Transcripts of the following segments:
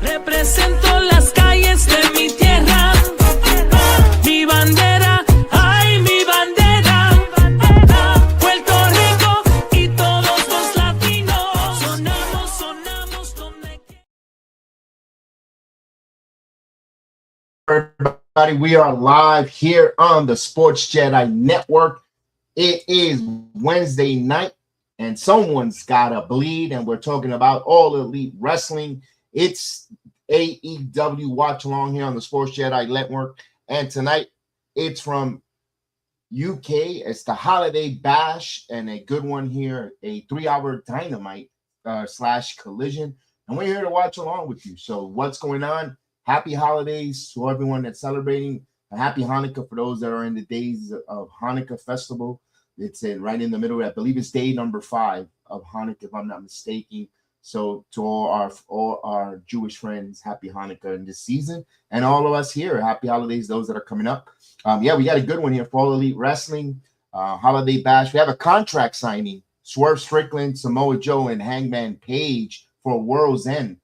Represento las calles de mi tierra. Mi bandera, ay, mi bandera. Puerto Rico y todos los latinos. Sonamos donde quiera. Everybody, we are live here on the Sports Jedi Network. It is Wednesday night, and someone's got to bleed, and we're talking about All Elite Wrestling. It's AEW Watch Along here on the Sports Jedi Network, and tonight it's from UK. It's the Holiday Bash, and a good one here, a 3-hour Dynamite / Collision, and we're here to watch along with you. So what's going on? Happy holidays to everyone that's celebrating. A happy Hanukkah for those that are in the days of Hanukkah festival. It's right in the middle. I believe it's day number 5 of Hanukkah, if I'm not mistaken. So to all our Jewish friends, happy Hanukkah in this season. And all of us here, happy holidays, those that are coming up. Yeah, we got a good one here for All Elite Wrestling. Holiday Bash. We have a contract signing. Swerve Strickland, Samoa Joe, and Hangman Page for World's End.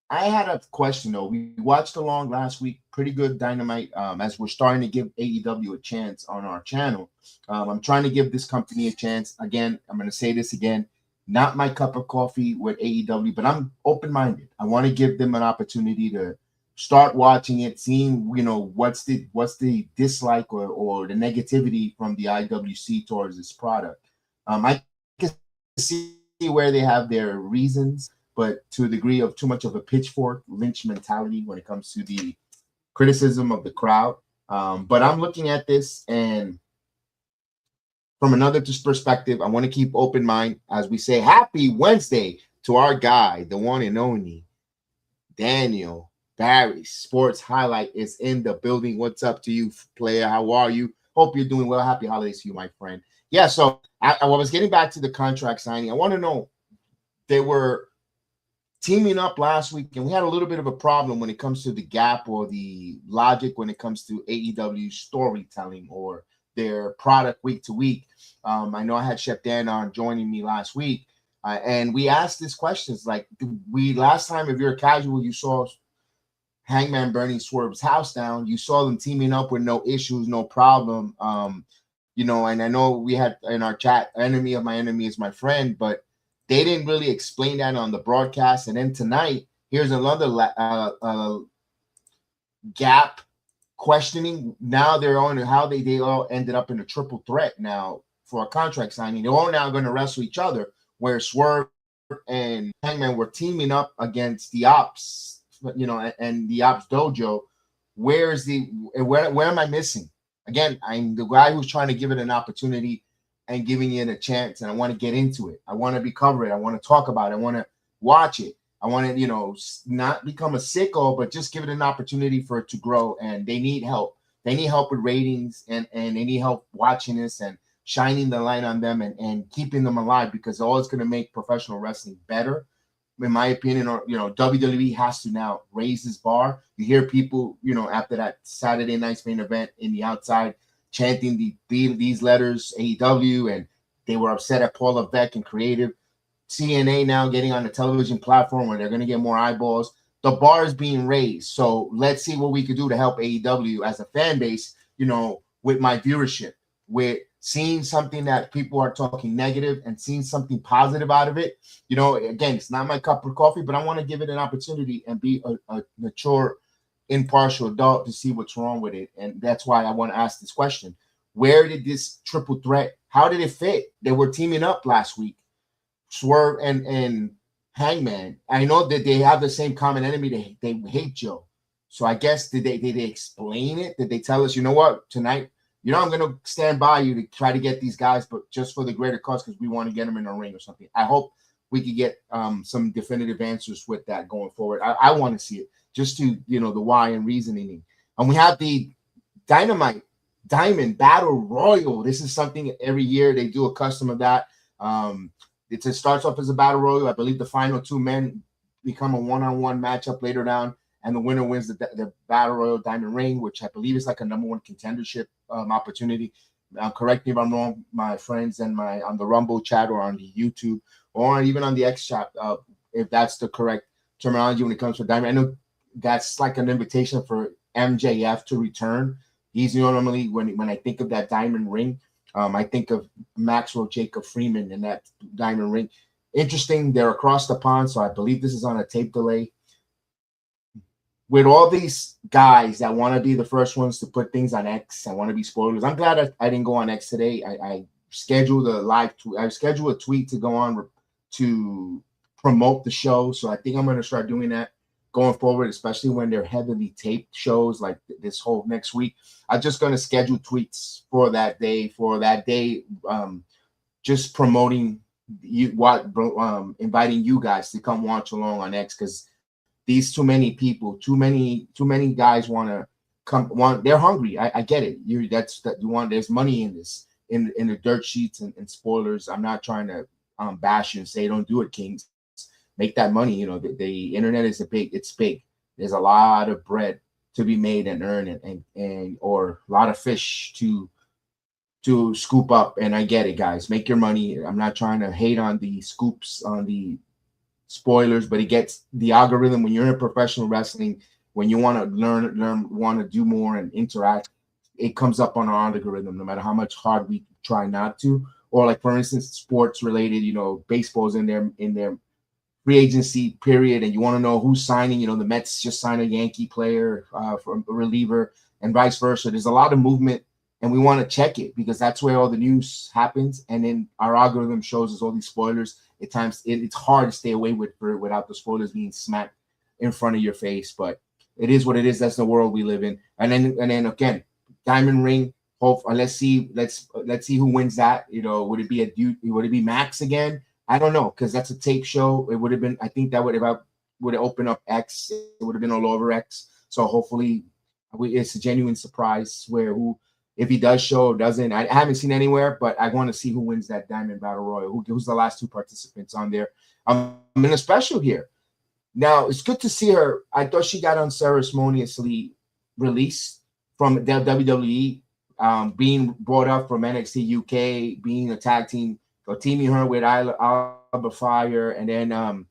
I had a question, though. We watched along last week. Pretty good Dynamite as we're starting to give AEW a chance on our channel. I'm trying to give this company a chance. Again, I'm going to say this again. Not my cup of coffee with AEW, but I'm open-minded. I want to give them an opportunity to start watching it, seeing, what's the dislike or the negativity from the IWC towards this product. I can see where they have their reasons, but to a degree of too much of a pitchfork lynch mentality when it comes to the criticism of the crowd. But I'm looking at this, and from another perspective, I want to keep open mind as we say happy Wednesday to our guy, the one and only Daniel Barry. Sports Highlight is in the building. What's up to you, player? How are you? Hope you're doing well. Happy holidays to you, my friend. Yeah, so I was getting back to the contract signing. I want to know, they were teaming up last week, and we had a little bit of a problem when it comes to the gap or the logic when it comes to AEW storytelling or their product week to week. I know I had Chef Dan on joining me last week, and we asked these questions. Like last time, if you're a casual, you saw Hangman burning Swerve's house down. You saw them teaming up with no issues, no problem. And I know we had in our chat, enemy of my enemy is my friend, but they didn't really explain that on the broadcast. And then tonight, here's another gap questioning. Now they're on how they all ended up in a triple threat now for a contract signing. They're all now going to wrestle each other, where Swerve and Hangman were teaming up against the Ops, and the Ops Dojo. Where am I missing? Again, I'm the guy who's trying to give it an opportunity and giving it a chance, and I want to get into it. I want to be covered. I want to talk about it. I want to watch it. I want to, not become a sicko, but just give it an opportunity for it to grow. And they need help. They need help with ratings, and they need help watching this and shining the light on them and keeping them alive, because all it's going to make professional wrestling better, in my opinion. Or, WWE has to now raise this bar. You hear people, after that Saturday night's main event in the outside, chanting these letters, AEW, and they were upset at Paul Levesque and Creative. CNA now getting on the television platform where they're going to get more eyeballs. The bar is being raised. So let's see what we could do to help AEW as a fan base, with my viewership, with seeing something that people are talking negative and seeing something positive out of it. Again, it's not my cup of coffee, but I want to give it an opportunity and be a mature, impartial adult to see what's wrong with it. And that's why I want to ask this question. Where did this triple threat, how did it fit? They were teaming up last week, Swerve and Hangman. I know that they have the same common enemy. They hate Joe. So I guess did they explain it? Did they tell us, what, tonight, I'm going to stand by you to try to get these guys, but just for the greater cause, because we want to get them in a ring or something. I hope we could get some definitive answers with that going forward. I want to see it, just to, the why and reasoning. And we have the Dynamite Diamond Battle Royal. This is something every year they do a custom of that. It starts off as a Battle Royal. I believe the final 2 men become a one-on-one matchup later down, and the winner wins the Battle Royal Diamond Ring, which I believe is like a number 1 contendership opportunity. Correct me if I'm wrong, my friends, and on the Rumble chat or on the YouTube or even on the X chat, if that's the correct terminology when it comes to Diamond. I know that's like an invitation for MJF to return. He's, you know, normally when I think of that diamond ring, I think of Maxwell Jacob Freeman and that diamond ring. Interesting, they're across the pond, so I believe this is on a tape delay. With all these guys that want to be the first ones to put things on X and want to be spoilers, I'm glad I didn't go on X today. I scheduled a live tweet. I scheduled a tweet to go on to promote the show, so I think I'm going to start doing that going forward, especially when they're heavily taped shows like this whole next week. I'm just going to schedule tweets for that day, just promoting inviting you guys to come watch along on X, because these too many people, too many guys want to come. They're hungry. I get it. There's money in this, in the dirt sheets and spoilers. I'm not trying to bash you and say don't do it, Kings. Make that money. You know, the internet is it's big. There's a lot of bread to be made and earned, and or a lot of fish to scoop up. And I get it, guys. Make your money. I'm not trying to hate on the scoops, on the spoilers, but it gets the algorithm when you're in professional wrestling, when you want to learn, want to do more and interact, it comes up on our algorithm, no matter how much hard we try not to. Or like, for instance, sports related, you know, baseball's in their free agency period, and you want to know who's signing. You know, the Mets just signed a Yankee player from a reliever, and vice versa. There's a lot of movement, and we want to check it because that's where all the news happens. And then our algorithm shows us all these spoilers. At times, it's hard to stay away without the spoilers being smacked in front of your face. But it is what it is. That's the world we live in. And then again, diamond ring. Let's see who wins that. You know, would it be Max again? I don't know, because that's a tape show. It would have been, I think that would have opened up X. It would have been all over X. So hopefully it's a genuine surprise if he does show or doesn't. I haven't seen anywhere, but I want to see who wins that Diamond Battle Royal. Who's the last two participants on there? I'm in a special here. Now, it's good to see her. I thought she got unceremoniously released from WWE, being brought up from NXT UK, being a tag team. So teaming her with Alba Fire, and then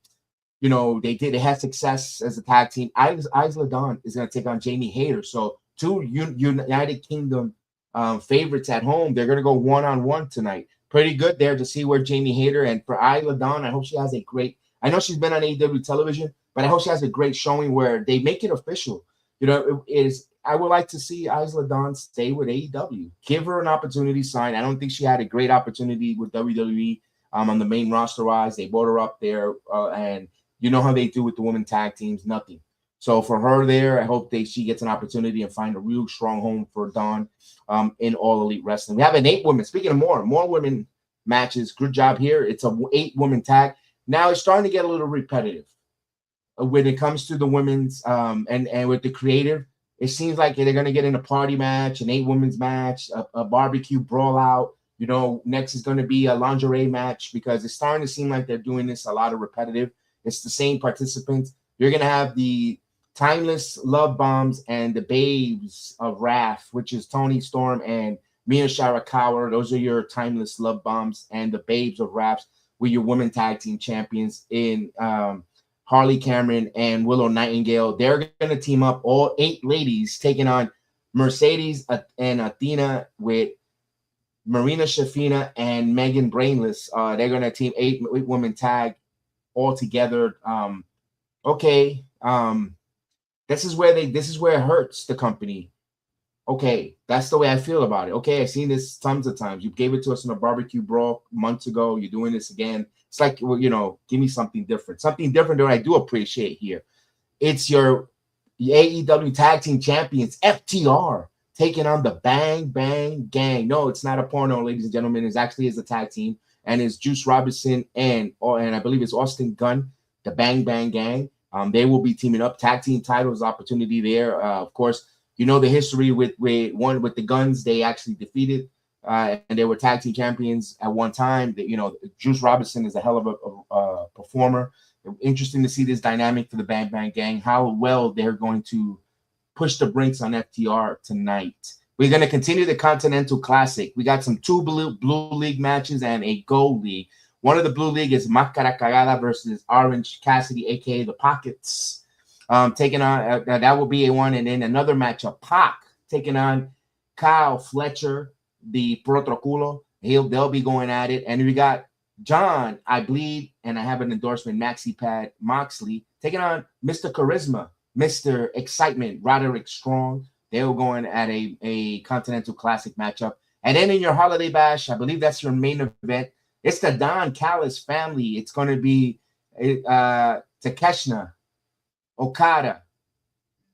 you know, they had success as a tag team. Isla Dawn is going to take on Jamie Hayter. So two United Kingdom favorites at home. They're going to go one-on-one tonight. Pretty good there to see where Jamie Hayter, and for Isla Dawn, I hope she has I know she's been on AEW television, but I hope she has a great showing where they make it official. You know, I would like to see Isla Dawn stay with AEW. Give her an opportunity sign. I don't think she had a great opportunity with WWE on the main roster-wise. They brought her up there, and you know how they do with the women tag teams, nothing. So for her there, I hope she gets an opportunity and find a real strong home for Dawn in All Elite Wrestling. We have an 8-woman. Speaking of more women matches, good job here. It's a 8-woman tag. Now it's starting to get a little repetitive when it comes to the women's and with the creative. It seems like they're going to get in a party match, an 8-women's match, a barbecue brawl out. You know, next is going to be a lingerie match, because it's starting to seem like they're doing this a lot of repetitive. It's the same participants. You're going to have the Timeless Love Bombs and the Babes of Wrath, which is Toni Storm and Mia Shirakawa. Those are your Timeless Love Bombs, and the Babes of Wrath with your women tag team champions in Harley Cameron and Willow Nightingale. They're going to team up, all 8 ladies, taking on Mercedes and Athena with Marina Shafina and Megan Brainless. They're going to team 8 women tag all together. This is where it hurts the company. Okay, that's the way I feel about it. Okay, I've seen this tons of times. You gave it to us in a barbecue brawl months ago. You're doing this again. It's like, well, you know, give me something different. Something different that I do appreciate here. It's your AEW Tag Team Champions, FTR, taking on the Bang Bang Gang. No, it's not a porno, ladies and gentlemen. It actually is a tag team. And it's Juice Robinson and I believe it's Austin Gunn, the Bang Bang Gang. They will be teaming up. Tag team titles opportunity there. Of course, you know the history with the Guns. They actually defeated and they were tag team champions at one time. You know, Juice Robinson is a hell of a performer. Interesting to see this dynamic for the Bang Bang Gang, how well they're going to push the brinks on FTR tonight. We're going to continue the Continental Classic. We got some 2 blue league matches and a gold league. One of the Blue League is Máscara Cagada versus Orange Cassidy, aka the Pockets, taking on that will be a one, and then another matchup, Pac taking on Kyle Fletcher, the Protroculo. They'll be going at it, and we got John, I Bleed, and I have an endorsement, Maxi Pad Moxley, taking on Mr. Charisma, Mr. Excitement, Roderick Strong. They were going at a Continental Classic matchup. And then in your Holiday Bash, I believe that's your main event. It's the Don Callis family. It's going to be Takeshita, Okada,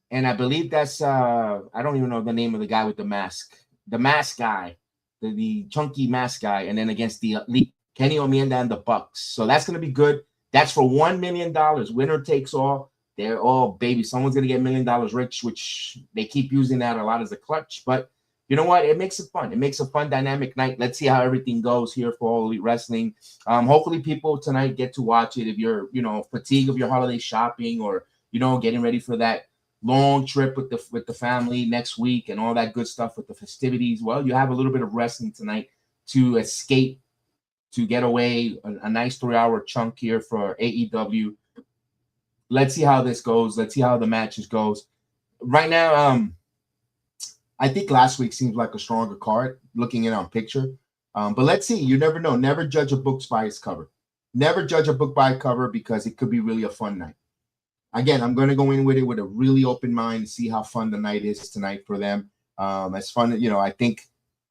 and I believe that's I don't even know the name of the guy with the mask guy, the chunky mask guy, and then against the Elite, Kenny Omega and the Bucks. So that's going to be good. That's for $1 million. Winner takes all. They're all, baby, someone's going to get $1 million rich, which they keep using that a lot as a clutch. But you know what? It makes it fun. It makes a fun, dynamic night. Let's see how everything goes here for All Elite Wrestling. Hopefully people tonight get to watch it. If you're, fatigued of your holiday shopping, or, getting ready for that long trip with the family next week and all that good stuff with the festivities, well, you have a little bit of wrestling tonight to escape, to get away, a nice 3-hour chunk here for AEW. Let's see how this goes. Let's see how the matches goes. Right now, I think last week seems like a stronger card, looking at it on picture. But let's see. You never know. Never judge a book by its cover. Never judge a book by a cover, because it could be really a fun night. Again, I'm going to go in with it with a really open mind to see how fun the night is tonight for them. As fun, I think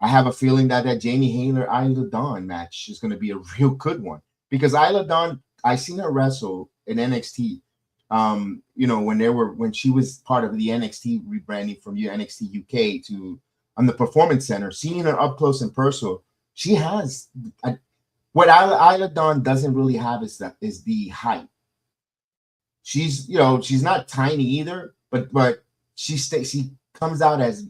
I have a feeling that Jamie Hayter Isla Dawn match is going to be a real good one, because Isla Dawn, I seen her wrestle in NXT. When she was part of the NXT rebranding from NXT UK to the Performance Center, seeing her up close and personal, she has what Isla Dawn doesn't really have is the height. She's not tiny either, but she comes out as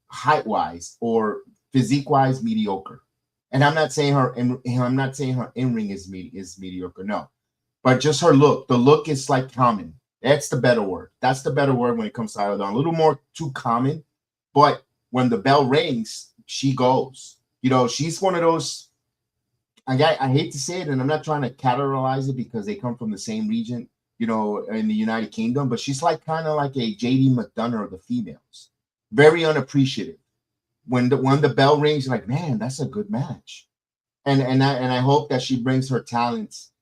height wise or physique wise mediocre. And I'm not saying her in ring is mediocre, no. But just her look. The look is like common. That's the better word. That's the better word when it comes to Isla Dawn. A little more too common. But when the bell rings, she goes. She's one of those. I hate to say it, and I'm not trying to categorize it because they come from the same region, in the United Kingdom. But she's kind of like a JD McDonough of the females. Very unappreciative. When the bell rings, you're like, man, that's a good match. And I hope that she brings her talents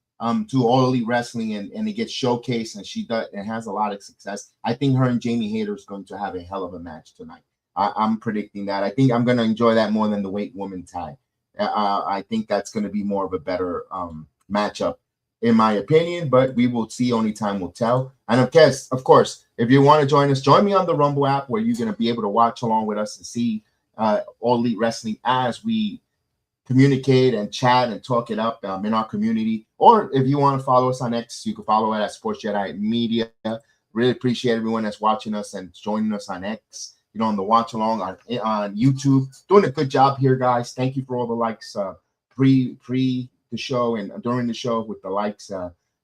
to All Elite Wrestling and it gets showcased, and she does and has a lot of success. I think her and Jamie Hayter is going to have a hell of a match tonight. I'm predicting that. I think I'm going to enjoy that more than the weight woman tie. I think that's going to be more of a better matchup, in my opinion, but we will see. Only time will tell. And of course, if you want to join us, join me on the Rumble app, where you're going to be able to watch along with us and see All Elite Wrestling as we communicate and chat and talk it up in our community. Or if you want to follow us on X, you can follow it at Sports Jedi Media. Really appreciate everyone that's watching us and joining us on X, on the watch along on YouTube. Doing a good job here, guys. Thank you for all the likes pre the show and during the show with the likes.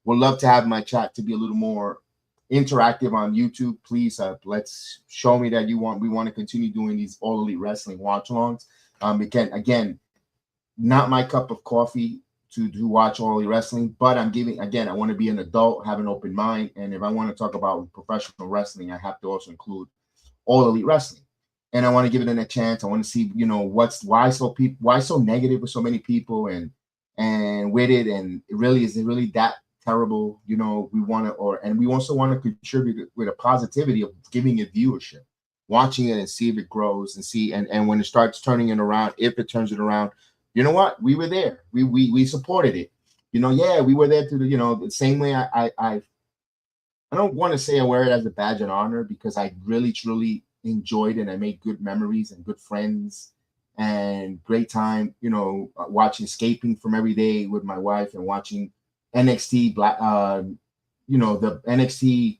Would love to have my chat to be a little more interactive on YouTube. Please let's show me that we want to continue doing these All Elite Wrestling watch alongs. Again, not my cup of coffee to watch All Elite Wrestling, but I want to be an adult, have an open mind, and if I want to talk about professional wrestling, I have to also include All Elite Wrestling, and I want to give it a chance. I want to see, why so negative with so many people and with it, and is it really that terrible? We want to, and we also want to contribute with a positivity of giving it viewership, watching it and see if it grows and when it starts turning it around, if it turns it around. You know what? We were there. We supported it. We were there to the same way. I don't want to say I wear it as a badge of honor, because I really, truly enjoyed it. I made good memories and good friends and great time, watching Escaping from every day with my wife and watching NXT the NXT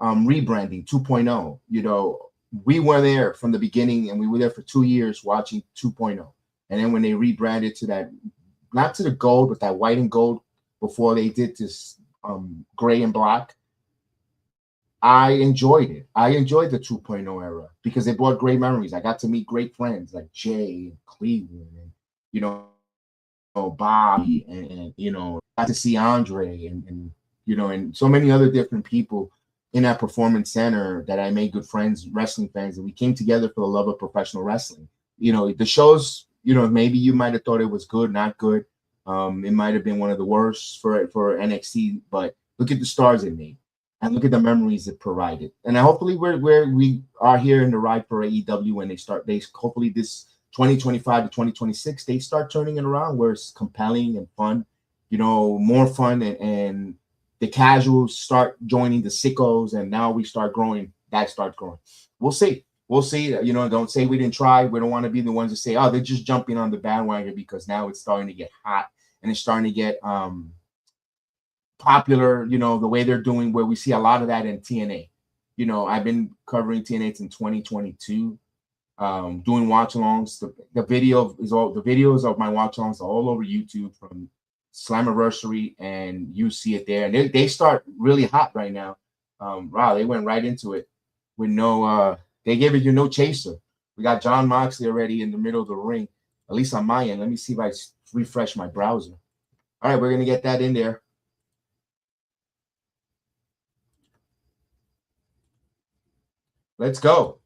rebranding 2.0. We were there from the beginning, and we were there for 2 years watching 2.0. And then when they rebranded to that, not to the gold, but that white and gold before they did this gray and black, I enjoyed it. I enjoyed the 2.0 era because it brought great memories. I got to meet great friends like Jay and Cleveland and, Bobby and got to see Andre and and so many other different people in that performance center that I made good friends, wrestling fans, and we came together for the love of professional wrestling. The shows, maybe you might have thought it was good, not good. It might have been one of the worst for NXT, but look at the stars it made, and look at the memories it provided. And hopefully, we are here in the ride for AEW when they hopefully this 2025 to 2026 they start turning it around where it's compelling and fun, more fun, and the casuals start joining the sickos, and now we start growing. That starts growing. We'll see. We'll see. Don't say we didn't try. We don't want to be the ones to say, oh, they're just jumping on the bandwagon because now it's starting to get hot and it's starting to get popular, the way they're doing, where we see a lot of that in TNA. I've been covering TNA since 2022, doing watch-alongs. The videos of my watch-alongs are all over YouTube from Slammiversary, and you see it there. And they start really hot right now. Wow, they went right into it with no they gave it no chaser. We got John Moxley already in the middle of the ring, at least on my end. Let me see if I refresh my browser. All right, we're gonna get that in there. Let's go.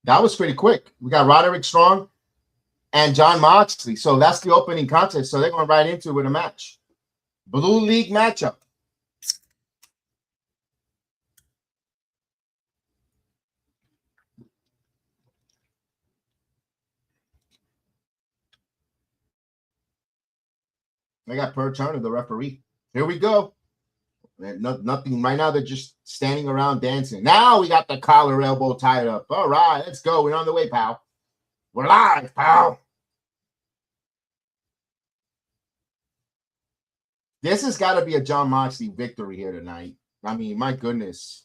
That was pretty quick. We got Roderick Strong and John Moxley. So that's the opening contest. So they're going right into it with a match. Blue League matchup. They got Per Turner, the referee. Here we go. Nothing right now. They're just standing around dancing. Now we got the collar elbow tied up. All right, let's go. We're on the way, pal. We're live, pal. This has got to be a John Moxley victory here tonight. I mean, my goodness.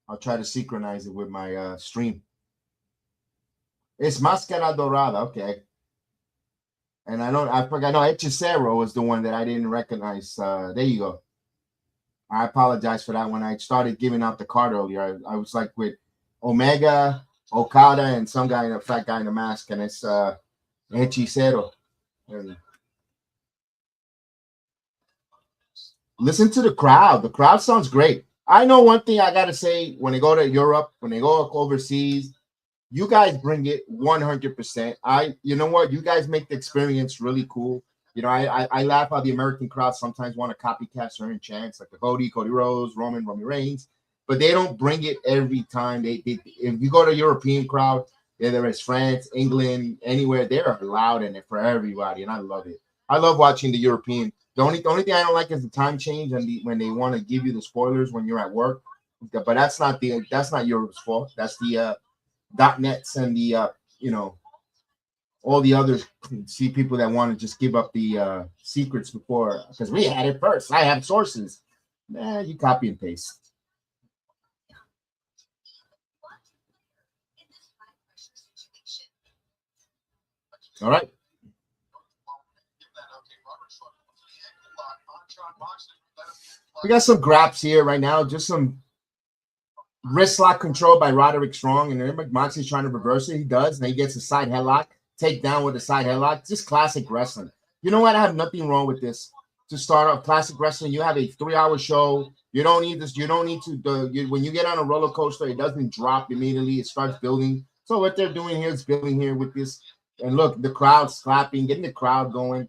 I'll try to synchronize it with my stream. It's Máscara Dorada, okay. And I forgot. No, Hechicero was the one that I didn't recognize. There you go. I apologize for that. When I started giving out the card earlier, I was like with Omega, Okada, and some guy, a fat guy in a mask, and it's Hechicero. And listen to the crowd. The crowd sounds great. I know one thing I got to say, when they go to Europe, when they go overseas, you guys bring it 100%. You know what? You guys make the experience really cool. I laugh how the American crowd sometimes want to copycat certain chants, like the Cody Rhodes, Roman Reigns, but they don't bring it every time. If you go to European crowd, whether it's France, England, anywhere, they're loud and for everybody, and I love it. I love watching the European. The only thing I don't like is the time change and when they want to give you the spoilers when you're at work. But that's not Europe's fault. That's the .nets and the all the others. See people that want to just give up the secrets before, because we had it first. I have sources. You copy and paste. All right. We got some graps here right now. Just some wrist lock control by Roderick Strong, and then Moxley's trying to reverse it. He does, and he gets a side headlock. Take down with a side headlock. Just classic wrestling. You know what? I have nothing wrong with this. To start off classic wrestling, you have a 3-hour show. You don't need this. You don't need to. When you get on a roller coaster, it doesn't drop immediately. It starts building. So what they're doing here is building here with this. And look, the crowd's clapping, getting the crowd going.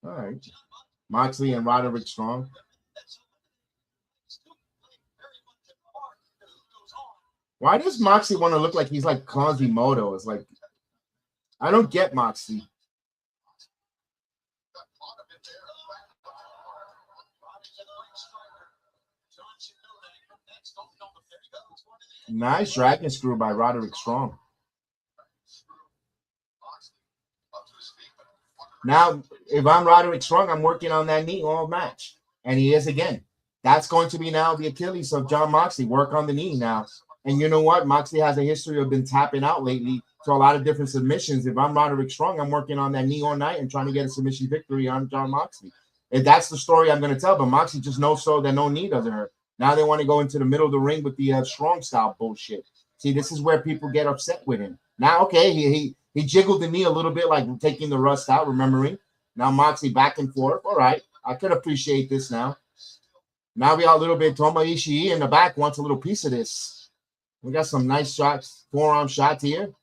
All right. Moxley and Roderick Strong. Why does Moxley want to look like he's like Quasimodo? It's like, I don't get Moxley. Nice dragon screw by Roderick Strong. Now, if I'm Roderick Strong, I'm working on that knee all match. And he is again. That's going to be now the Achilles of John Moxley. Work on the knee now. And you know what? Moxley has a history of been tapping out lately. to a lot of different submissions. If I'm Roderick Strong, I'm working on that knee all night and trying to get a submission victory on John Moxley. If that's the story I'm going to tell, but Moxley just knows so that no knee doesn't hurt. Now they want to go into the middle of the ring with the strong style bullshit. See, this is where people get upset with him. Now, okay, he jiggled the knee a little bit, like taking the rust out, remembering. Now Moxley back and forth. All right, I could appreciate this now. Now we got a little bit. Toma Ishii in the back wants a little piece of this. We got some nice shots, forearm shots here.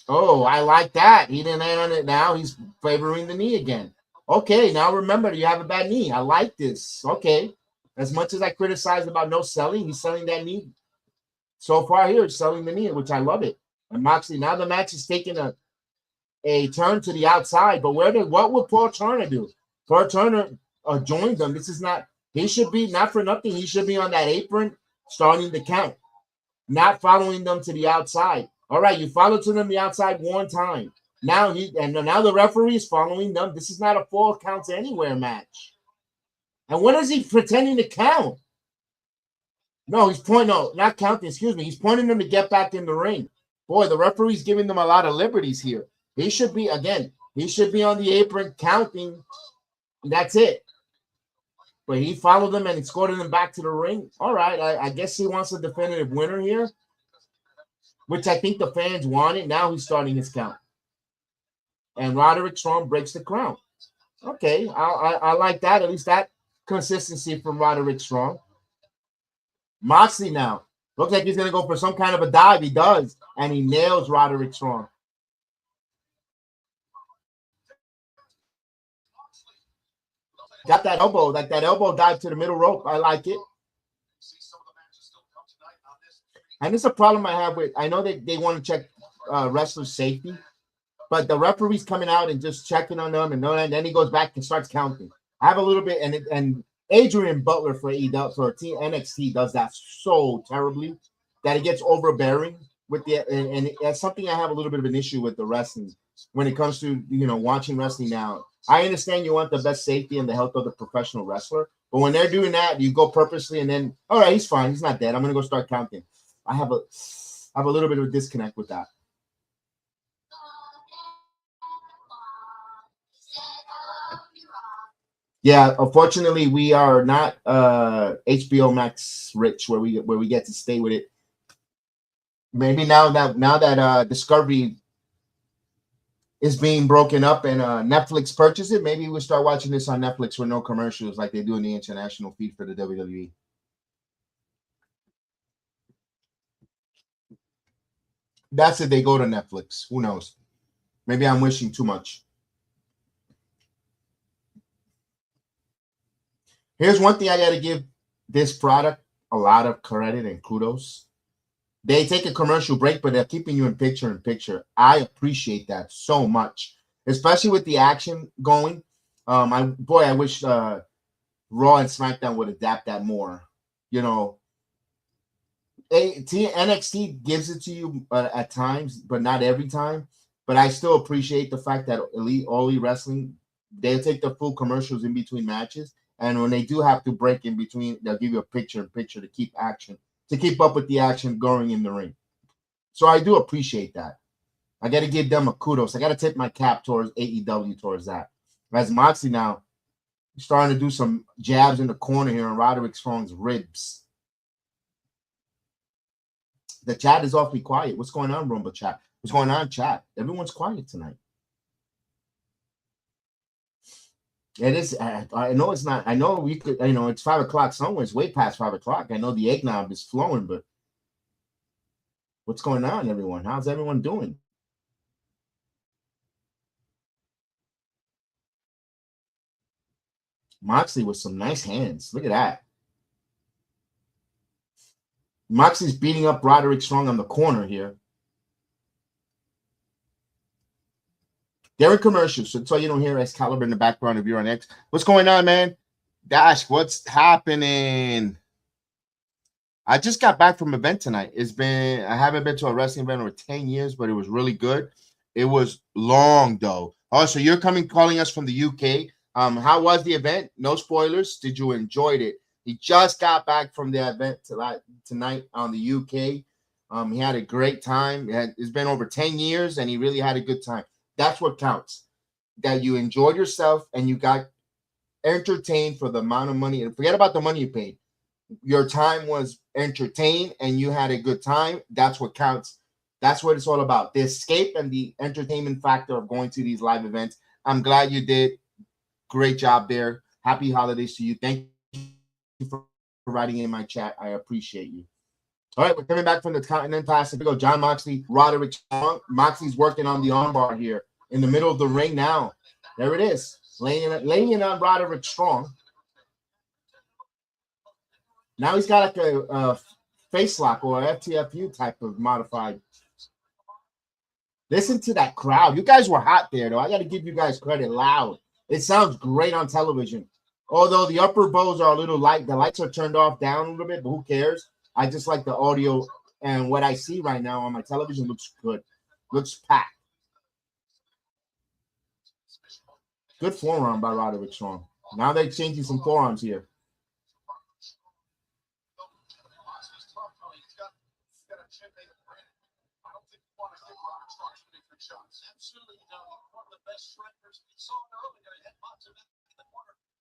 Oh, I like that. He didn't land on it now. He's favoring the knee again. Okay, now remember, you have a bad knee. I like this. Okay. As much as I criticized about no selling, he's selling that knee. So far here, he's selling the knee, which I love it. And Moxley, now the match is taking a turn to the outside. But what would Paul Turner do? Paul Turner joined them. This is not, he should be, not for nothing, he should be on that apron starting the count, not following them to the outside. All right, you followed to them the outside one time. Now the referee is following them. This is not a 4 counts anywhere match. And what is he pretending to count? No, not counting, excuse me. He's pointing them to get back in the ring. Boy, the referee's giving them a lot of liberties here. He should be on the apron counting. That's it. But he followed them and escorted them back to the ring. All right, I guess he wants a definitive winner here, which I think the fans wanted. Now he's starting his count. And Roderick Strong breaks the crown. Okay, I like that. At least that consistency from Roderick Strong. Moxley now. Looks like he's going to go for some kind of a dive. He does. And he nails Roderick Strong. Got that elbow, like that elbow dive to the middle rope. I like it. And this is a problem I have with, I know that they want to check wrestlers' safety, but the referee's coming out and just checking on them, and then he goes back and starts counting. I have a little bit, and Adrian Butler for NXT does that so terribly that it gets overbearing with and that's something I have a little bit of an issue with the wrestling when it comes to watching wrestling now. I understand you want the best safety and the health of the professional wrestler, but when they're doing that, you go purposely and then, all right, he's fine, he's not dead, I'm gonna go start counting. I have a little bit of a disconnect with that. Yeah, unfortunately, we are not HBO Max rich where we get to stay with it. Maybe now that Discovery is being broken up and Netflix purchased it, maybe we'll start watching this on Netflix with no commercials like they do in the international feed for the WWE. That's if they go to Netflix. Who knows? Maybe I'm wishing too much. Here's one thing I got to give this product a lot of credit and kudos. They take a commercial break, but they're keeping you in picture. I appreciate that so much, especially with the action going. I wish Raw and SmackDown would adapt that more. NXT gives it to you at times, but not every time. But I still appreciate the fact that All Elite Wrestling, they'll take the full commercials in between matches. And when they do have to break in between, they'll give you a picture to keep up with the action going in the ring. So I do appreciate that. I got to give them a kudos. I got to tip my cap towards AEW towards that. As Moxley now starting to do some jabs in the corner here on Roderick Strong's ribs. The chat is awfully quiet. What's going on, Rumble chat? What's going on, chat? Everyone's quiet tonight. It is. I know it's not. I know we could. It's 5 o'clock somewhere. It's way past 5 o'clock. I know the eggnog is flowing, but what's going on, everyone? How's everyone doing? Moxley with some nice hands. Look at that. Moxley's beating up Roderick Strong on the corner here. They're in commercials, so you don't hear Excalibur in the background if you're on X. What's going on, man? Dash, what's happening? I just got back from an event tonight. I haven't been to a wrestling event over 10 years, but it was really good. It was long, though. Oh, so you're calling us from the UK. How was the event? No spoilers. Did you enjoy it? He just got back from the event tonight on the UK. He had a great time. It's been over 10 years, and he really had a good time. That's what counts. That you enjoyed yourself and you got entertained for the amount of money. And forget about the money you paid. Your time was entertained and you had a good time. That's what counts. That's what it's all about. The escape and the entertainment factor of going to these live events. I'm glad you did. Great job there. Happy holidays to you. Thank you for writing in my chat. I appreciate you. All right, we're coming back from the Continental Classic. We go John Moxley, Roderick Strong. Moxley's working on the armbar here in the middle of the ring now. There it is. Laying it on Roderick Strong. Now he's got like a face lock or FTFU type of modified. Listen to that crowd. You guys were hot there, though. I got to give you guys credit. Loud. It sounds great on television. Although the upper bows are a little light. The lights are turned off down a little bit, but who cares? I just like the audio, and what I see right now on my television looks good. Looks packed. Good forearm by Roderick Strong. Now they're changing some forearms here.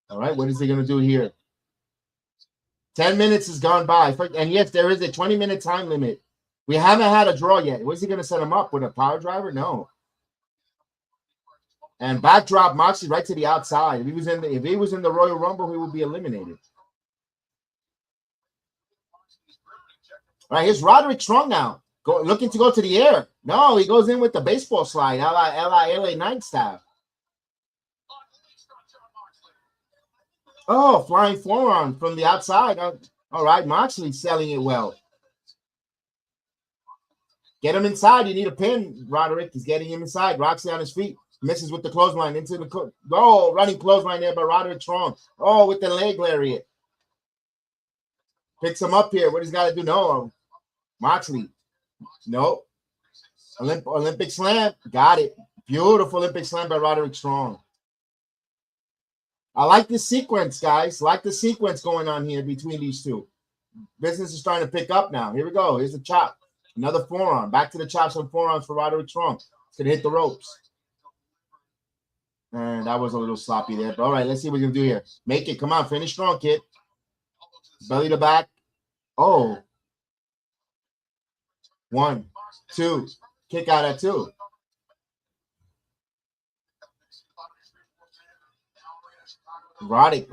All right, what is he going to do here? 10 minutes has gone by. And yes, there is a 20-minute time limit. We haven't had a draw yet. What's he going to set him up with a power driver? No. And backdrop Moxley right to the outside. If he was in the Royal Rumble, he would be eliminated. All right, here's Roderick Strong now. Looking to go to the air. No, he goes in with the baseball slide, LA Knight style. Oh, flying forearm from the outside. All right, Moxley selling it well. Get him inside. You need a pin, Roderick. He's getting him inside. Roxy on his feet. Misses with the clothesline into the running clothesline there by Roderick Strong. Oh, with the leg lariat. Picks him up here. What he's got to do? No. Moxley. Nope. Olympic slam. Got it. Beautiful Olympic slam by Roderick Strong. I like this sequence, guys. Like the sequence going on here between these two. Business is starting to pick up now. Here we go. Here's the chop. Another forearm. Back to the chops and forearms for Roderick Strong. It's going to hit the ropes. And that was a little sloppy there. But all right, let's see what we can do here. Make it. Come on. Finish strong, kid. Belly to back. Oh. 1, 2. Kick out at 2. Roddy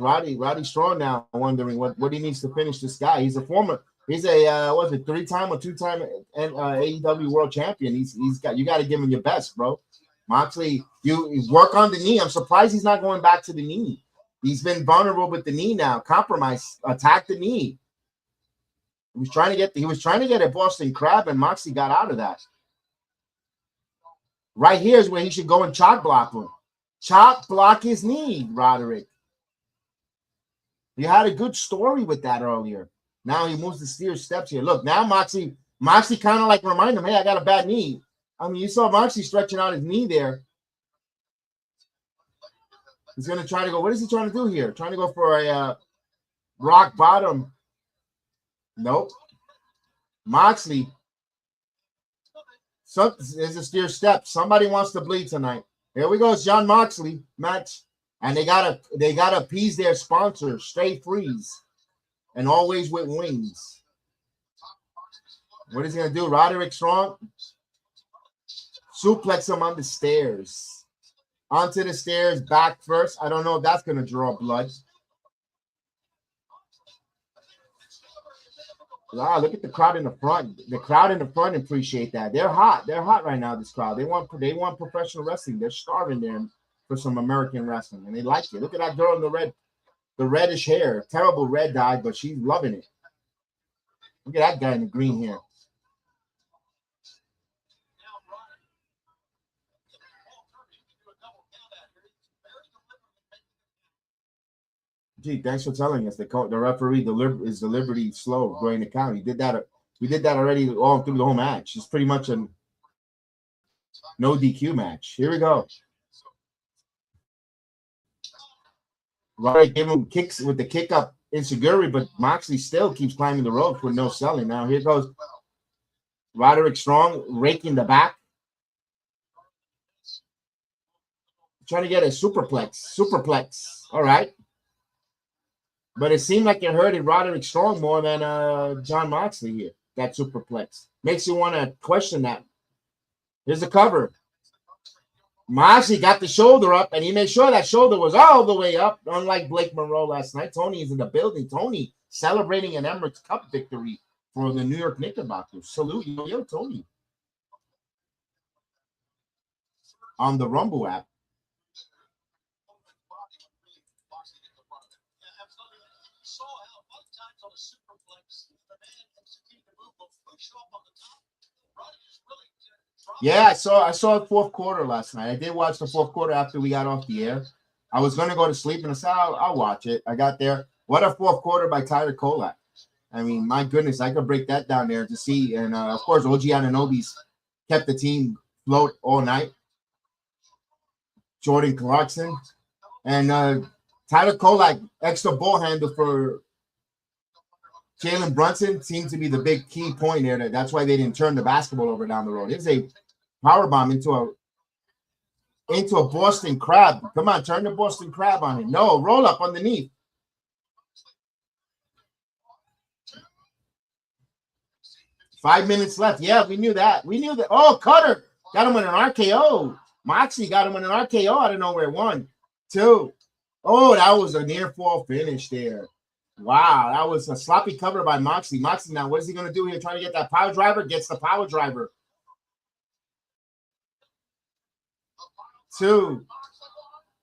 Strong now wondering what he needs to finish this guy. He's a 3-time or 2-time AEW world champion. You got to give him your best, bro. Moxley, you work on the knee. I'm surprised he's not going back to the knee. He's been vulnerable with the knee now. Compromise, attack the knee. He was trying to get a Boston Crab, and Moxley got out of that. Right here is where he should go and chop block him. Chop block his knee, Roderick. You had a good story with that earlier. Now he moves the steer steps here. Look, now Moxley kind of like remind him, hey, I got a bad knee. I mean, you saw Moxley stretching out his knee there. He's going to try to go. What is he trying to do here? Trying to go for a rock bottom. Nope. Moxley. There's a steer step. Somebody wants to bleed tonight. Here we go. It's John Moxley match. And they gotta appease their sponsor, Stay Freeze, and always with wings. What is he gonna do? Roderick Strong suplex him on the stairs, onto the stairs, back first. I don't know if that's gonna draw blood. Wow, look at the crowd in the front. The crowd in the front appreciate that. They're hot. They're hot right now. This crowd. They want professional wrestling. They're starving them for some American wrestling, and they like it. Look at that girl in the reddish hair. Terrible red dye, but she's loving it. Look at that guy in the green hair. Gee, thanks for telling us. The referee is deliberately slow during the count. We did that already all through the whole match. It's pretty much a no DQ match. Here we go. Roderick gave him kicks with the kick up insecurity, but Moxley still keeps climbing the ropes with no selling. Now here goes Roderick Strong raking the back. Trying to get a superplex. All right. But it seemed like it hurted Roderick Strong more than John Moxley here. That superplex. Makes you want to question that. Here's the cover. Moxley got the shoulder up, and he made sure that shoulder was all the way up, unlike Blake Monroe last night. Tony is in the building. Tony celebrating an Emirates Cup victory for the New York Knickerbockers. Salute, yo, Tony. On the Rumble app. Yeah, I saw the fourth quarter last night. I did watch the fourth quarter after we got off the air. I was going to go to sleep, and I said, I'll watch it. I got there. What a fourth quarter by Tyler Kolak. I mean, my goodness, I could break that down there to see. And, of course, OG Anunoby's kept the team afloat all night. Jordan Clarkson. And Tyler Kolak, extra ball handle for Jalen Brunson, seemed to be the big key point there. That's why they didn't turn the basketball over down the road. It's a powerbomb into a Boston Crab. Come on, turn the Boston Crab on it. No, roll up underneath. Five minutes left. Yeah, we knew that. Oh, Cutter got him with an RKO. Moxley got him with an RKO out of nowhere. 1, 2. Oh, that was a near fall finish there. Wow, that was a sloppy cover by Moxley. Moxley now, what is he going to do here? Trying to get that power driver? Gets the power driver. 2.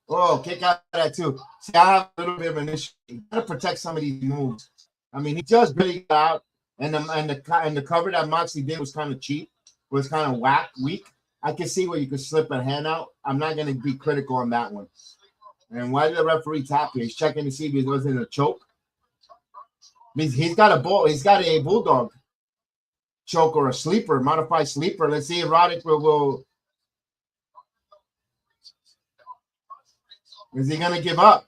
Oh, kick out of that 2. See, I have a little bit of an issue. You got to protect some of these moves. I mean, he just really got out, and the cover that Moxley did was kind of cheap, was kind of weak. I can see where you could slip a hand out. I'm not going to be critical on that one. And why did the referee tap here? He's checking to see if he wasn't a choke. He's got a ball. He's got a bulldog choke or a sleeper, modified sleeper. Let's see if Roderick will. Is he going to give up?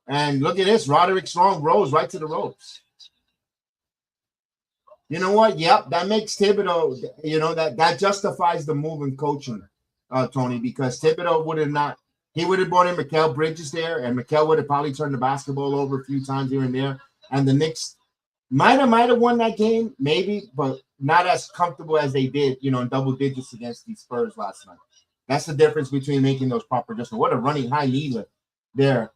And look at this. Roderick Strong rose right to the ropes. You know what? Yep, that makes Thibodeau, that justifies the move in coaching, Tony, because Thibodeau would have brought in Mikal Bridges there, and Mikal would have probably turned the basketball over a few times here and there. And the Knicks might have won that game, maybe, but not as comfortable as they did, in double digits against the Spurs last night. That's the difference between making those proper adjustments. What a running high knee lift there.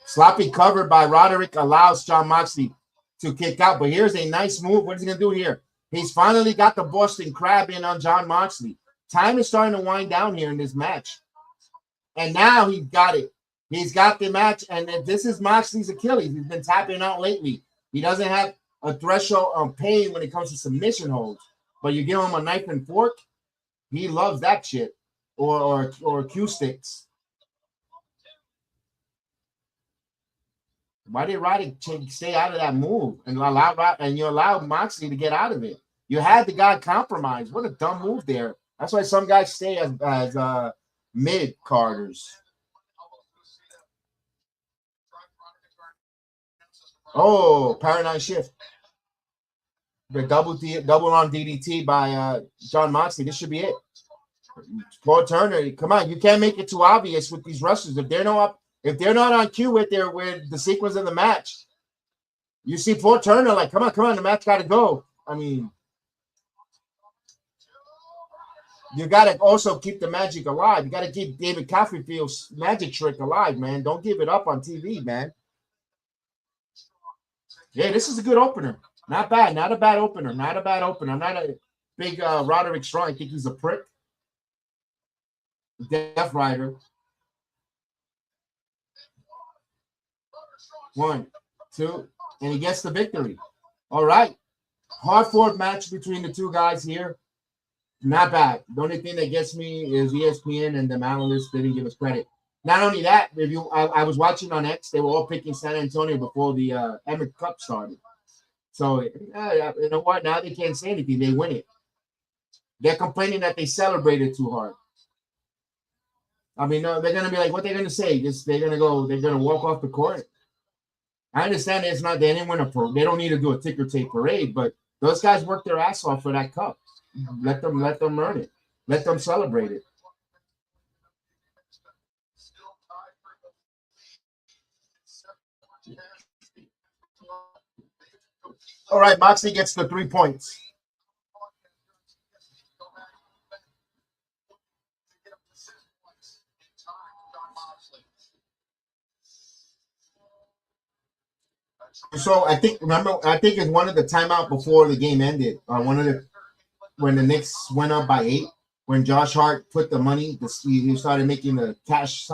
Sloppy cover by Roderick allows John Moxley to kick out, but here's a nice move. What is he going to do here? He's finally got the Boston Crab in on John Moxley. Time is starting to wind down here in this match. And now he's got it. He's got the match, and this is Moxley's Achilles. He's been tapping out lately. He doesn't have a threshold of pain when it comes to submission holds, but you give him a knife and fork, he loves that shit, or cue sticks. Why did Roddy stay out of that move and you allow Moxley to get out of it? You had the guy compromised. What a dumb move there. That's why some guys stay as mid carders. Oh, paradigm shift. The double on DDT by John Moxley. This should be it. Paul Turner, come on, you can't make it too obvious with these wrestlers. If they're not on cue with the sequence of the match, you see Paul Turner like, come on, the match got to go. I mean, you got to also keep the magic alive. You got to keep David Copperfield's magic trick alive, man. Don't give it up on TV, man. Yeah, this is a good opener. Not bad. Not a bad opener. I'm not a big Roderick Strong. I think he's a prick. Death Rider. 1, 2, and he gets the victory. All right. Hard-fought match between the two guys here. Not bad. The only thing that gets me is ESPN and the analysts didn't give us credit. Not only that, I was watching on X. They were all picking San Antonio before the Emirates Cup started. So, you know what? Now they can't say anything. They win it. They're complaining that they celebrated too hard. I mean, no, they're gonna be like, what they're gonna say? Just they're gonna walk off the court. I understand it's not they didn't win a pro. They don't need to do a ticker tape parade, but those guys worked their ass off for that cup. Let them earn it. Let them celebrate it. All right, Moxley gets the 3 points. So I think it's one of the timeout before the game ended. When the Knicks went up by 8, when Josh Hart put the money, he started making the cash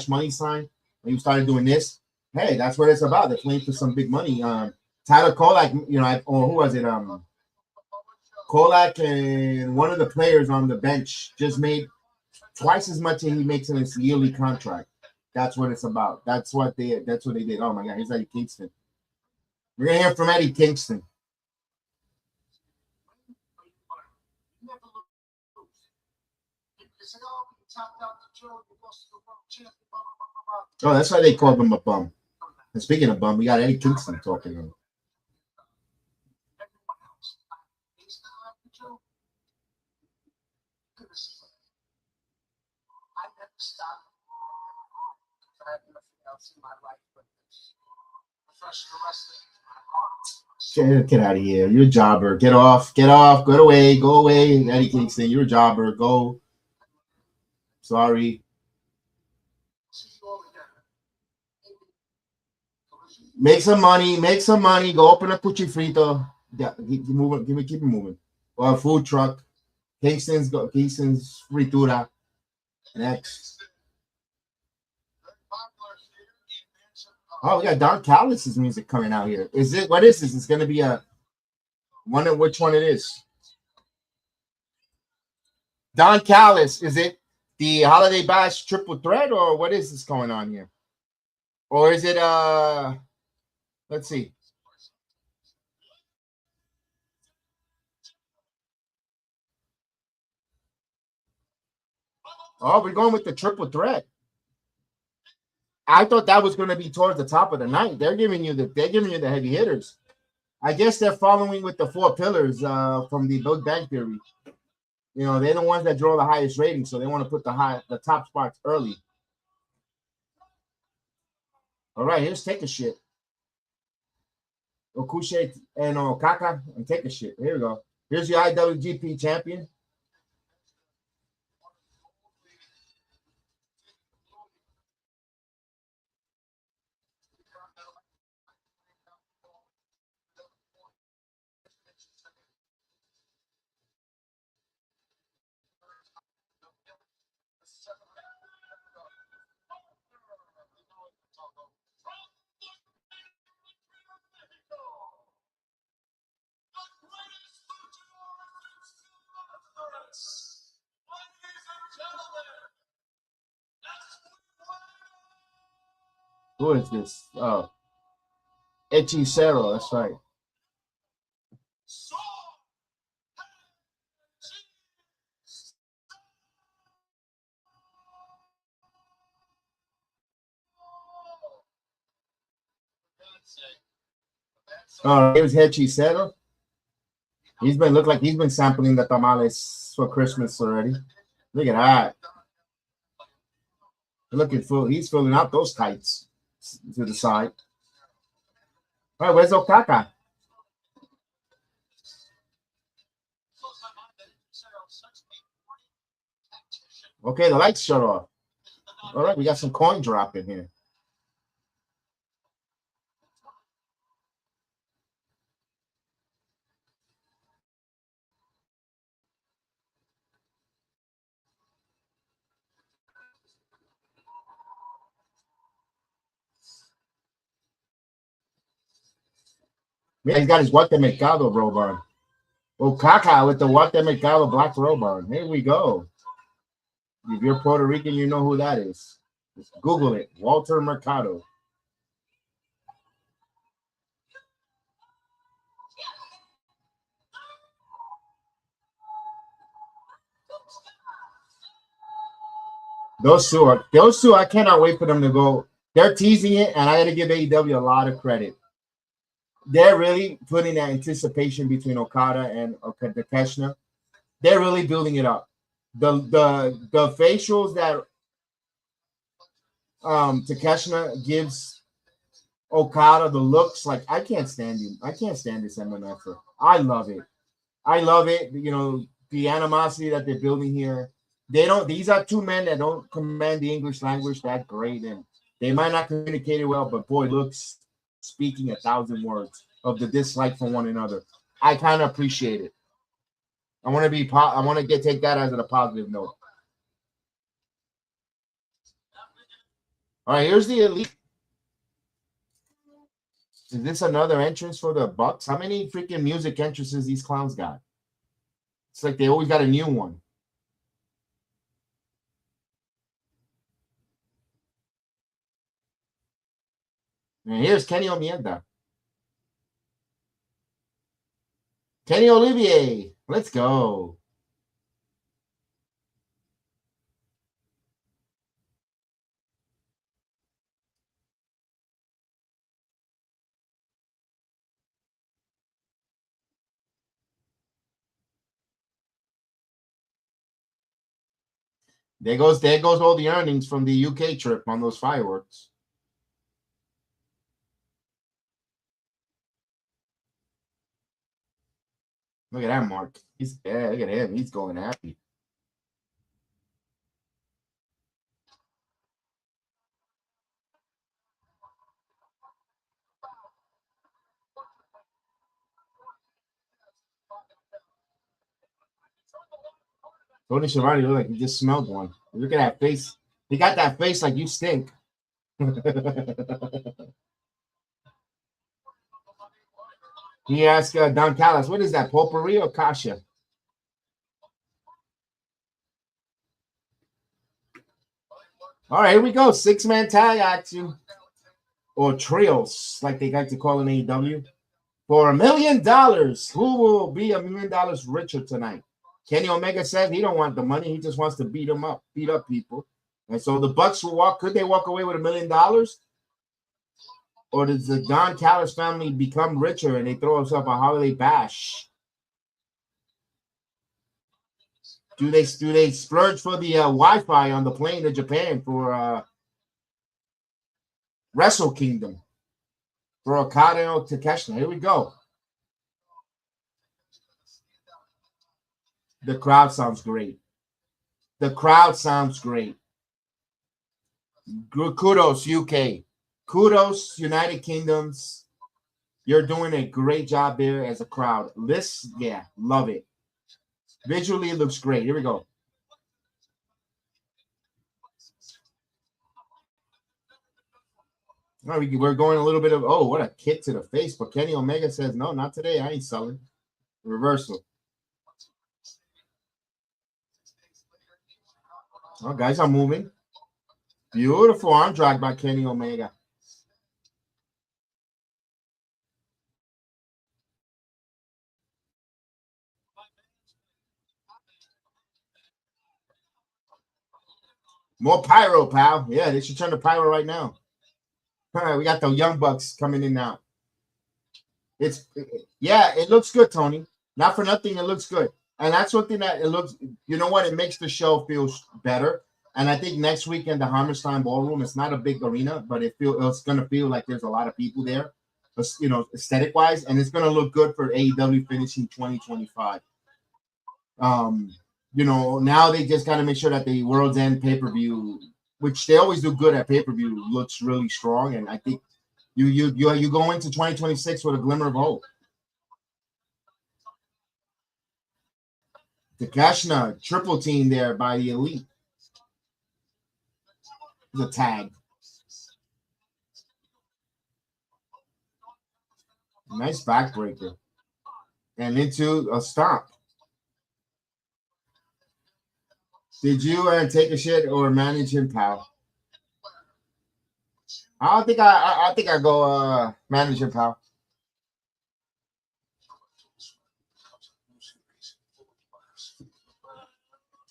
money sign, and he started doing this. Hey, that's what it's about. They're playing for some big money. Tyler Kolak, or who was it? Kolak and one of the players on the bench just made twice as much as he makes in his yearly contract. That's what it's about. That's what they did. Oh my God, he's Eddie Kingston. We're gonna hear from Eddie Kingston. Oh, that's why they called him a bum. And speaking of bum, we got Eddie Kingston talking to him. Get out of here. You're a jobber. Get off. Go away. Eddie Kingston, you're a jobber. Go. Sorry. Make some money. Go open a cuchi frito. Yeah, keep moving. Keep it moving. Or a food truck. Kingston's fritura. Next. Oh, we got Don Callis's music coming out here. What is this? It's gonna be which one it is? Don Callis, is it the Holiday Bash triple threat, or what is this going on here? Or is it let's see. Oh, we're going with the triple threat. I thought that was going to be towards the top of the night. They're giving you the heavy hitters. I guess they're following with the 4 pillars from the Big Bang Theory. They're the ones that draw the highest rating, so they want to put the top spots early. All right, here's Take a Shit. Okuche and Okaka and Take a Shit. Here we go. Here's your IWGP champion. Who is this? Oh, Hechicero. That's right. Oh, it was Hechicero. He's been sampling the tamales for Christmas already. Look at that. Looking full. He's filling out those tights to the side. All right, where's Okaka? Okay, the lights shut off. All right, we got some coin drop in here. Yeah, he's got his Guatemalcado robe on. Okaka with the Guatemalcado black robe on. Here we go. If you're Puerto Rican, you know who that is. Just Google it. Walter Mercado. Those two, I cannot wait for them to go. They're teasing it, and I got to give AEW a lot of credit. They're really putting that anticipation between Okada and Takeshita. They're really building it up. The facials that Takeshita gives Okada, the looks, like, I can't stand him. I can't stand this MMFer. I love it. I love it. You know, the animosity that they're building here. These are two men that don't command the English language that great, and they might not communicate it well, but boy, looks speaking 1,000 words of the dislike for one another. I kind of appreciate it. I want to take that as a positive note. All right, here's the Elite. Is this another entrance for the Bucks? How many freaking music entrances these clowns got? It's like they always got a new one. And here's Kenny Omega. Kenny Olivier. Let's go. There goes all the earnings from the UK trip on those fireworks. Look at that, Mark. Look at him. He's going happy. Tony Schiavone looked like he just smelled one. Look at that face. He got that face like you stink. He asked Don Callis, what is that, potpourri or kasha? All right, here we go. 6-man tag action. Or trios, like they like to call in AEW. For $1 million. Who will be $1 million richer tonight? Kenny Omega said he don't want the money. He just wants to beat up people. And so the Bucks could they walk away with $1 million? Or does the Don Callis family become richer and they throw themselves a holiday bash? Do they splurge for the Wi-Fi on the plane to Japan for Wrestle Kingdom? For Okada and Takeshita. Here we go. The crowd sounds great. Kudos, UK. Kudos, United Kingdoms. You're doing a great job there as a crowd. Love it. Visually, it looks great. Here we go. All right, we're going a little bit of, what a kick to the face. But Kenny Omega says, no, not today. I ain't selling. Reversal. Oh, guys are moving. Beautiful arm drag by Kenny Omega. More pyro, pal. Yeah, they should turn the pyro right now. All right, we got the Young Bucks coming in now. It looks good, Tony. Not for nothing, it looks good. And that's something that it looks, you know what, it makes the show feel better. And I think next weekend, the Hammerstein Ballroom, it's not a big arena, but it's going to feel like there's a lot of people there, you know, aesthetic-wise, and it's going to look good for AEW finishing 2025. You know, now they just got to make sure that the World's End pay-per-view, which they always do good at pay-per-view, looks really strong. And I think you go into 2026 with a glimmer of hope. Takeshita, triple team there by the Elite. The tag. Nice backbreaker. And into a stomp. Did you take a shit or manage him, pal? I think I go manage him, pal.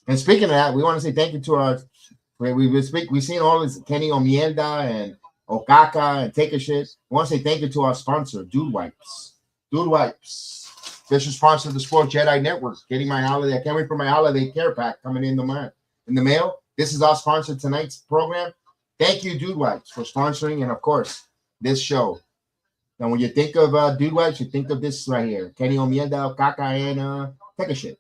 And speaking of that, we want to say thank you to our We seen all this Kenny Omielda and Okaka and Take a Shit. I want to say thank you to our sponsor, Dude Wipes. Dude Wipes. Official sponsor of the Sports Jedi Network. Getting my holiday. I can't wait for my holiday care pack coming in the mail. This is our sponsor tonight's program. Thank you, Dude Wipes, for sponsoring, and of course, this show. Now, when you think of Dude Wipes, you think of this right here: Kenny Omielda, Okaka, and Take a Shit.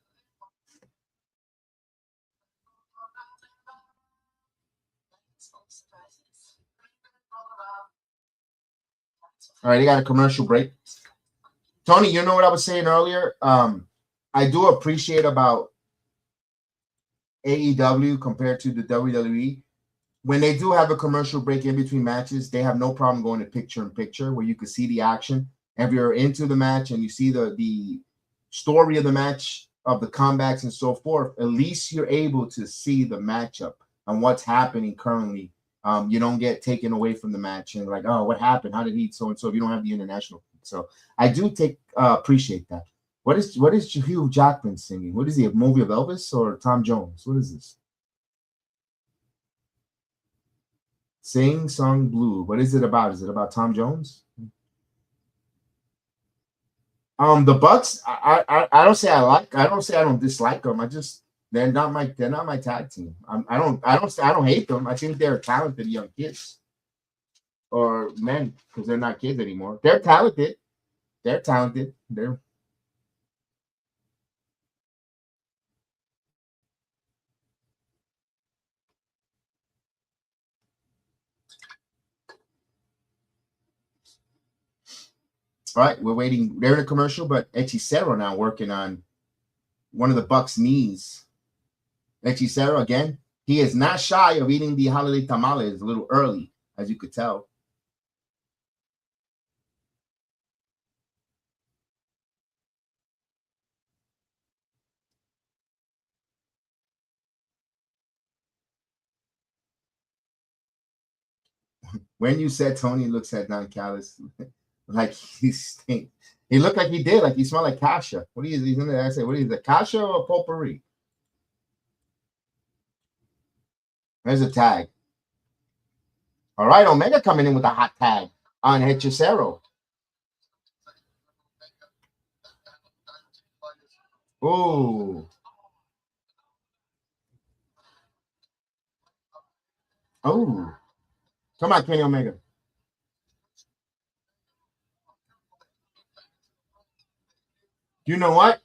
All right, they got a commercial break. Tony, you know what I was saying earlier? I do appreciate about AEW compared to the WWE. When they do have a commercial break in between matches, they have no problem going to picture-in-picture where you can see the action. If you're into the match and you see the story of the match, of the comebacks and so forth, at least you're able to see the matchup and what's happening currently. You don't get taken away from the match and like, oh, what happened? How did he so and so? If you don't have the international, so I do appreciate that. What is Hugh Jackman singing? What is he? A movie of Elvis or Tom Jones? What is this? Sing Song Blue. What is it about? Is it about Tom Jones? The Bucks. I don't say I like. I don't say I don't dislike them. They're not my tag team. I don't hate them. I think they're talented young kids or men because they're not kids anymore. They're talented. They're talented. They're all right. We're waiting. They're in a commercial, but Hechicero now working on one of the Bucks' knees. Hechicero again. He is not shy of eating the holiday tamales a little early, as you could tell. When you said Tony looks at Don Callis like he stinks. He looked like he did, like he smelled like kasha. What do you he's in there? I say, what is it, kasha or potpourri? There's a tag. All right, Omega coming in with a hot tag on Hechicero. Oh. Oh. Come on, Kenny Omega. You know what?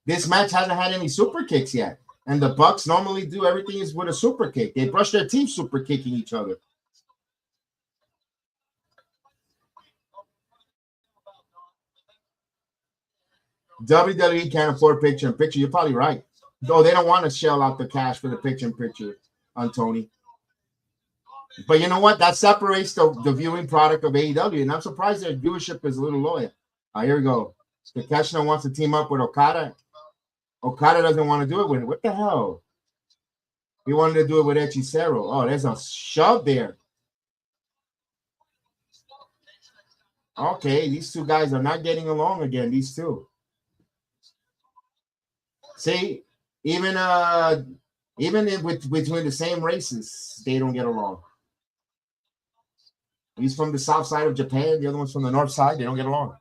This match hasn't had any super kicks yet. And the Bucks normally do everything is with a super kick. They brush their teeth super kicking each other. WWE can't afford picture-in-picture. You're probably right. Though they don't want to shell out the cash for the picture-in-picture on Tony. But you know what? That separates the viewing product of AEW. And I'm surprised their viewership is a little lower. Here we go. Takeshita wants to team up with Okada. Okada doesn't want to do it with him. What the hell? He wanted to do it with Hechicero. Oh, there's a shove there. Okay, these two guys are not getting along again. These two. See, even between the same races, they don't get along. He's from the south side of Japan. The other one's from the north side. They don't get along.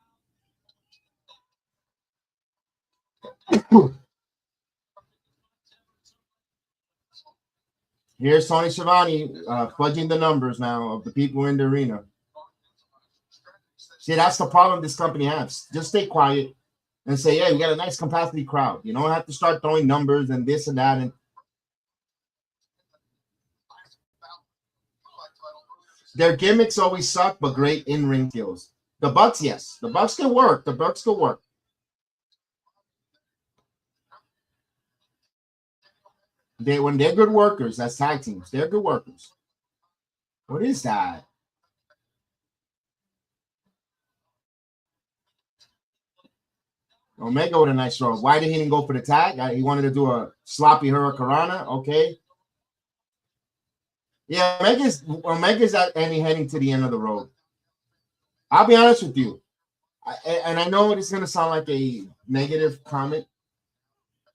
Here's Tony Schiavone fudging the numbers now of the people in the arena. See, that's the problem this company has. Just stay quiet and say, hey, we got a nice capacity crowd. You don't have to start throwing numbers and this and that. And their gimmicks always suck, but great in-ring skills. The Bucks, yes. The Bucks can work. The Bucks can work. When they're good workers, that's tag teams. They're good workers. What is that? Omega with a nice throw. Why did he didn't go for the tag? He wanted to do a sloppy hurricanrana. Okay. Yeah, Omega's heading to the end of the road. I'll be honest with you. And I know it's going to sound like a negative comment.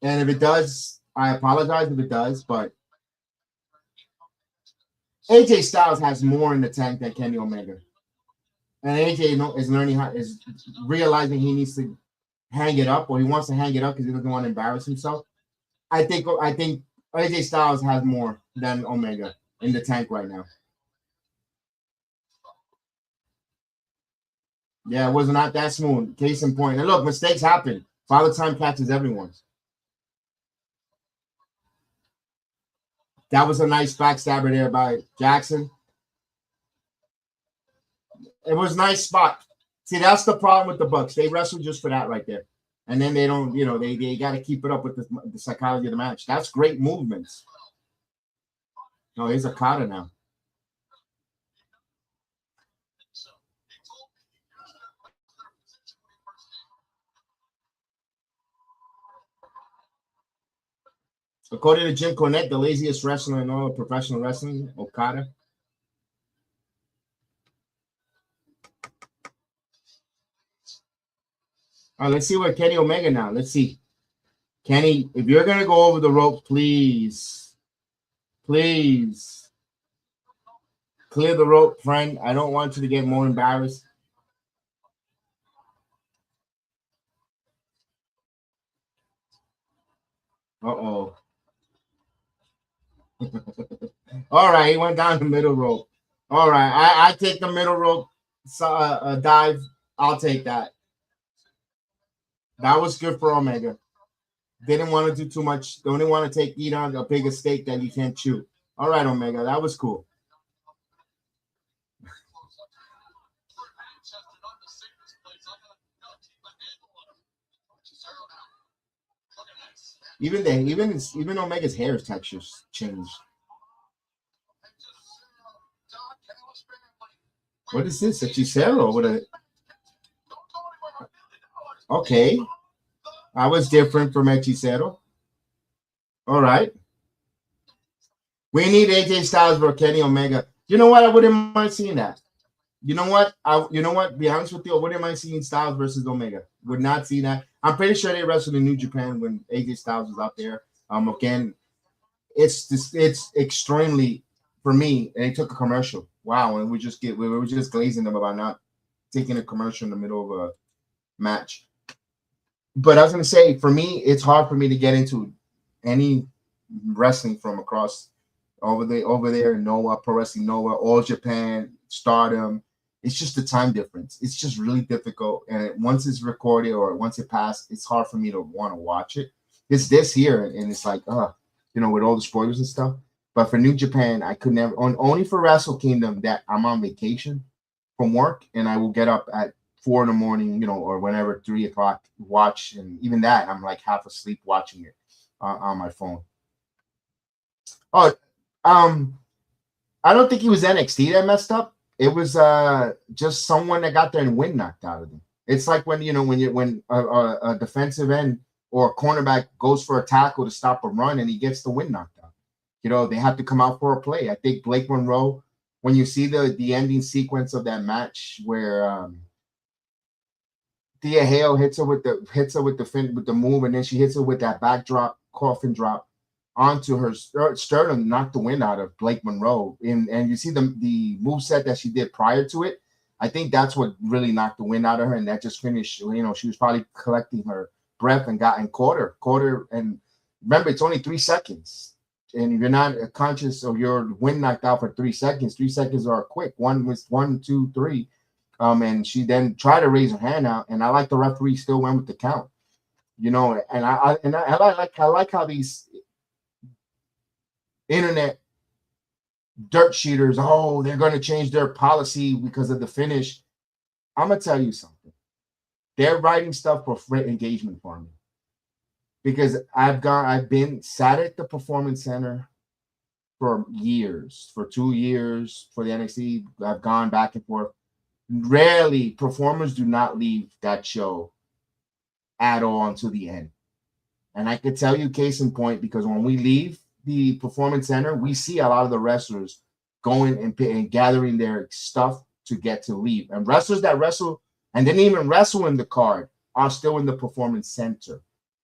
And if it does, I apologize if it does. But AJ Styles has more in the tank than Kenny Omega, and AJ is learning is realizing he needs to hang it up, or he wants to hang it up because he doesn't want to embarrass himself. I think AJ Styles has more than Omega in the tank right now. Yeah, it was not that smooth. Case in point. And look, mistakes happen. Father Time catches everyone. That was a nice backstabber there by Jackson. It was a nice spot. See, that's the problem with the Bucks. They wrestle just for that right there. And then they don't, they got to keep it up with the psychology of the match. That's great movements. No, here's Okada now. According to Jim Cornette, the laziest wrestler in all of professional wrestling, Okada. All right, let's see what Kenny Omega now. Let's see. Kenny, if you're going to go over the rope, please clear the rope, friend. I don't want you to get more embarrassed. Uh-oh. All right, he went down the middle rope. All right, I take the middle rope dive. I'll take that. That was good for Omega. Didn't want to do too much. They only want to eat on a bigger steak that you can't chew. All right, Omega, that was cool. Even Omega's hair textures changed. What is this? A Hechicero with a okay. I was different from Hechicero. All right. We need AJ Styles for Kenny Omega. You know what? I wouldn't mind seeing that. You know what? Be honest with you, I wouldn't mind seeing Styles versus Omega. Would not see that. I'm pretty sure they wrestled in New Japan when AJ Styles was out there. Again, it's extremely for me. They took a commercial. Wow, and we were just glazing them about not taking a commercial in the middle of a match. But I was gonna say, for me, it's hard for me to get into any wrestling from across over there in Noah, Pro Wrestling Noah, All Japan, Stardom. It's just the time difference. It's just really difficult. And once it's recorded or once it passed, it's hard for me to want to watch it. It's this here, and it's like, with all the spoilers and stuff. But for New Japan, I could never, only for Wrestle Kingdom that I'm on vacation from work, and I will get up at 4 in the morning, or whenever, 3 o'clock, watch. And even that, I'm like half asleep watching it on my phone. Oh, I don't think it was NXT that messed up. It was just someone that got their wind knocked out of them. It's like when a defensive end or a cornerback goes for a tackle to stop a run and he gets the wind knocked out. They have to come out for a play. I think Blake Monroe, when you see the ending sequence of that match where Thea Hale hits her with the move, and then she hits her with that backdrop, coffin drop onto her sternum, knocked the wind out of Blake Monroe. And you see the move set that she did prior to it. I think that's what really knocked the wind out of her, and that just finished. She was probably collecting her breath and caught her. And remember, it's only 3 seconds. And if you're not conscious of your wind knocked out for 3 seconds, 3 seconds are quick. 1 was 1, 2, 3. And she then tried to raise her hand out, and I like the referee still went with the count. And I like how these internet dirt sheeters, they're going to change their policy because of the finish. I'm gonna tell you something. They're writing stuff for engagement for me. Because I've been sat at the Performance Center for years, for 2 years for the NXT. I've gone back and forth. Rarely, performers do not leave that show at all until the end. And I could tell you case in point, because when we leave the Performance Center, we see a lot of the wrestlers going and gathering their stuff to get to leave. And wrestlers that wrestle and didn't even wrestle in the card are still in the Performance Center.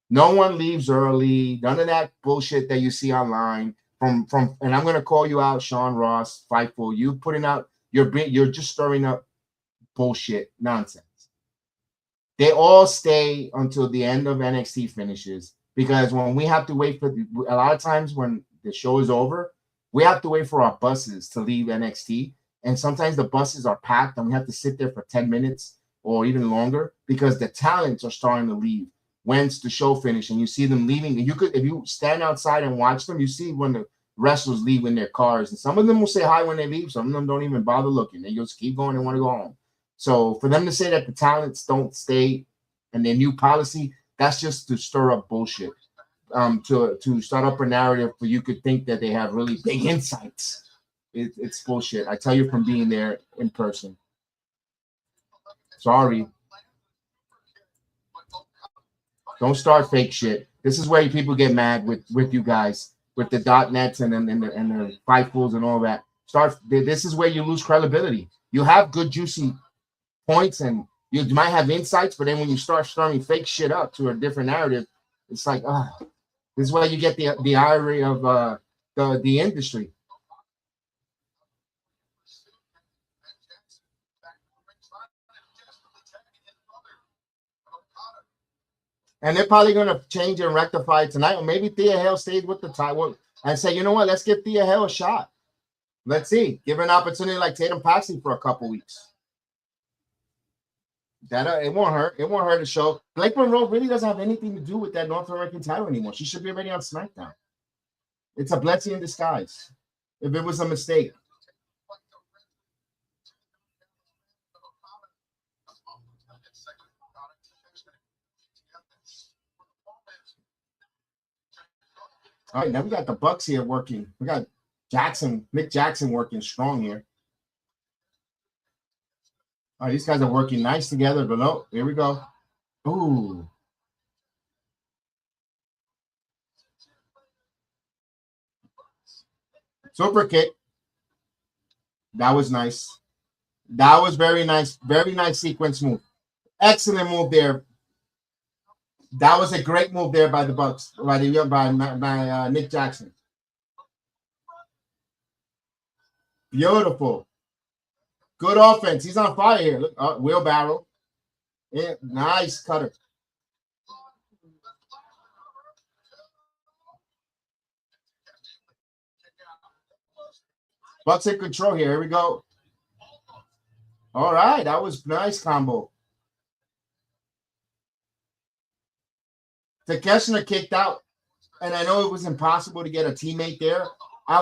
No one leaves early. None of that bullshit that you see online. and I'm gonna call you out, Sean Ross, Fightful. You putting out you're just stirring up bullshit nonsense. They all stay until the end of NXT finishes, because when we have to wait for a lot of times when the show is over, we have to wait for our buses to leave NXT, and sometimes the buses are packed and we have to sit there for 10 minutes or even longer because the talents are starting to leave. Once the show finishes and you see them leaving, and if you stand outside and watch them, you see when the wrestlers leave in their cars, and some of them will say hi when they leave, some of them don't even bother looking. They just keep going and want to go home. So for them to say that the talents don't stay and their new policy, that's just to stir up bullshit. To start up a narrative where you could think that they have really big insights. It's bullshit. I tell you from being there in person. Sorry. Don't start fake shit. This is where people get mad with you guys, with the .nets and the Fightfuls and all that. This is where you lose credibility. You have good juicy points and you might have insights, but then when you start stirring fake shit up to a different narrative, it's like, this is where you get the irony of the industry. And they're probably going to change and rectify it tonight. Or maybe Thea Hale stays with the title and say, you know what, let's give Thea Hale a shot. Let's see. Give her an opportunity like Tatum Paxley for a couple weeks. It won't hurt. It won't hurt the show. Blake Monroe really doesn't have anything to do with that North American title anymore. She should be already on SmackDown. It's a blessing in disguise. If it was a mistake. All right, now we got the Bucks here working. We got Nick Jackson working strong here. All right, these guys are working nice together. But no, here we go. Ooh. Super kick. That was nice. That was very nice. Very nice sequence move. Excellent move there. That was a great move there by the Bucks, by Nick Jackson. Beautiful. Good offense. He's on fire here. Look, wheelbarrow. Yeah, nice cutter. Bucks in control here. Here we go. All right, that was nice combo. Takeshita kicked out, and I know it was impossible to get a teammate there.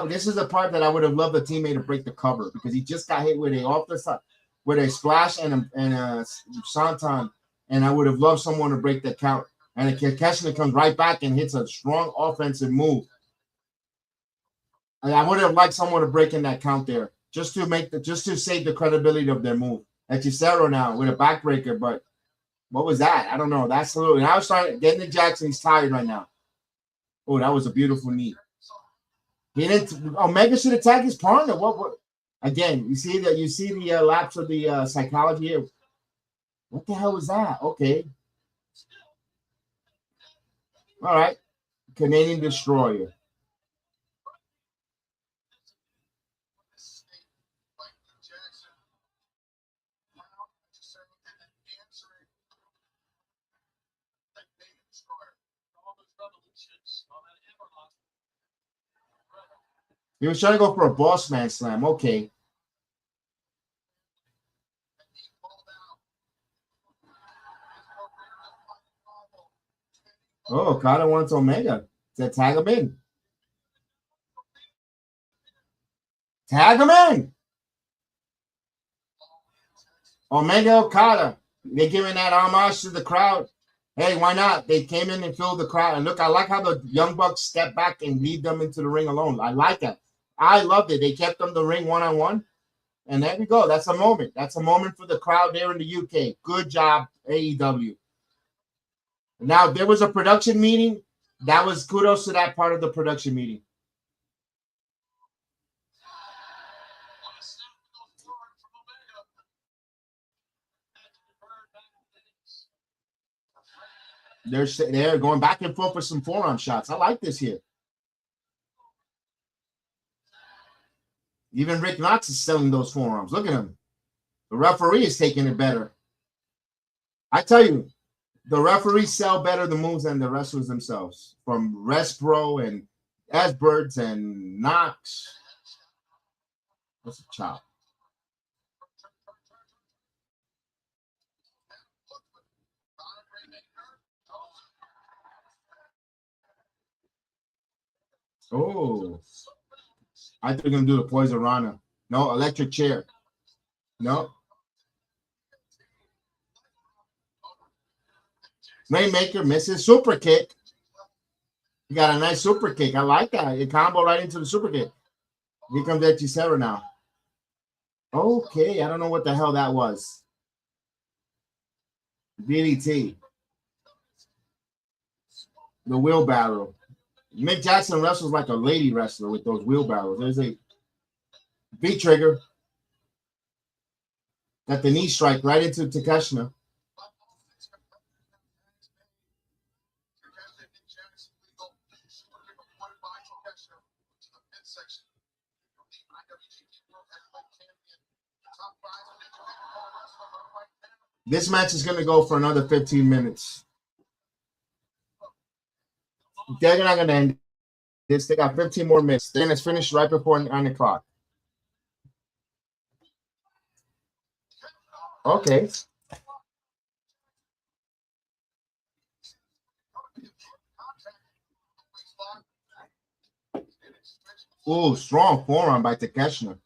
This is the part that I would have loved a teammate to break the cover, because he just got hit with a splash and a Santon, and I would have loved someone to break the count. And Takeshita comes right back and hits a strong offensive move. And I would have liked someone to break in that count there, just to save the credibility of their move. Hechicero now with a backbreaker, but what was that? I don't know. That's a little. And I was starting getting Nick Jackson. He's tired right now. Oh, that was a beautiful knee. He didn't. Omega should attack his partner. What? Again, you see the lapse of the psychology here. What the hell was that? Okay. All right. Canadian Destroyer. He was trying to go for a boss man slam. Okay. Oh, Okada wants Omega to tag him in. Tag him in. Omega Okada. They're giving that homage to the crowd. Hey, why not? They came in and filled the crowd. And look, I like how the Young Bucks step back and lead them into the ring alone. I like that. I loved it. They kept them the ring one-on-one. And there we go. That's a moment. That's a moment for the crowd there in the UK. Good job, AEW. Now, there was a production meeting. That was kudos to that part of the production meeting. They're going back and forth with some forearm shots. I like this here. Even Rick Knox is selling those forearms. Look at him. The referee is taking it better. I tell you, the referees sell better the moves than the wrestlers themselves. From Respro and Esberts and Knox. What's a chop? Oh, I think we're gonna do the Poison Rana. No, electric chair. No. Rainmaker misses super kick. You got a nice super kick. I like that. You combo right into the super kick. Here comes Hechicero now. Okay, I don't know what the hell that was. DDT. The wheelbarrow. Mick Jackson wrestles like a lady wrestler with those wheelbarrows. There's a V-trigger. Got the knee strike right into Takeshita. This match is going to go for another 15 minutes. They're not going to end this. They got 15 more minutes. Then it's finished right before 9 o'clock. Okay. Oh, strong forearm by Takeshita.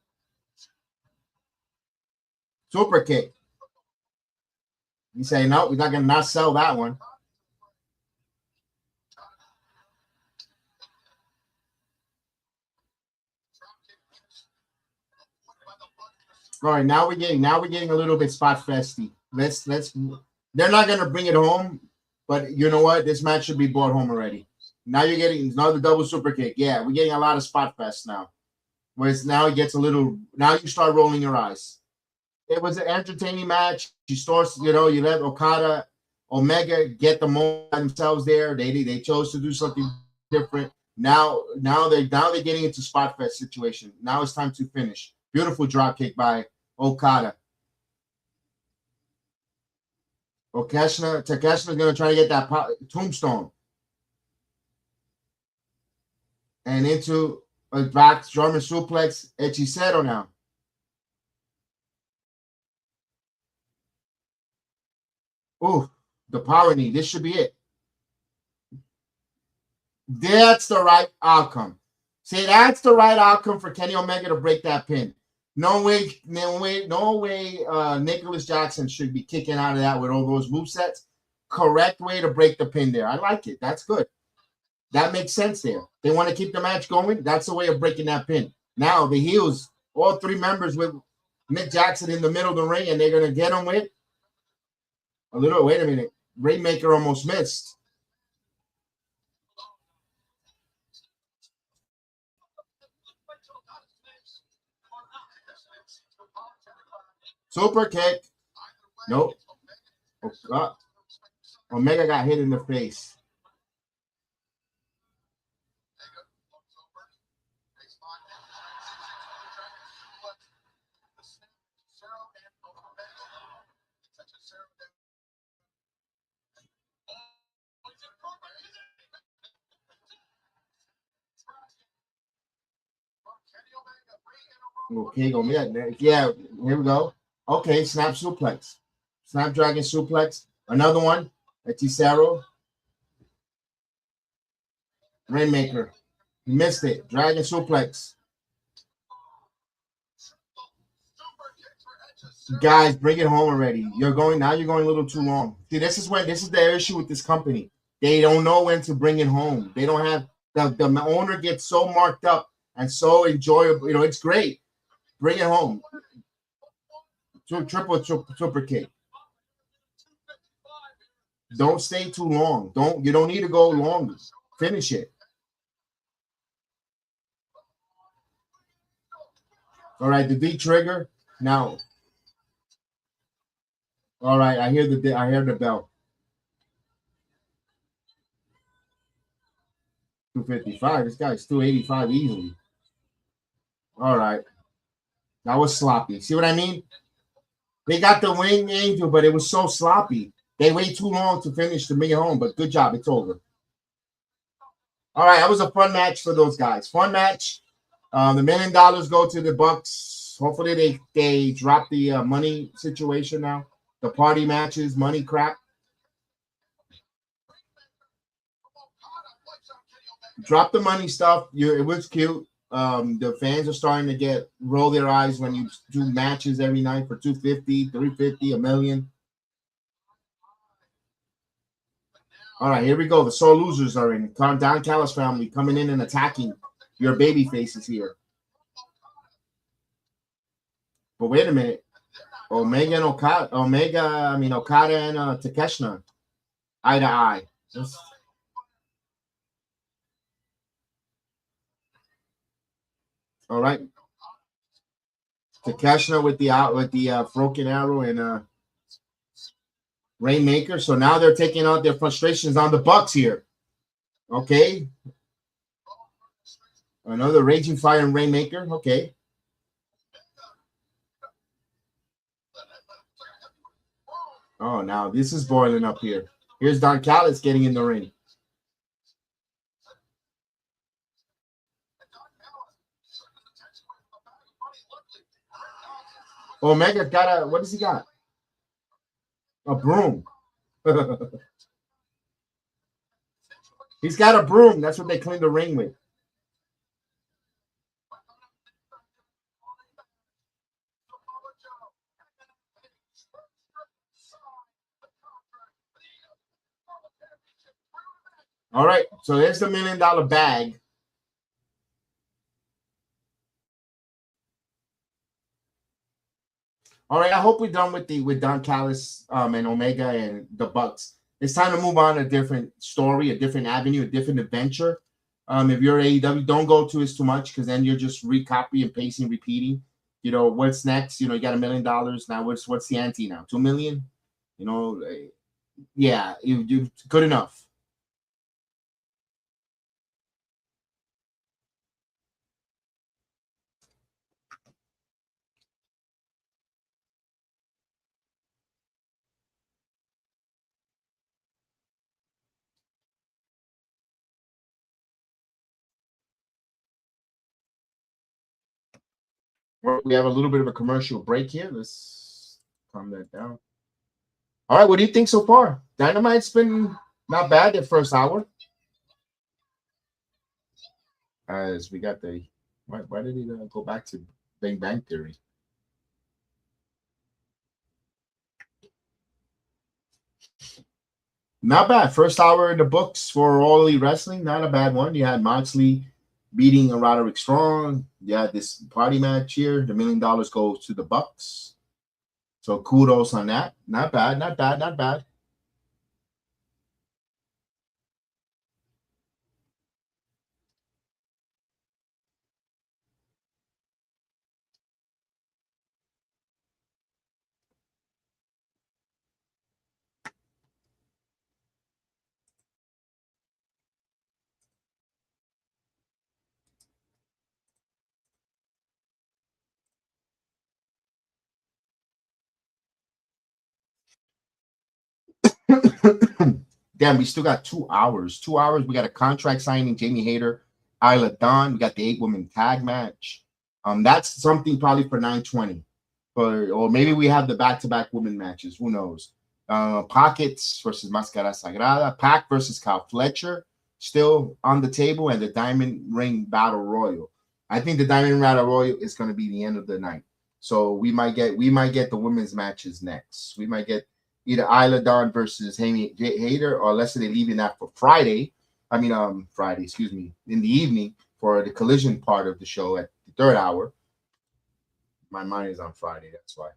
Super kick. You say, no, we're not going to not sell that one. All right, now we're getting a little bit spot festy. Let's they're not gonna bring it home, but you know what? This match should be brought home already. Now you're getting another double super kick. Yeah, we're getting a lot of spot fest now. Whereas now it gets a little, now you start rolling your eyes. It was an entertaining match. You starts, you let Okada, Omega get the moment themselves there. They chose to do something different. Now they're getting into spot fest situation. Now it's time to finish. Beautiful drop kick by Okada. Takeshita's going to try to get that tombstone. And into a back German suplex. Hechicero now. Ooh, the power knee. This should be it. That's the right outcome. See, that's the right outcome for Kenny Omega to break that pin. No way, Nicholas Jackson should be kicking out of that with all those movesets. Correct way to break the pin there. I like it. That's good. That makes sense there. They want to keep the match going. That's the way of breaking that pin. Now, the heels, all three members with Mick Jackson in the middle of the ring, and they're going to get him with a little, wait a minute. Rainmaker almost missed. Super kick. Nope. Omega got hit in the face. Okay, go yeah, here we go. Okay, snap suplex. Snapdragon suplex. Another one. Hechicero. Rainmaker. He missed it. Dragon suplex. Guys, bring it home already. You're going a little too long. See, this is the issue with this company. They don't know when to bring it home. They don't have the owner gets so marked up and so enjoyable. It's great. Bring it home. Triple super kick. Don't stay too long. You don't need to go long. Finish it. All right, the D trigger. Now. All right, I hear the bell. 255. This guy's 285 easily. All right. That was sloppy. See what I mean? They got the wing angel, but it was so sloppy. They wait too long to finish to bring it home, but good job. It's over. All right, that was a fun match for those guys. Fun match. The $1 million go to the Bucks. Hopefully they drop the money situation now. The party matches, money crap. Drop the money stuff. It was cute. The fans are starting to roll their eyes when you do matches every night for 250, 350, a million. All right, here we go. The sore losers are in. Don Callis family coming in and attacking your baby faces here. But wait a minute. Okada and Takeshita, eye to eye. All right. Takeshita with the broken arrow and Rainmaker. So now they're taking out their frustrations on the Bucks here. Okay. Another Raging Fire and Rainmaker. Okay. Oh, now this is boiling up here. Here's Don Callis getting in the ring. Omega got what does he got? A broom. He's got a broom. That's what they clean the ring with. All right, so there's the $1 million bag. All right, I hope we're done with Don Callis and Omega and the Bucks. It's time to move on to a different story, a different avenue, a different adventure. If you're AEW, don't go to it too much because then you're just recopy and pasting, repeating. You know what's next? You know you got $1 million now. What's the ante now? 2 million? You know, yeah, you good enough. We have a little bit of a commercial break here. Let's calm that down. All right, what do you think so far? Dynamite's been not bad the first hour. As we got the why did he go back to Big Bang Theory? Not bad. First hour in the books for All Elite Wrestling. Not a bad one. You had Moxley beating a Roderick Strong. You had this party match here. The $1 million goes to the Bucks. So kudos on that. Not bad. Not bad. Not bad. Damn, we still got 2 hours. 2 hours. We got a contract signing, Jamie Hayter, Isla Dawn. We got the 8-woman tag match. That's something probably for 920. Or maybe we have the back-to-back women matches. Who knows? Pockets versus Mascara Sagrada. Pac versus Kyle Fletcher still on the table, and the Diamond Ring Battle Royal. I think the Diamond Ring Battle Royal is going to be the end of the night. So we might get the women's matches next. We might get either Isla Dawn versus Hayter, or unless they're leaving that for Friday. Friday, excuse me, in the evening for the collision part of the show at the third hour. My mind is on Friday. That's why.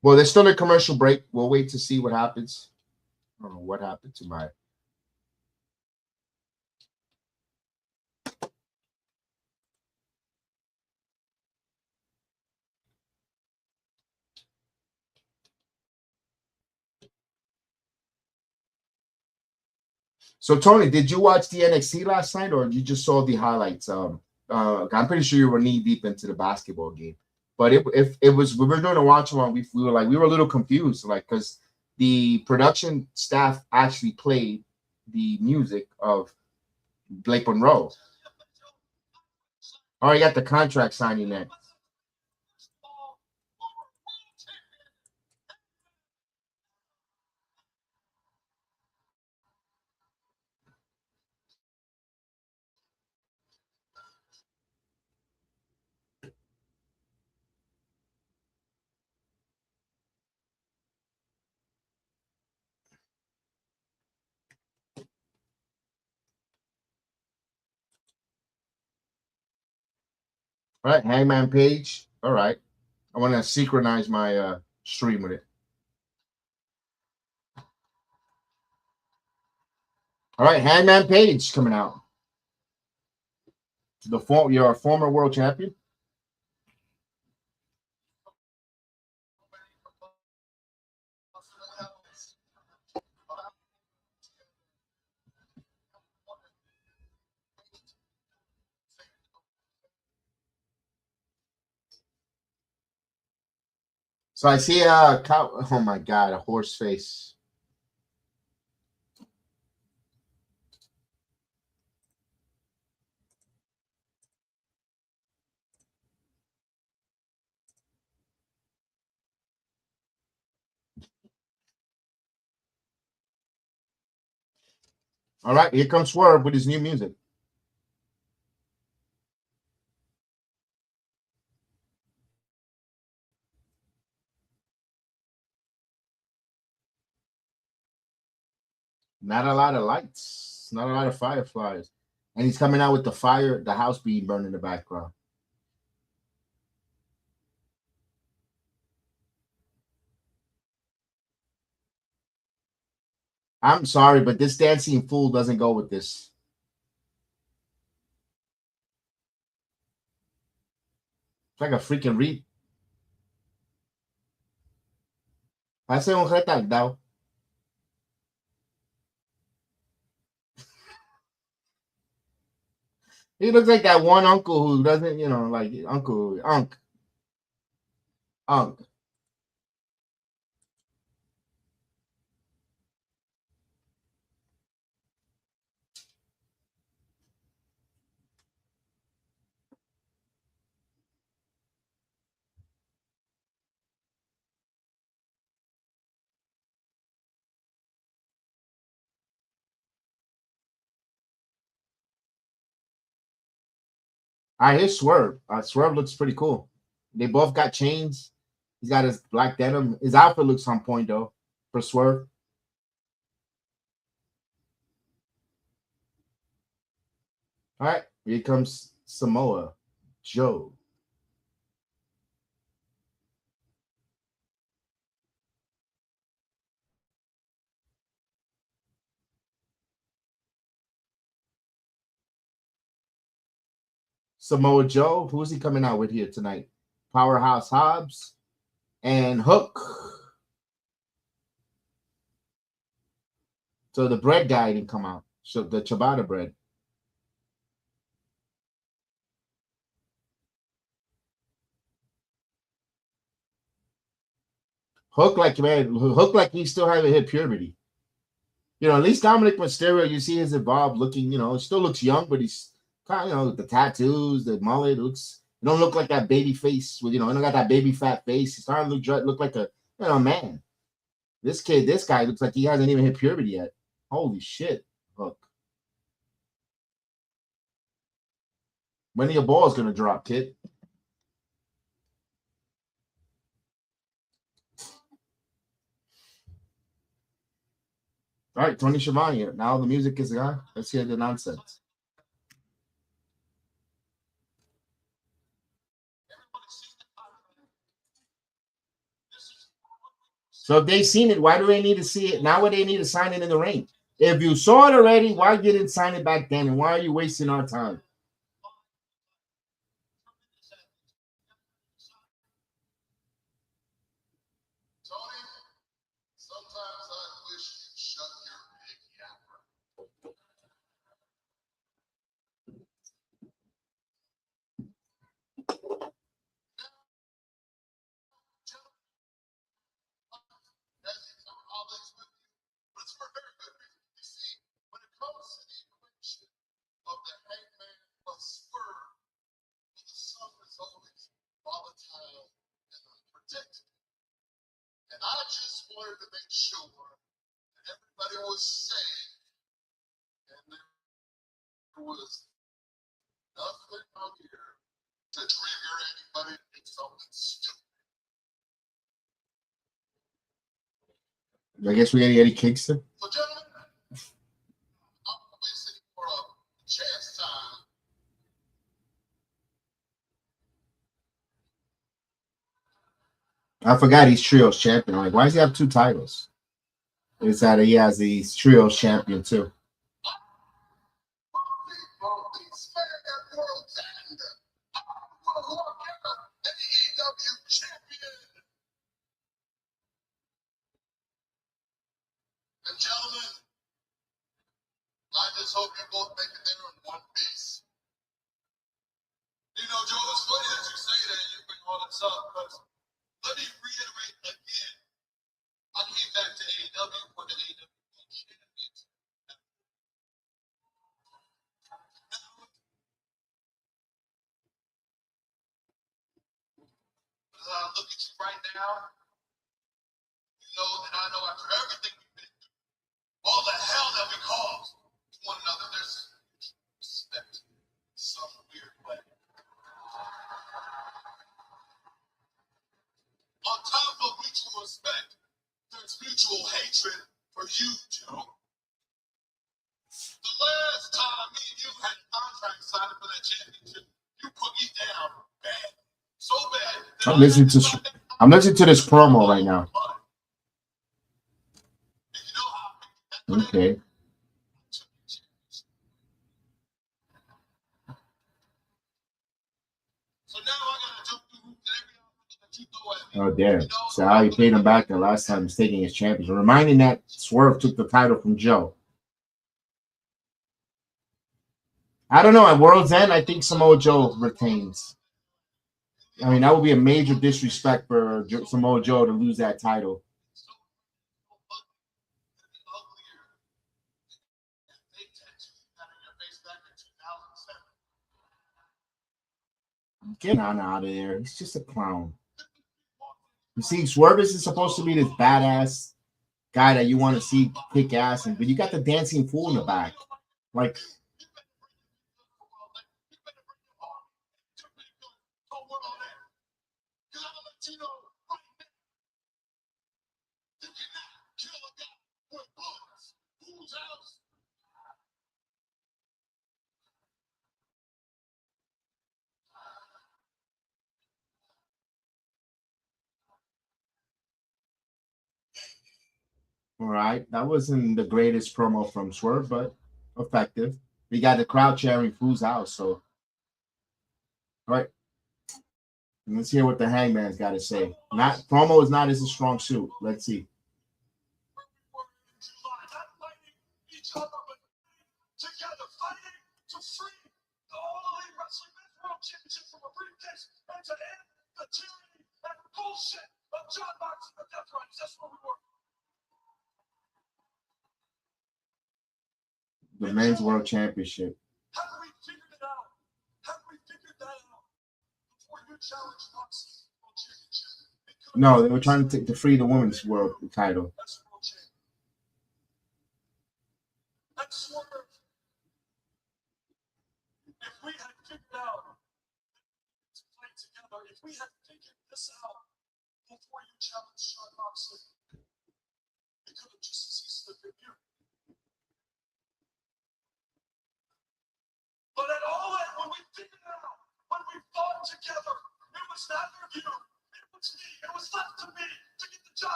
Well, there's still a commercial break. We'll wait to see what happens. I don't know what happened to my. So, Tony, did you watch the NXT last night, or you just saw the highlights? I'm pretty sure you were knee deep into the basketball game. But if it was, we were doing a watch along, we were a little confused, like, because the production staff actually played the music of Blake Monroe. Oh, you got the contract signing there. All right, Hangman Page. All right. I want to synchronize my stream with it. All right, Hangman Page coming out. You're a former world champion. So I see a cow. Oh my god, a horse face. All right, here comes Swerve with his new music. Not a lot of lights, not a lot of fireflies. And he's coming out with the house being burned in the background. I'm sorry, but this dancing fool doesn't go with this. It's like a freaking reap. Parece un retardado. He looks like that one uncle who doesn't, like Unc. I hear Swerve. Swerve looks pretty cool. They both got chains. He's got his black denim. His outfit looks on point though for Swerve. All right, here comes Samoa Joe. Samoa Joe. Who's he coming out with here tonight? Powerhouse Hobbs and Hook. So the bread guy didn't come out. So the ciabatta bread. Hook like he still haven't hit puberty. At least Dominic Mysterio, you see his evolved looking, he still looks young, but he's kind of, the tattoos, the mullet looks, you don't look like that baby face with, he don't got that baby fat face. He's starting to look like a, man. This guy looks like he hasn't even hit puberty yet. Holy shit, Hook. When are your balls going to drop, kid? All right, Tony Schiavone. Now the music is gone. Let's hear the nonsense. So if they've seen it, why do they need to see it? Now would they need to sign it in the ring? If you saw it already, why didn't sign it back then? And why are you wasting our time? I guess we got Eddie Kingston. I forgot he's trios champion. Like, why does he have 2 titles? It's that he has the trios champion too. I'm listening to this promo right now. Okay. Oh damn! So how he paid him back the last time he's taking his championship, reminding that Swerve took the title from Joe. I don't know. At World's End, I think Samoa Joe retains. I mean, that would be a major disrespect for Samoa Joe to lose that title. Get on out of there. He's just a clown. You see, Swerve is supposed to be this badass guy that you want to see kick ass, but you got the dancing fool in the back. Like, all right, that wasn't the greatest promo from Swerve, but effective. We got the crowd cheering Fool's House, so all right. Let's hear what the Hangman's got to say. Not promo is not his strong suit. Let's see. The men's world championship. No, they were trying to free the women's world title.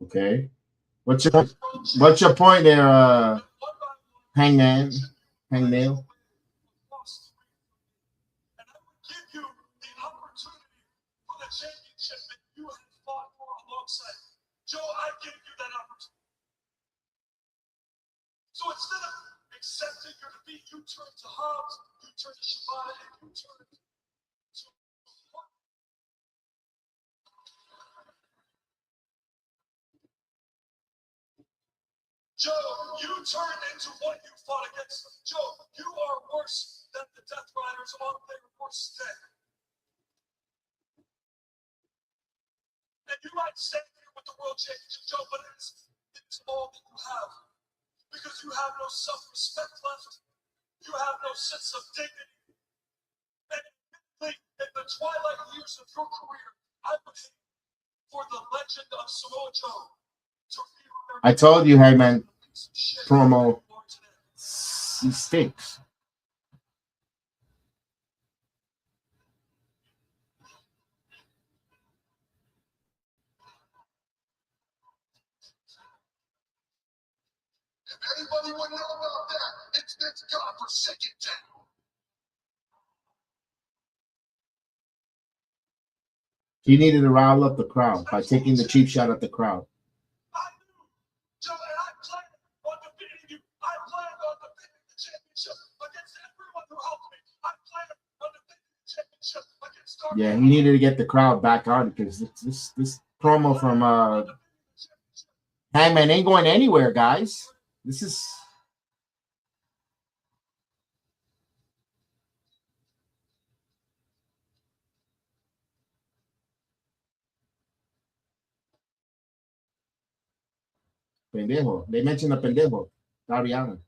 Okay. What's your point there, Hangnail? Joe, you turned into what you fought against. Joe, you are worse than the Death Riders on their worst day. And you might stand here with the World Championship, Joe, but it's all that you have. Because you have no self-respect left. You have no sense of dignity. And in the twilight years of your career, I would hate for the legend of Samoa Joe to I told you, hey man, promo, he stinks. If anybody would know about that, it's this godforsaken town. He needed to rile up the crowd by taking the cheap shot at the crowd. I knew, Joe, and I planned on defeating you. I planned on defending the championship against everyone who helped me. I planned on defending the championship against Dark. Yeah, he needed to get the crowd back on because this promo from Hangman ain't going anywhere, guys. This is pendejo. They mentioned a pendejo, Dariana.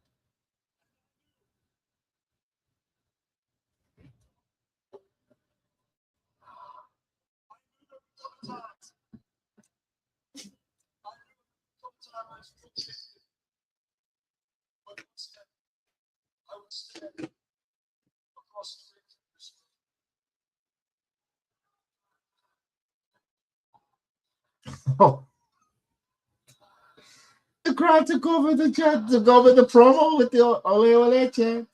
Oh. The crowd took over the chat, took over the promo with the ole ole chant.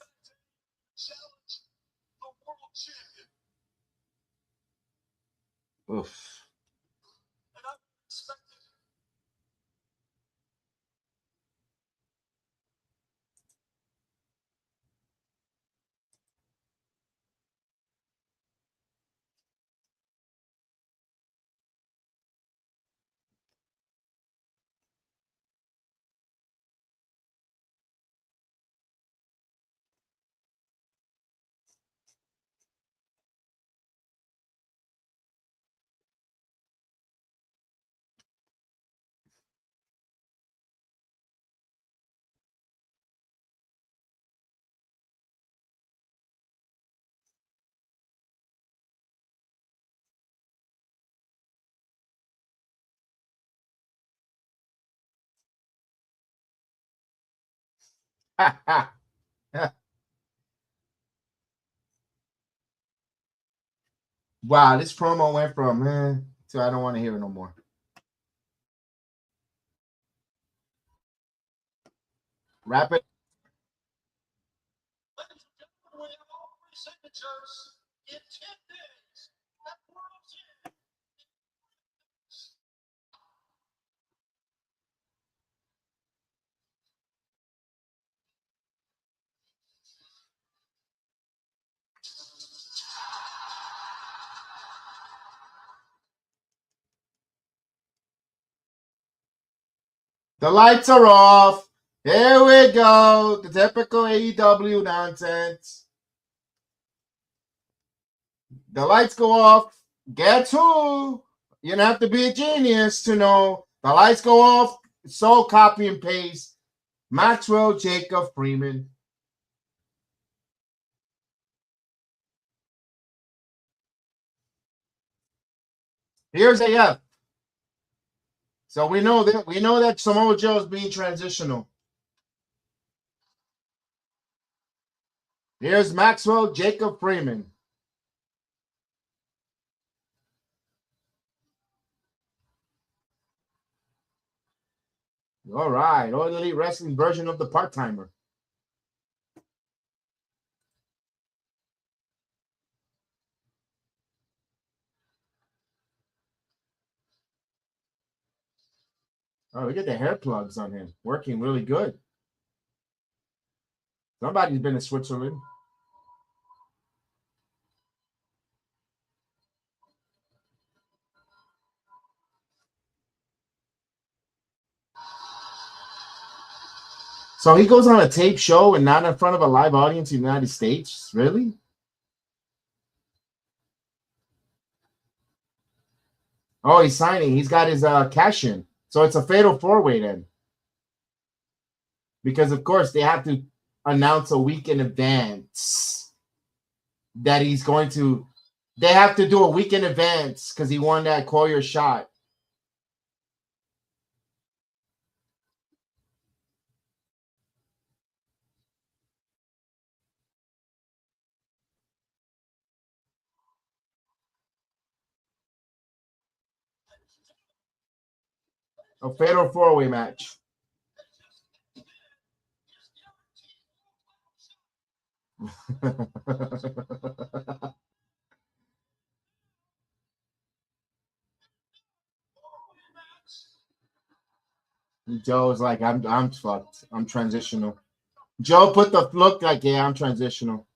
Oof. Wow, this promo went from to I don't want to hear it no more. Wrap it. Ladies and gentlemen, we have all three signatures in 10 days at World Championship. The lights are off. Here we go. The typical AEW nonsense. The lights go off. Guess who? You don't have to be a genius to know. The lights go off. So copy and paste. Maxwell Jacob Freeman. Here's AF. So we know that Samoa Joe is being transitional. Here's Maxwell Jacob Freeman. All right, All Elite Wrestling version of the part-timer. Oh, look at the hair plugs on him. Working really good. Somebody's been to Switzerland. So he goes on a tape show and not in front of a live audience in the United States? Really? Oh, he's signing. He's got his cash in. So it's a fatal four-way then. Because, of course, they have to announce a week in advance that he's going to. They have to do a week in advance because he won that call your shot. A fatal four-way match. Joe's like, I'm fucked. I'm transitional. Joe put the look like, yeah, I'm transitional.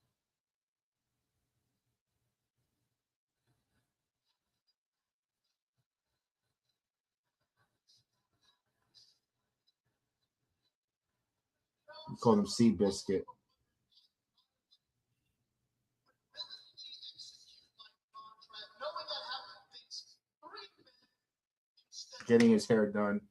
We call him Seabiscuit. Getting his hair done.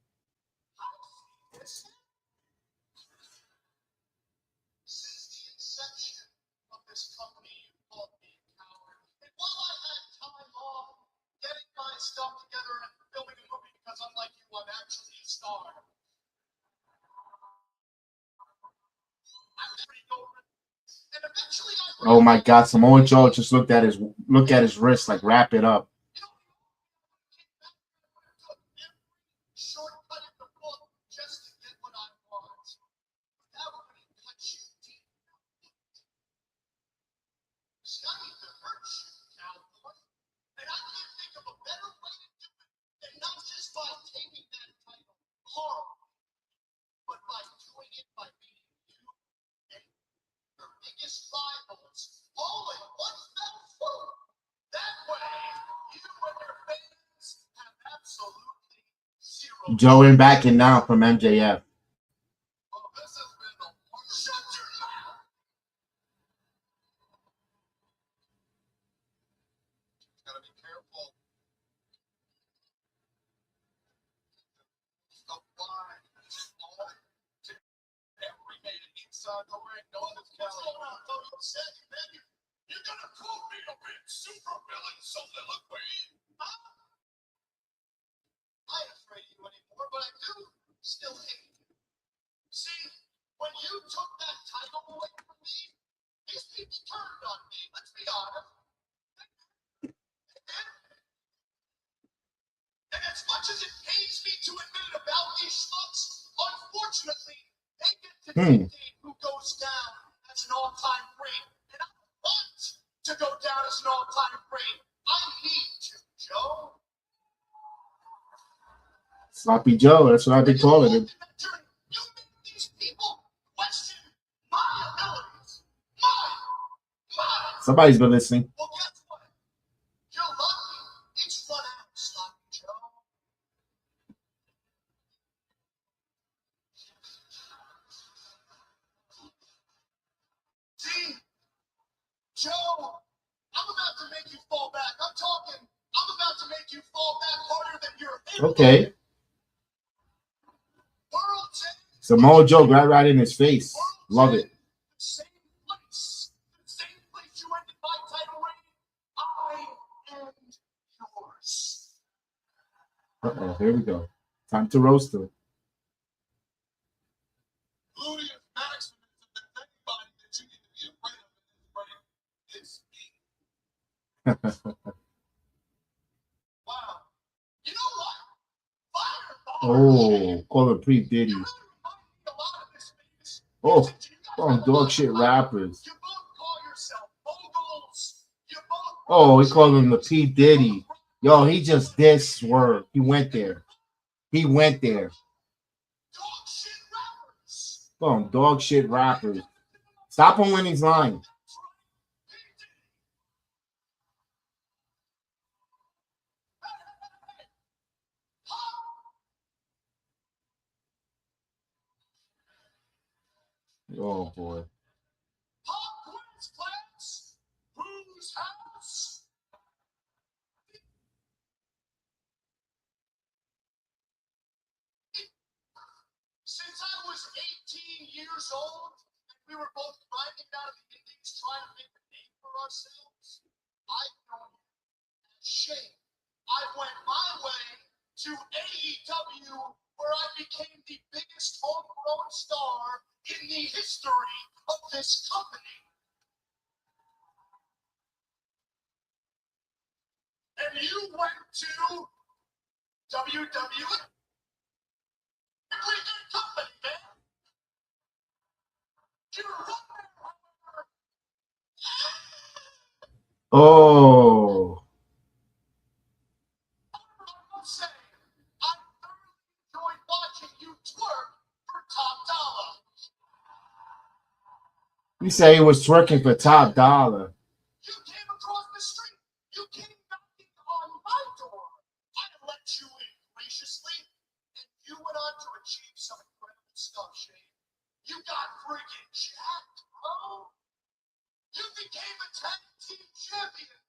Oh my God! Samoa Joe just look at his wrist, like wrap it up. Joe in back and now from MJF. Who goes down as an all-time great, and I want to go down as an all-time great. I need to, Joe. Sloppy Joe, that's what I've been calling him. You make these people question my abilities. Somebody's been listening. Well, guess what? You're lucky. It's run out, Sloppy Joe. See, Joe, I'm about to make you fall back. I'm about to make you fall back harder than you're. Okay. Samoa Joe right in his face. Love it. Same place you ended my title reign. I am yours. Uh-oh, here we go. Time to roast him. Wow. You know what? Oh, call it pre-Diddy. Oh, dog shit rappers. Oh, he called him the P. Diddy. Yo, he just dissed Swerve. He went there. Dog shit rappers. Stop him when he's lying. Oh boy. Pop quiz class. Whose house? Since I was 18 years old and we were both grinding out of the Indies trying to make a name for ourselves, I've known shame. I went my way to AEW, where I became the biggest homegrown star in the history of this company. And you went to WWE? Really good company, man. You're right. Oh. I must say, I thoroughly enjoyed watching you twerk for top dollar. You say he was twerking for top dollar. You came across the street. You came knocking on my door. I let you in graciously, and you went on to achieve some incredible stuff, Shane. You got freaking jacked, bro. You became a tag team champion.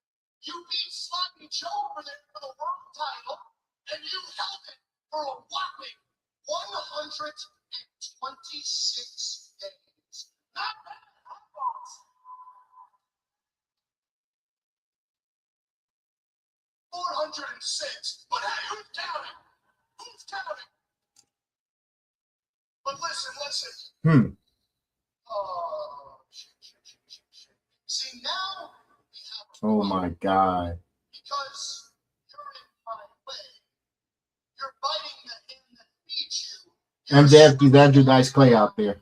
You beat Sloppy Joe over there for the world title, and you held it for a whopping 126 days. Not bad, huh, boss? 406. But hey, who's counting? Who's counting? But listen. Oh, shit. See, now we have a Oh problem. my God. Because you're in my way. You're biting the hand that feeds you. MJF, he's Andrew Dice Clay out there.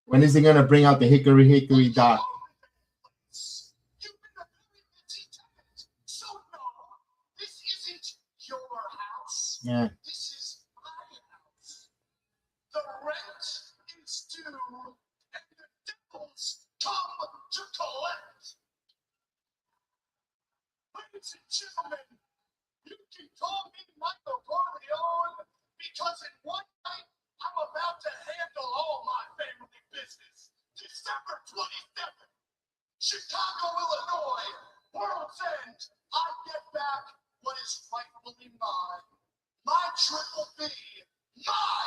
When is he going to bring out the hickory dock? You've been a very busy tenant. So no, this isn't your house. Yeah. This is my house. The rent is due, and the devils come to collect. Ladies and gentlemen, you can call me Michael Corleone because in one night I'm about to handle all my family business. December 27th, Chicago, Illinois, World's End. I get back what is rightfully mine. My Triple B, my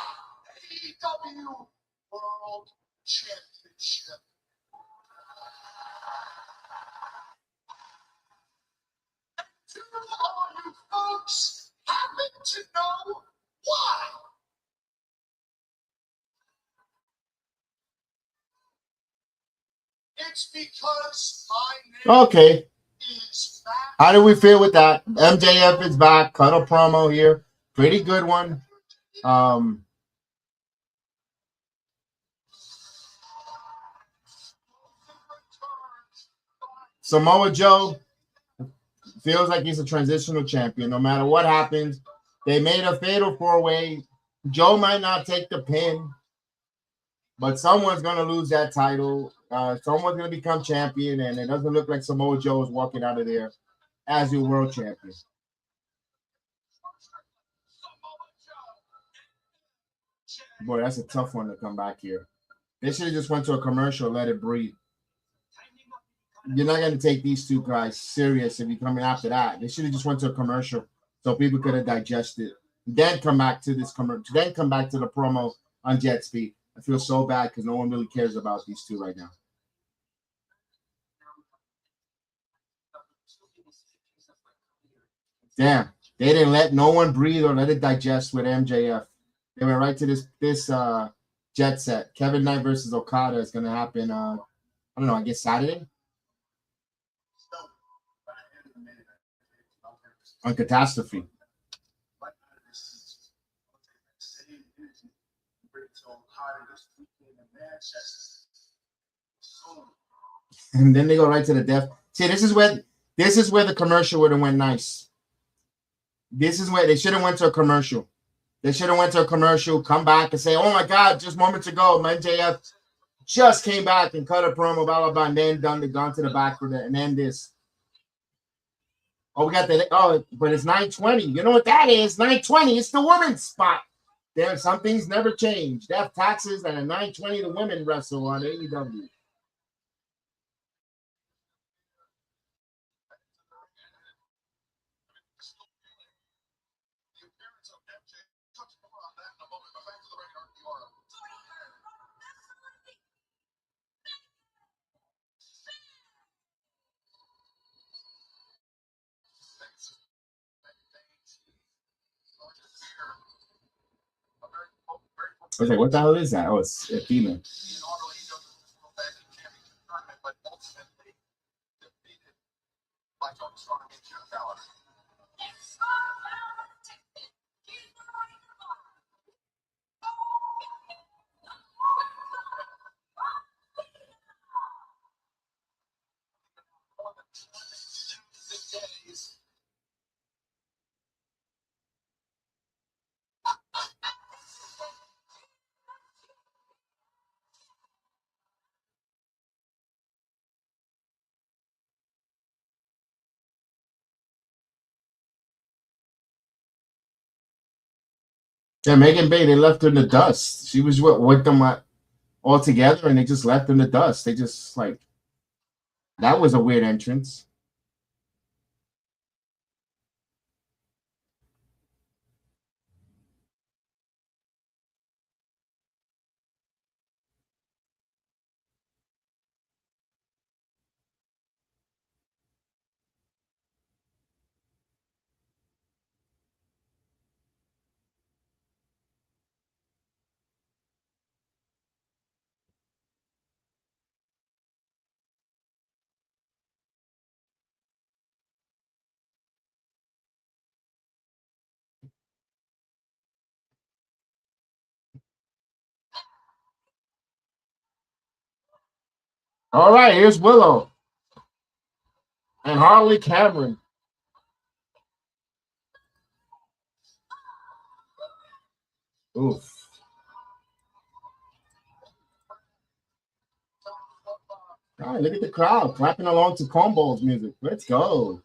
AEW World Championship. Do all you folks happen to know why? It's because my name Okay. is Matt. How do we feel with that? MJF is back. Cut a promo here. Pretty good one. Samoa Joe feels like he's a transitional champion. No matter what happens, they made a fatal four-way. Joe might not take the pin, but someone's going to lose that title. Someone's going to become champion, and it doesn't look like Samoa Joe is walking out of there as your world champion. Boy, that's a tough one to come back here. They should have just went to a commercial, let it breathe. You're not going to take these two guys serious if you're coming after that. They should have just went to a commercial so people could have digested. Then come back to this commercial. Then come back to the promo on Jet Speed. I feel so bad because no one really cares about these two right now. Damn, they didn't let no one breathe or let it digest with MJF. They went right to this jet set. Kevin Knight versus Okada is going to happen. I don't know. I guess Saturday on Catastrophe. And then they go right to the death. See, this is where the commercial would have went nice. This is where they should have went to a commercial. They should have went to a commercial, come back and say, "Oh my God, just moments ago, MJF just came back and cut a promo, blah blah blah," and then gone to the back for the and then this. Oh, we got the but it's 9:20. You know what that is? 9:20. It's the women's spot. some things never change. They have taxes and a 920 to women wrestle on AEW. I was like, what the hell is that? Oh, it's Athena. Yeah, Megan Bay, they left her in the dust. She was with them all together, and they just left her in the dust. They just like that was a weird entrance. All right, here's Willow and Harley Cameron. Oof. All right, look at the crowd clapping along to Combo's music. Let's go.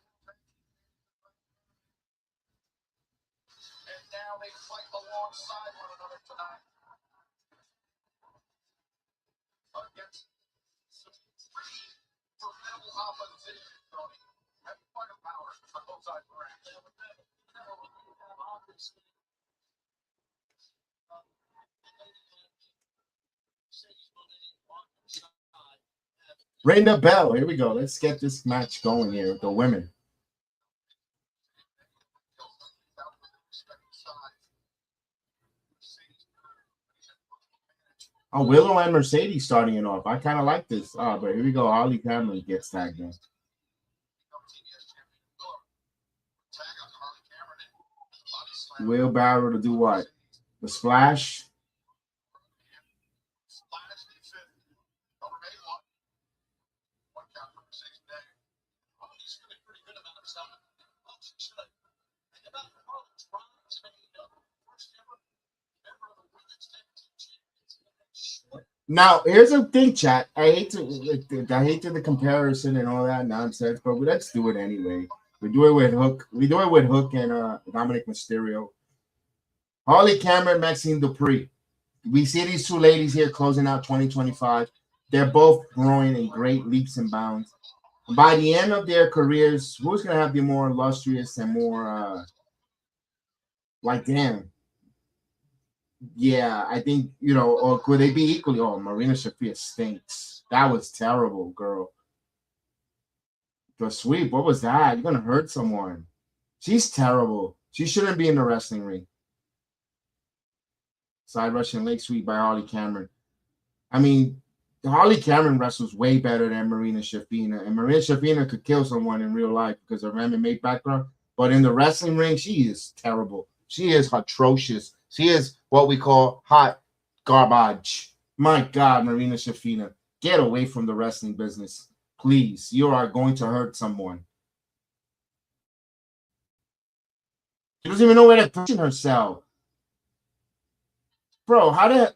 Ring the bell. Here we go. Let's get this match going here with the women. Oh, Willow and Mercedes starting it off. I kind of like this. Oh, but here we go. Harley Cameron gets tagged in. Wheelbarrow to do what? The splash. Now, here's a thing, chat. I hate the comparison and all that nonsense, but let's do it anyway. We do it with Hook. We do it with Hook and Dominic Mysterio. Harley Cameron, Maxine Dupree. We see these two ladies here closing out 2025. They're both growing in great leaps and bounds. By the end of their careers, who's going to have the more illustrious and more like, damn. Yeah, I think, or could they be equally? Oh, Marina Shafir stinks. That was terrible, girl. The sweep, what was that? You're going to hurt someone. She's terrible. She shouldn't be in the wrestling ring. Side Russian leg sweep by Harley Cameron. I mean, Harley Cameron wrestles way better than Marina Shafina. And Marina Shafina could kill someone in real life because of her MMA background. But in the wrestling ring, she is terrible. She is atrocious. She is what we call hot garbage. My God, Marina Shafina, get away from the wrestling business. Please, you are going to hurt someone. She doesn't even know where to position herself. Bro, how did...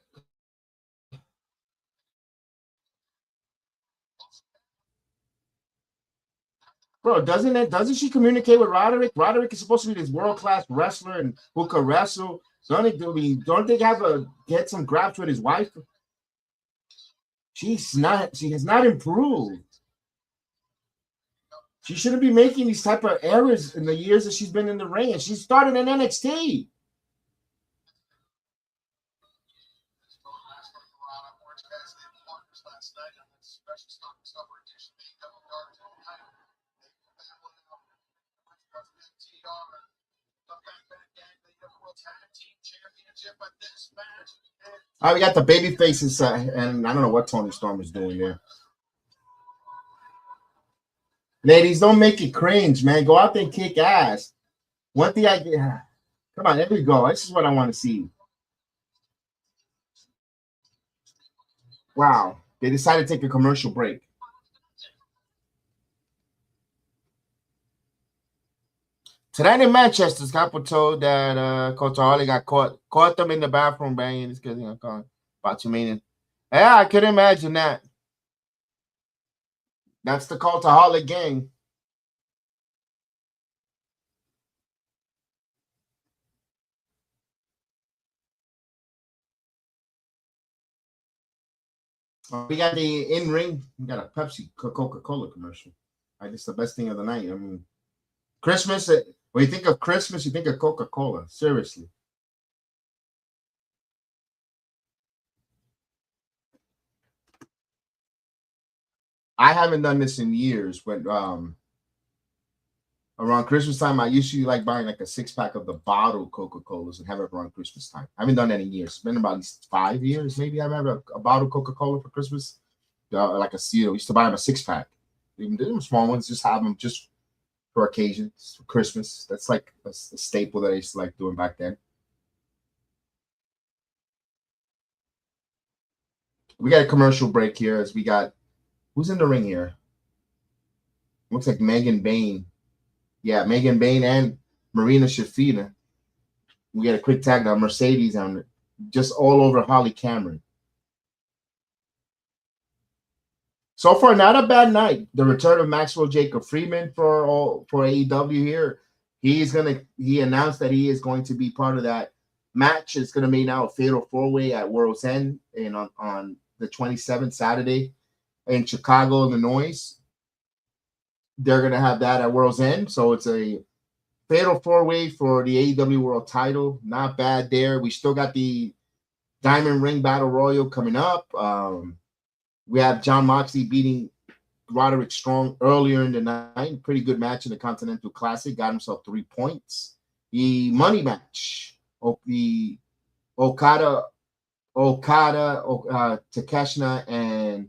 Bro, doesn't she communicate with Roderick? Roderick is supposed to be this world-class wrestler and who could wrestle. Don't they get some grabs with his wife? She has not improved. She shouldn't be making these type of errors in the years that she's been in the ring, and she started in NXT. All right, we got the baby faces, and I don't know what Tony Storm is doing there. Ladies, don't make it cringe, man. Go out there and kick ass. One thing I get. Come on, there we go. This is what I want to see. Wow. They decided to take a commercial break. Tonight in Manchester, Scott told that Coach Harley got caught them in the bathroom banging his kids. About you meaning. Yeah, I could imagine that. That's the Cultaholic gang. We got the in-ring. We got a Pepsi Coca-Cola commercial. I guess the best thing of the night. I mean, Christmas. When you think of Christmas, you think of Coca-Cola. Seriously. I haven't done this in years, but around Christmas time, I usually like buying like a 6-pack of the bottled Coca-Colas and have it around Christmas time. I haven't done that in years. It's been about at least 5 years, maybe. I've had a bottled Coca-Cola for Christmas. Like a seal. Used to buy them a 6-pack. Even them small ones, just have them just for occasions, for Christmas. That's like a staple that I used to like doing back then. We got a commercial break here as we got who's in the ring here? Looks like Megan Bain. Yeah, Megan Bain and Marina Shafina. We get a quick tag now. Mercedes on it. Just all over Holly Cameron. So far, not a bad night. The return of Maxwell Jacob Freeman for AEW here. He announced that he is going to be part of that match. It's going to be now a fatal 4-way at World's End and on the 27th, Saturday, in Chicago, Illinois. They're going to have that at World's End. So it's a fatal 4-way for the AEW World title. Not bad there. We still got the Diamond Ring Battle Royal coming up. We have John Moxley beating Roderick Strong earlier in the night. Pretty good match in the Continental Classic. Got himself 3 points. The money match. The Okada, Takeshita, and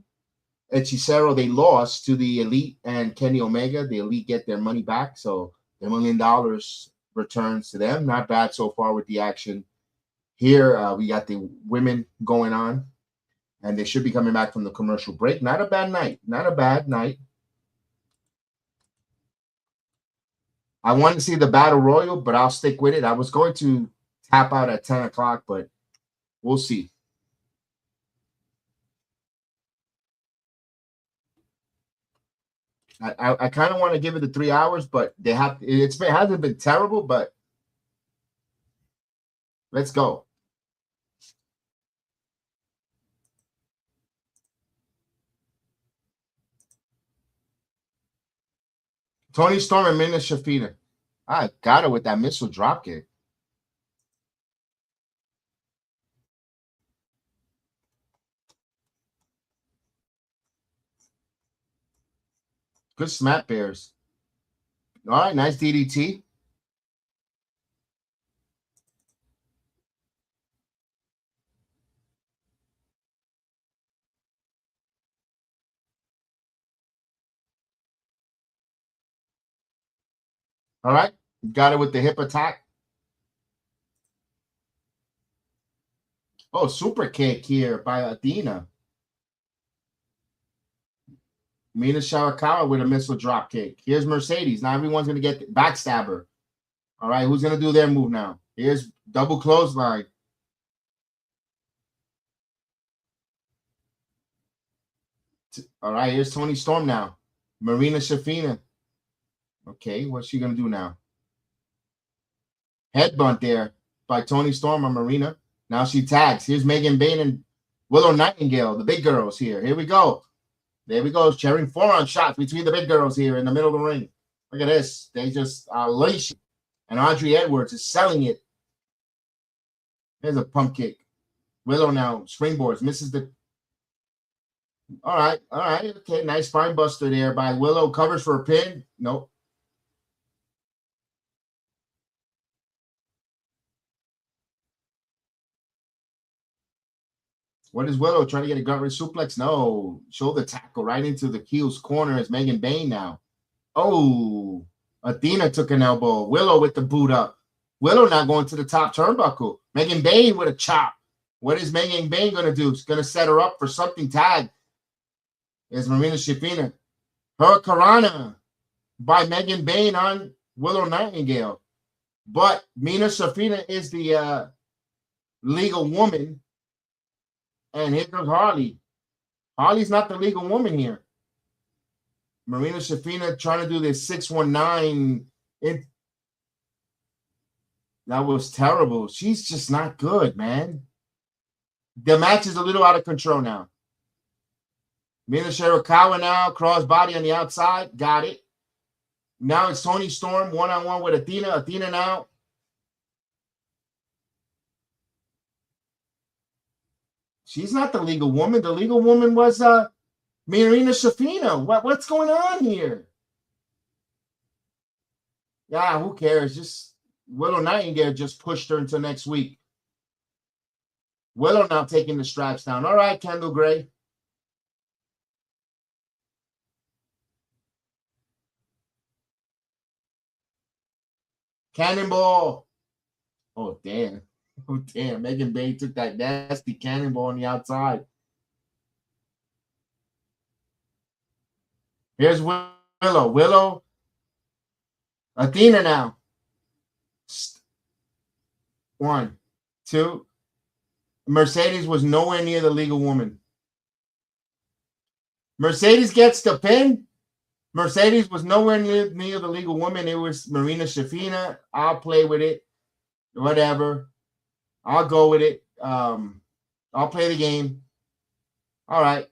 Hechicero, they lost to the Elite and Kenny Omega. The Elite get their money back, so the $1 million returns to them. Not bad so far with the action. Here, we got the women going on, and they should be coming back from the commercial break. Not a bad night. Not a bad night. I want to see the Battle Royal, but I'll stick with it. I was going to tap out at 10 o'clock, but we'll see. I kind of want to give it the 3 hours, but it hasn't been terrible, but let's go. Tony Storm and Mina Shafina. I got it with that missile dropkick. Good snap bears. All right, nice DDT. All right, got it with the hip attack. Oh, super kick here by Athena. Mina Shirakawa with a missile drop kick. Here's Mercedes. Now everyone's going to get backstabber. All right, who's going to do their move now? Here's double clothesline. All right, here's Tony Storm now. Marina Shafina. Okay, what's she going to do now? Headbutt there. by Toni Storm on Marina. Now she tags. Here's Megan Bayne and Willow Nightingale, the big girls here. Here we go. There we go. Sharing forearm shots between the big girls here in the middle of the ring. Look at this. They just unleash it. And Audrey Edwards is selling it. Here's a pump kick. Willow now springboards. Misses the... All right. Okay, nice spine buster there by Willow. Covers for a pin. Nope. What is Willow trying to get a gut wrench suplex? No. Shoulder tackle right into the heel's corner as Megan Bayne now. Oh, Athena took an elbow. Willow with the boot up. Willow now going to the top turnbuckle. Megan Bayne with a chop. What is Megan Bayne going to do? She's going to set her up for something tag. Is Marina Shafina. Hurricanrana by Megan Bayne on Willow Nightingale. But Mina Shafina is the legal woman. And here comes Harley. Harley's not the legal woman here. Marina Shafina trying to do this 619. That was terrible. She's just not good, man. The match is a little out of control now. Mina Shirakawa now, crossbody on the outside. Got it. Now it's Toni Storm one-on-one with Athena. Athena now. She's not the legal woman. The legal woman was Marina Shafina. What's going on here? Yeah, who cares? Just Willow Nightingale just pushed her until next week. Willow now taking the straps down. All right, Kendall Gray. Cannonball. Oh, damn. Oh, damn. Megan Bayne took that nasty cannonball on the outside. Here's Willow. Willow. Athena now. 1, 2. Mercedes was nowhere near the legal woman. Mercedes gets the pin. Mercedes was nowhere near the legal woman. It was Marina Shafina. I'll play with it. Whatever. I'll go with it. I'll play the game. All right.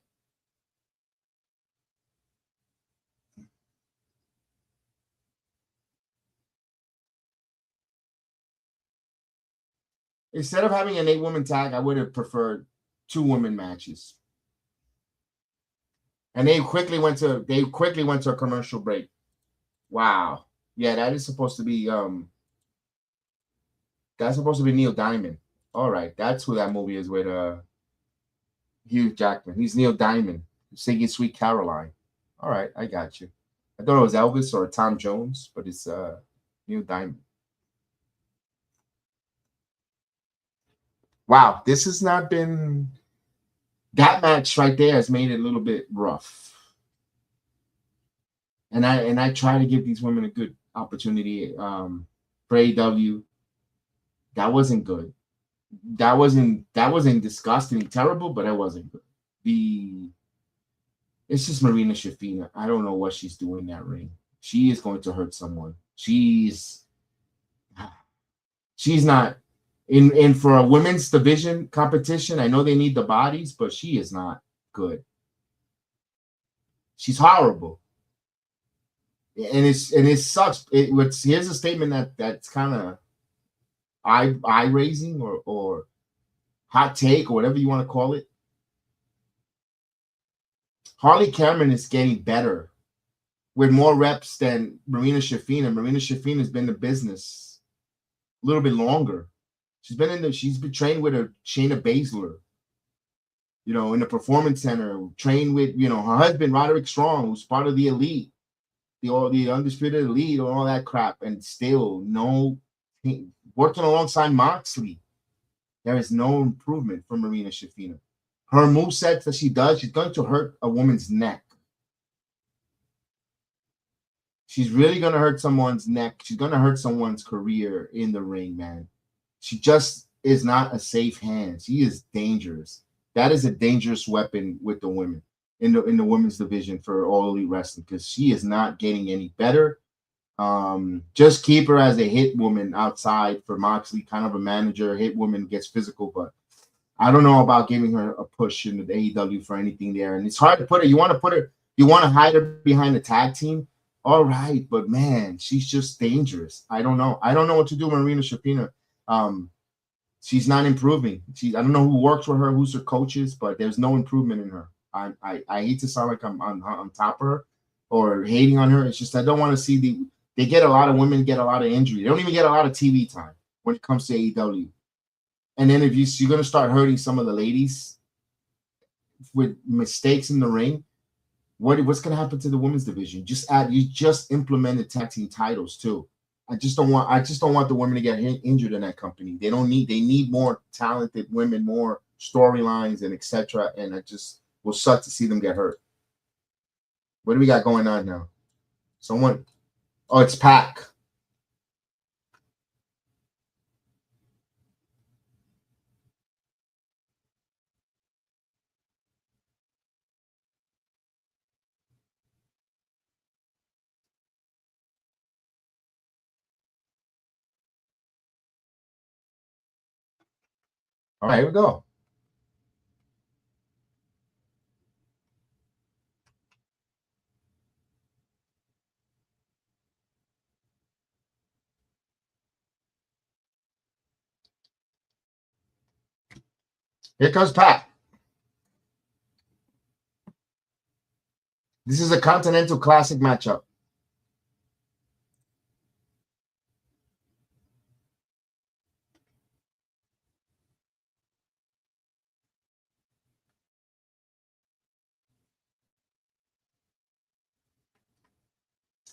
Instead of having an 8-woman tag, I would have preferred 2-woman matches. And they quickly went to a commercial break. Wow. Yeah, that is supposed to be that's supposed to be Neil Diamond. All right, that's who that movie is with Hugh Jackman. He's Neil Diamond singing Sweet Caroline. All right, I got you. I thought it was Elvis or Tom Jones, but it's Neil Diamond. Wow, this has not been... That match right there has made it a little bit rough. And I try to give these women a good opportunity. For AEW, that wasn't good. That wasn't disgusting, terrible, but that wasn't good. It's just Marina Shafina. I don't know what she's doing in that ring. She is going to hurt someone. She's not in for a women's division competition. I know they need the bodies, but she is not good. She's horrible. And it sucks. Here's a statement that's kind of eye raising or hot take or whatever you want to call it. Harley Cameron is getting better with more reps than Marina Shafina. Marina Shafina has been in the business a little bit longer. She's been trained with a Shayna Baszler, in the Performance Center, trained with, her husband, Roderick Strong, who's part of the Elite, the Undisputed Elite, and all that crap, and still working alongside Moxley. There is no improvement from Marina Shafina. Her movesets that she does, she's going to hurt a woman's neck. She's really going to hurt someone's neck. She's going to hurt someone's career in the ring, man. She just is not a safe hand. She is dangerous. That is a dangerous weapon with the women in the women's division for All Elite Wrestling, because she is not getting any better. Just keep her as a hit woman outside for Moxley, kind of a manager. Hit woman gets physical, but I don't know about giving her a push in the AEW for anything there. And it's hard to put her. You want to put her, you want to hide her behind the tag team. All right, but man, she's just dangerous. I don't know. I don't know what to do, Marina Shapiro. She's not improving. I don't know who works with her, who's her coaches, but there's no improvement in her. I hate to sound like I'm on top of her or hating on her. It's just I don't want to see they get a lot of women get a lot of injury. They don't even get a lot of TV time when it comes to AEW. And then if you're going to start hurting some of the ladies with mistakes in the ring, what's going to happen to the women's division? You just implemented tag team titles too. I just don't want the women to get injured in that company. They need more talented women, more storylines and etc. And I just will suck to see them get hurt. What do we got going on now? Oh, it's Pac. All right, here we go. Here comes Pac. This is a Continental Classic matchup.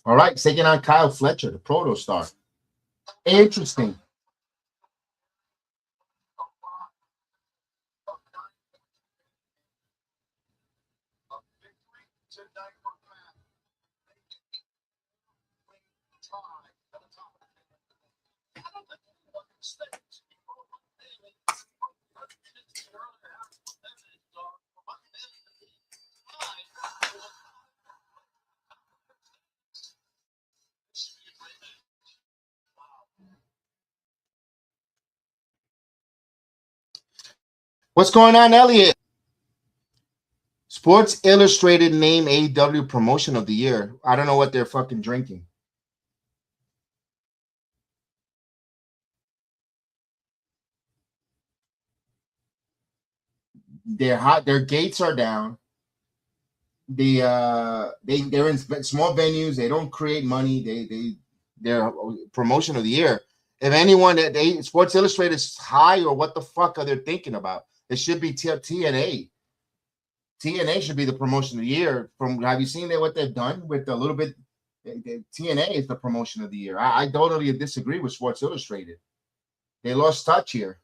All right, taking on Kyle Fletcher, the Proto Star. Interesting. What's going on, Elliot? Sports Illustrated named AEW Promotion of the Year. I don't know what they're fucking drinking. They're hot. Their gates are down. They're in small venues. They don't create money. They're promotion of the year. If anyone that Sports Illustrated is high or what the fuck are they thinking about? It should be TNA. TNA should be the promotion of the year. Have you seen what they've done with a little bit? TNA is the promotion of the year. I totally disagree with Sports Illustrated. They lost touch here.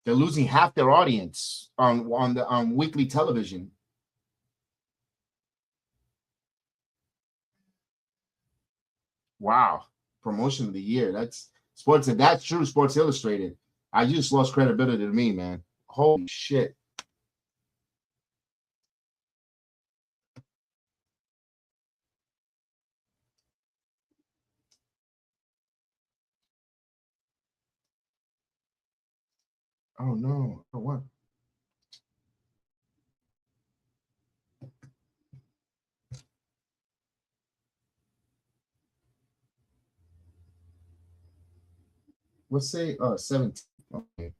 They're losing half their audience on weekly television. Wow, promotion of the year. That's true. Sports Illustrated. I just lost credibility to me, man. Holy shit. Oh no. What? Let's say 17. Okay.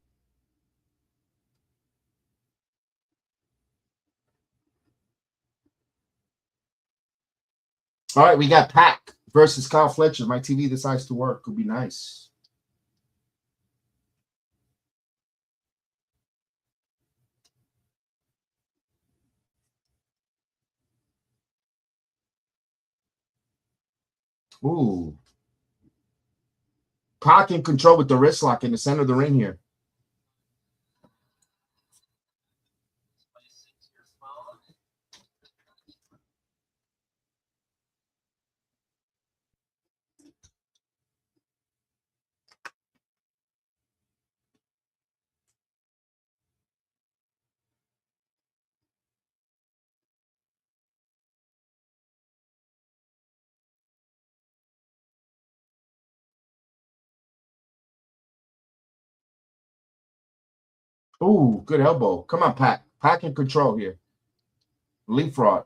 All right, we got Pac versus Kyle Fletcher. My TV decides to work. Could be nice. Ooh. Pac in control with the wrist lock in the center of the ring here. Ooh, good elbow. Come on, Pac. Pac in control here. Leapfrog.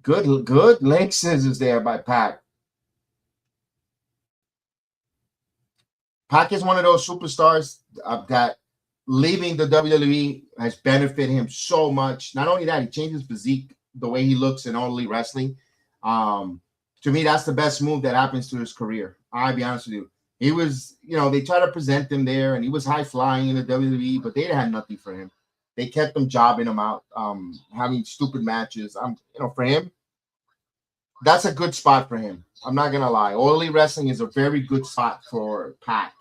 Good leg scissors there by Pac. Pac is one of those superstars that leaving the WWE has benefited him so much. Not only that, he changed his physique, the way he looks in All Elite Wrestling. To me, that's the best move that happens to his career. I'll be honest with you. He was, they try to present him there, and he was high flying in the WWE, but they had nothing for him. They kept him jobbing him out, having stupid matches. For him, that's a good spot for him. I'm not gonna lie. All Elite Wrestling is a very good spot for Pac.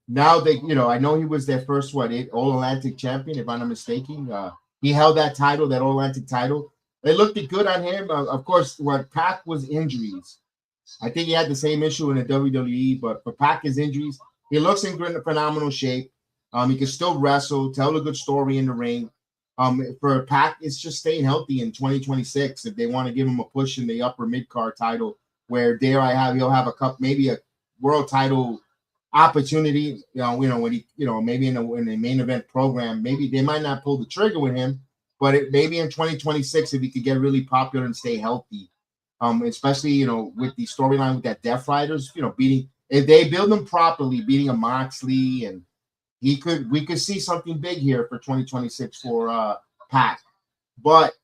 Now they, I know he was their first All Atlantic champion, if I'm not mistaken. He held that title, that All Atlantic title. It looked good on him. Of course, what Pac was injuries. I think he had the same issue in the WWE, but for Pac, his injuries, he looks in phenomenal shape. He can still wrestle, tell a good story in the ring. For Pac, it's just staying healthy in 2026. If they want to give him a push in the upper mid card title, where he'll have a cup, maybe a world title opportunity. When he, maybe in the main event program, maybe they might not pull the trigger with him, but maybe in 2026, if he could get really popular and stay healthy, especially with the storyline with that Death Riders, beating, if they build them properly, beating a Moxley, and we could see something big here for 2026 for Pac. But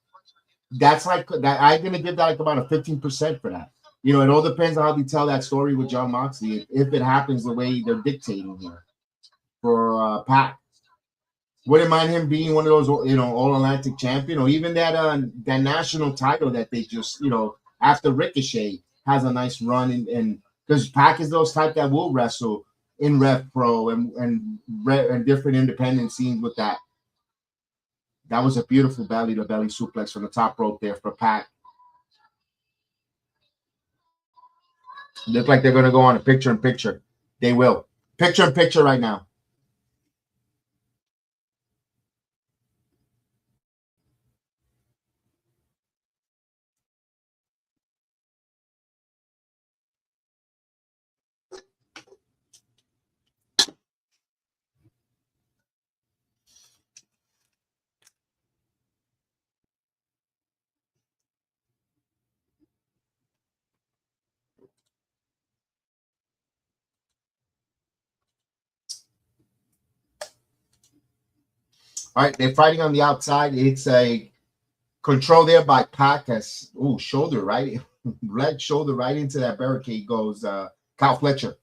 that's like that. I'm gonna give that about a 15% for that. It all depends on how they tell that story with John Moxley, if it happens the way they're dictating here for Pac. Wouldn't mind him being one of those, All Atlantic champion, or even that national title that they just, after Ricochet has a nice run, and because Pac is those type that will wrestle in Rev Pro and different independent scenes with that. That was a beautiful belly-to-belly suplex from the top rope there for Pac. Look like they're going to go on a picture-in-picture. They will. Picture-in-picture right now. All right, they're fighting on the outside. It's a control there by Pac. Shoulder right, leg shoulder right into that barricade goes Kyle Fletcher.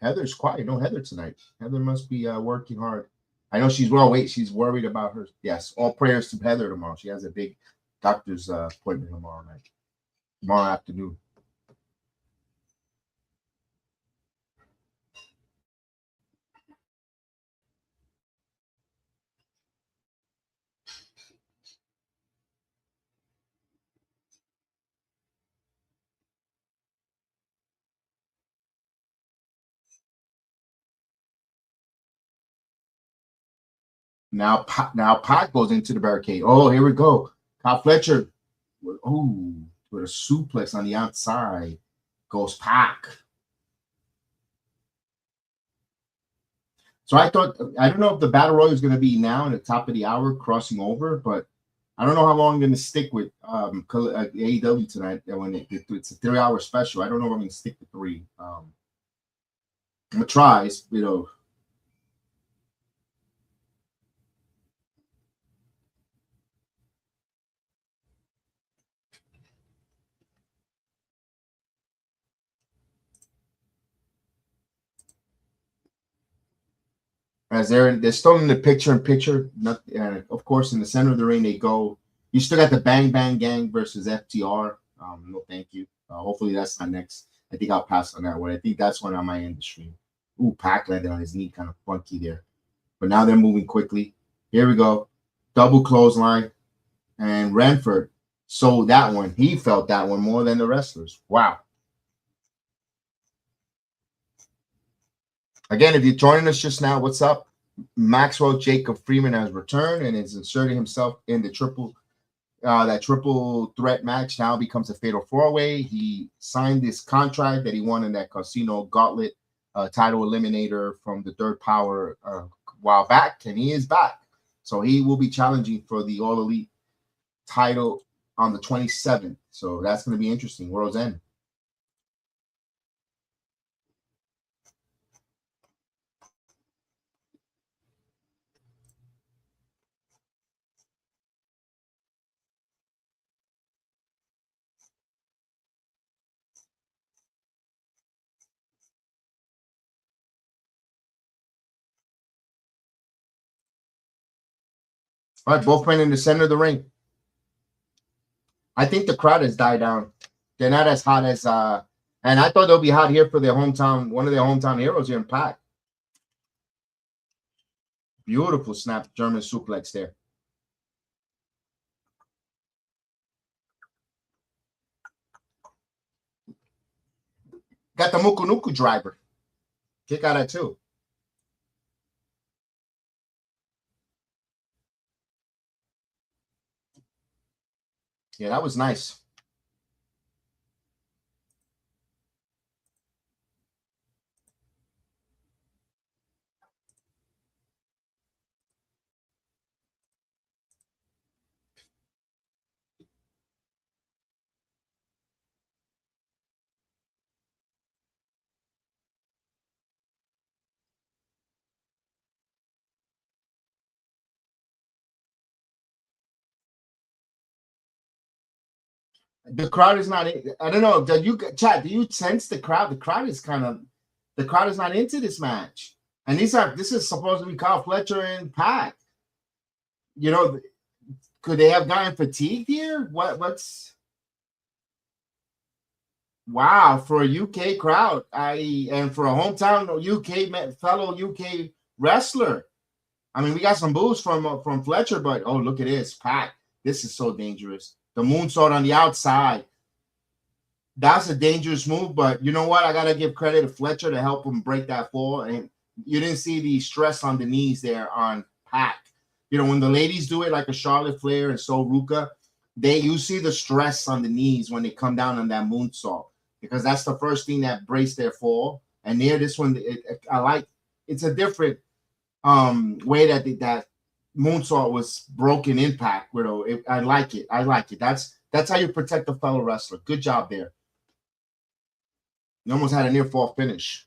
Heather's quiet. No Heather tonight. Heather must be working hard. I know she's she's worried about her. Yes, all prayers to Heather tomorrow. She has a big doctor's appointment tomorrow afternoon. Now Pac goes into the barricade. Oh, here we go. Kyle Fletcher. With a suplex on the outside. Goes Pac. So I don't know if the Battle Royal is going to be now in the top of the hour crossing over, but I don't know how long I'm going to stick with AEW tonight. When it's a 3-hour special, I don't know if I'm going to stick to 3. I'm going to try, as they're still in the picture-in-picture. Of course, in the center of the ring, they go. You still got the Bang Bang Gang versus FTR. No, thank you. Hopefully, that's not next. I think I'll pass on that one. I think that's one on my end of the stream. Pac landed on his knee, kind of funky there. But now they're moving quickly. Here we go. Double clothesline. And Renford sold that one. He felt that one more than the wrestlers. Wow. Again, if you're joining us just now, what's up? Maxwell Jacob Freeman has returned and is inserting himself in the triple threat match. Now becomes a fatal 4-way. He signed this contract that he won in that Casino Gauntlet title eliminator from the Third Power a while back, and he is back. So he will be challenging for the All Elite title on the 27th. So that's going to be interesting. World's End. All right, both men in the center of the ring. I think the crowd has died down. They're not as hot as and I thought they'll be hot here for their hometown, one of their hometown heroes here in Pac. Beautiful snap German suplex there. Got the Mukunuku driver. Kick out at 2. Yeah, that was nice. The crowd is not. I don't know. Do you sense the crowd? The crowd is not into this match. And this is supposed to be Kyle Fletcher and Pac. You know, could they have gotten fatigued here? What's wow for a UK crowd? And for a hometown UK fellow UK wrestler. I mean, we got some boos from Fletcher, but oh, look at this, Pac. This is so dangerous. The moonsault on the outside. That's a dangerous move, but you know what? I got to give credit to Fletcher to help him break that fall. And you didn't see the stress on the knees there on Pac. You know, when the ladies do it like a Charlotte Flair and So Ruka, you see the stress on the knees when they come down on that moonsault because that's the first thing that breaks their fall. And there, this one, it's a different way that moonsault was broken impact. I like it. That's how you protect a fellow wrestler. Good job there. You almost had a near fall finish.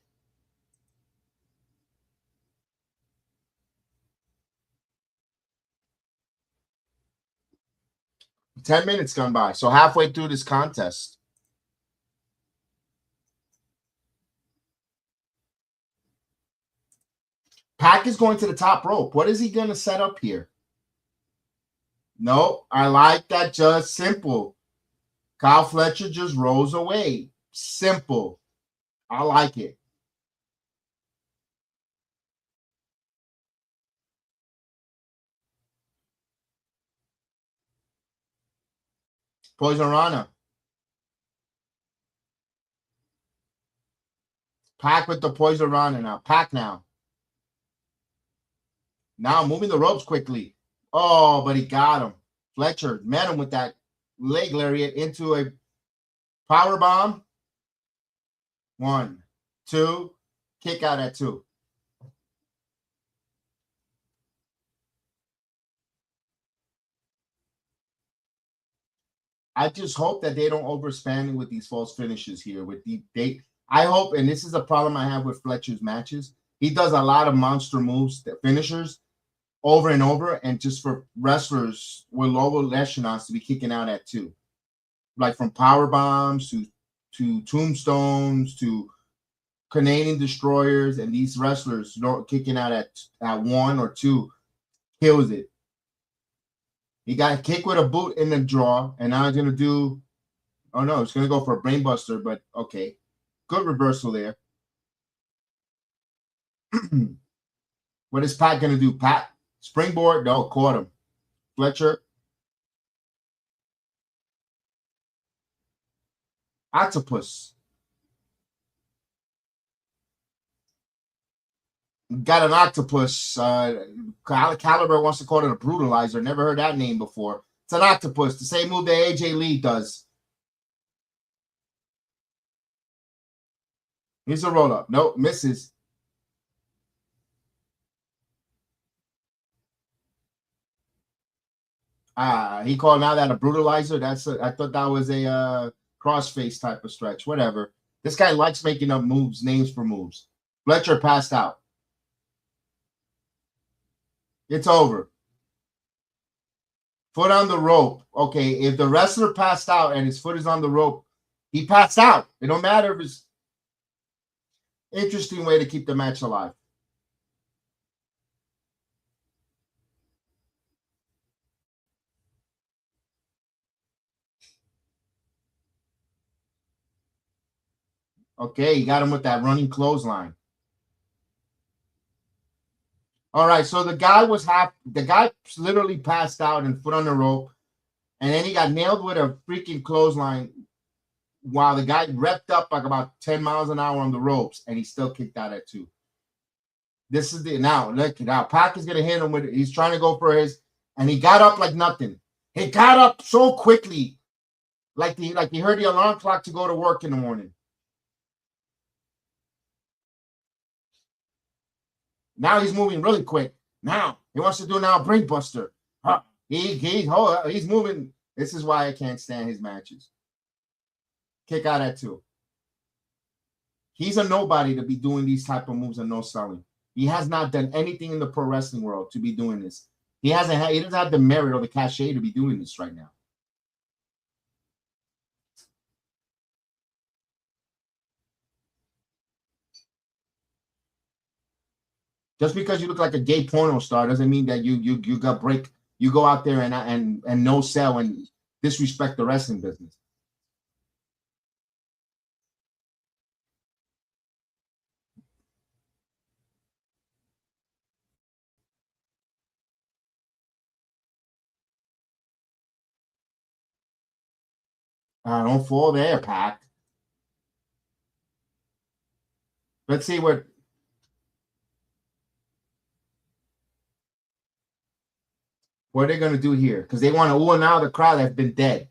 $10 minutes gone by. So halfway through this contest. Pac is going to the top rope. What is he going to set up here? No, I like that. Just simple. Kyle Fletcher just rolls away. Simple. I like it. Poison Rana. Pac with the Poison Rana now. Pac now. Now moving the ropes quickly. Oh, but he got him. Fletcher met him with that leg lariat into a power bomb. 1, 2, kick out at 2. I just hope that they don't overspend with these false finishes here. I hope, and this is a problem I have with Fletcher's matches. He does a lot of monster moves, finishers, over and over, and just for wrestlers with lower echelons to be kicking out at 2, like from power bombs to tombstones to Canadian destroyers, and these wrestlers kicking out at 1 or 2 kills it. He got a kick with a boot in the draw, and now he's going to do, oh no, he's going to go for a brainbuster, but okay. Good reversal there. What is Pat going to do? Pat, springboard? No, caught him. Fletcher. Octopus. got an octopus. Caliber wants to call it a brutalizer. Never heard that name before. It's an octopus, the same move that AJ Lee does. Here's a roll up. Nope, misses. He called now that a brutalizer. I thought that was a crossface type of stretch. Whatever. This guy likes making up moves, names for moves. Fletcher passed out. It's over. Foot on the rope. Okay, if the wrestler passed out and his foot is on the rope, he passed out. It don't matter if it's interesting way to keep the match alive. Okay, you got him with that running clothesline. All right, so the guy literally passed out and foot on the rope, and then he got nailed with a freaking clothesline while the guy repped up like about 10 miles an hour on the ropes, and he still kicked out at 2. This is the now. Look, now Pac is gonna hit him with it. He's trying to go for his, and he got up like nothing. He got up so quickly, like he heard the alarm clock to go to work in the morning. Now he's moving really quick. Now he wants to do now a brainbuster. He's moving. This is why I can't stand his matches. Kick out at 2. He's a nobody to be doing these type of moves and no selling. He has not done anything in the pro wrestling world to be doing this. He doesn't have the merit or the cachet to be doing this right now. Just because you look like a gay porno star doesn't mean that you got break. You go out there and no sell and disrespect the wrestling business. Don't fall there, Pac. Let's see what they're going to do here, because they want to ooh now the crowd has been dead.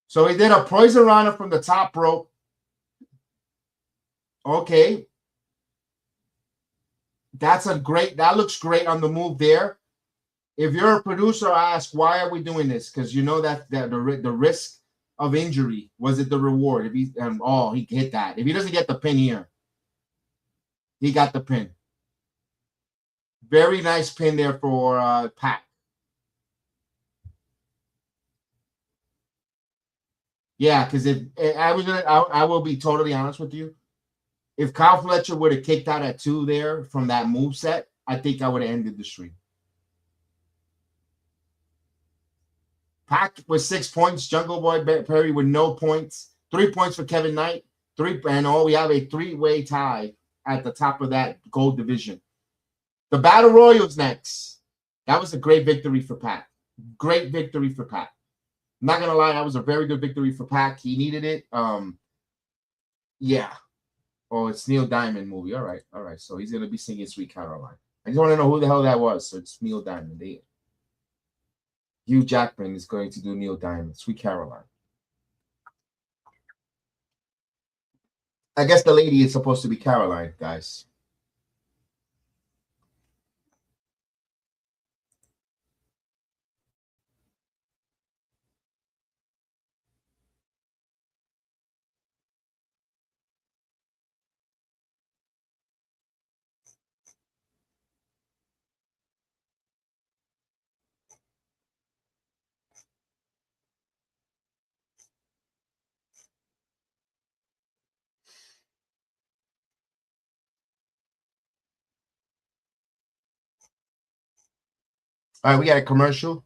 So he did a poison runner from the top rope. Okay. That looks great on the move there. If you're a producer, ask, why are we doing this? Because you know that the risk of injury, was it the reward? If he hit that. If he doesn't get the pin here, he got the pin. Very nice pin there for Pac. Yeah, because if I will be totally honest with you. If Kyle Fletcher would have kicked out at 2 there from that move set, I think I would have ended the stream. Pac with 6 points. Jungle Boy Perry with no points. 3 points for Kevin Knight. We have a 3-way tie at the top of that gold division. The Battle Royals next. That was a great victory for Pac. Great victory for Pac. I'm not gonna lie, that was a very good victory for Pac. He needed it. Yeah. Oh, it's Neil Diamond movie. All right. So he's gonna be singing Sweet Caroline. I just want to know who the hell that was. So it's Neil Diamond. Hugh Jackman is going to do Neil Diamond, Sweet Caroline. I guess the lady is supposed to be Caroline, guys. All right, we got a commercial.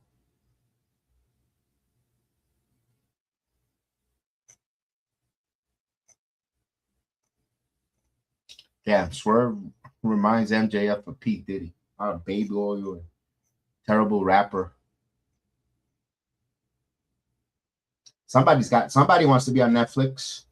Yeah, Swerve reminds MJF of Pete Diddy. Baby oil and terrible rapper. Somebody wants to be on Netflix.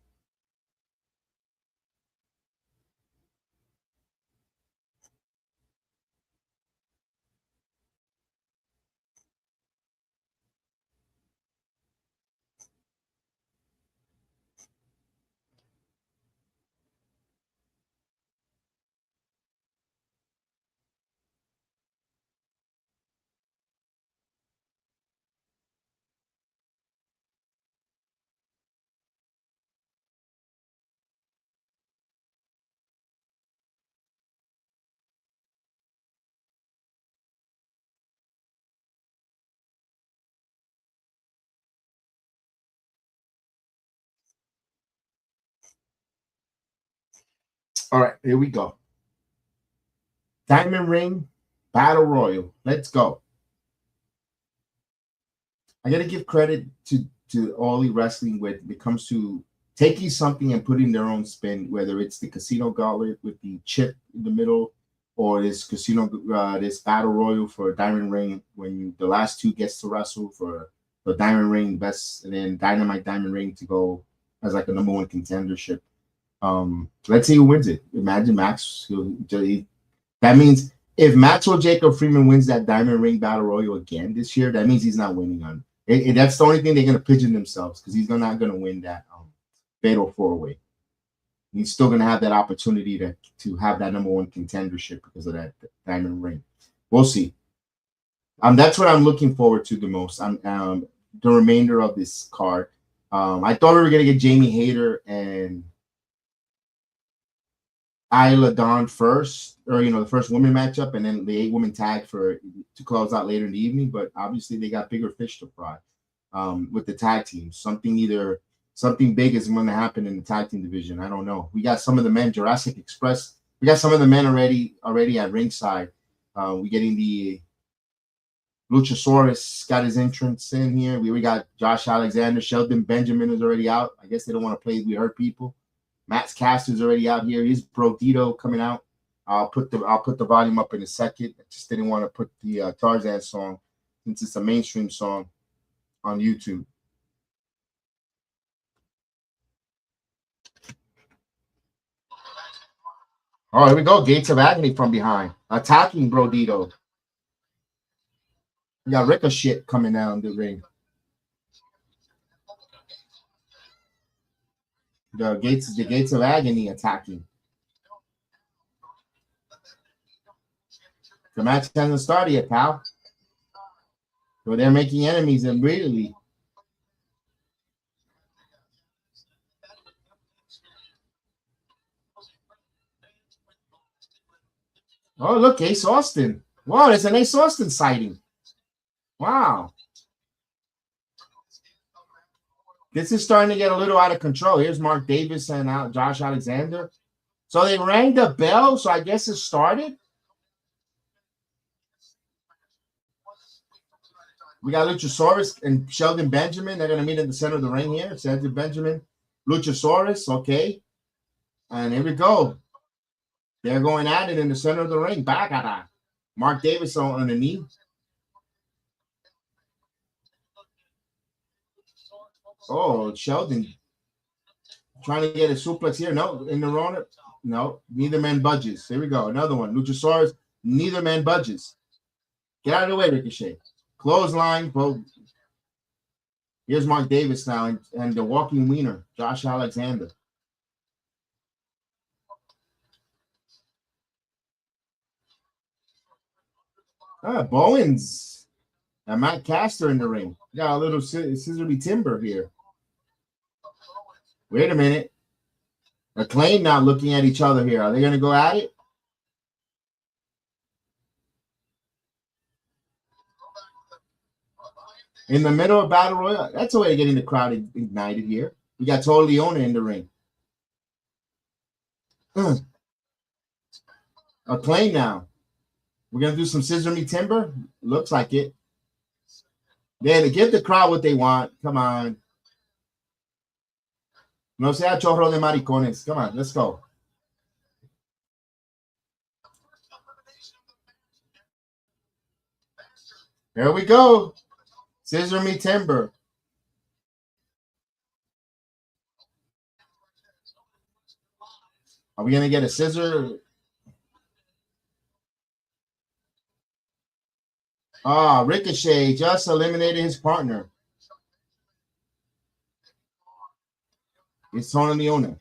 All right, here we go. Diamond Ring Battle Royal. Let's go. I got to give credit to All Elite Wrestling when it comes to taking something and putting their own spin, whether it's the Casino Gauntlet with the chip in the middle, or this this Battle Royal for Diamond Ring when the last two gets to wrestle for the Diamond Ring best, and then Dynamite Diamond Ring to go as like a number one contendership. Let's see who wins it. Imagine Max. That means if Maxwell Jacob Freeman wins that Diamond Ring Battle Royal again this year, that means he's not winning on it. That's the only thing they're going to pigeon themselves, because he's not going to win that Fatal 4-Way. He's still going to have that opportunity to have that number one contendership because of that Diamond Ring. We'll see. That's what I'm looking forward to the most. The remainder of this card. I thought we were going to get Jamie Hayter and Isla Dawn first, or the first women matchup, and then the 8-woman tag to close out later in the evening. But obviously, they got bigger fish to fry with the tag teams. Something big is going to happen in the tag team division. I don't know. We got some of the men, Jurassic Express. We got some of the men already at ringside. We getting the Luchasaurus got his entrance in here. We got Josh Alexander. Sheldon Benjamin is already out. I guess they don't want to play We Hurt People. Matt Caster's already out here. He's Brodito coming out. I'll put the volume up in a second. I just didn't want to put the Tarzan song, since it's a mainstream song, on YouTube. Oh, here we go. Gates of Agony from behind. Attacking Brodito. We got Ricochet coming down the ring. The gates of agony attacking. The match hasn't started yet, pal. So they're making enemies immediately. Oh, look, Ace Austin. Wow, there's an Ace Austin sighting. Wow. This is starting to get a little out of control. Here's Mark Davis and Josh Alexander. So they rang the bell, so I guess it started. We got Luchasaurus and Sheldon Benjamin. They're going to meet in the center of the ring here. Sheldon Benjamin, Luchasaurus, okay. And here we go. They're going at it in the center of the ring. Back at that. Mark Davis on the knee. Oh, Sheldon trying to get a suplex here. No, in the Rona. No, neither man budges. Here we go. Another one. Luchasaurus, neither man budges. Get out of the way, Ricochet. Clothesline. Both. Here's Mark Davis now and the walking wiener, Josh Alexander. Bowens and Matt Caster in the ring. Got a little scissory timber here. Wait a minute. Acclaim now looking at each other here. Are they going to go at it? In the middle of Battle Royale. That's a way of getting the crowd ignited here. We got Total Leona in the ring. Acclaim now. We're going to do some scissor me timber. Looks like it. Then to give the crowd what they want. Come on. No sea chorro de maricones. Come on, let's go. Here we go. Scissor me timber. Are we going to get a scissor? Ricochet just eliminated his partner. It's Tony Leona.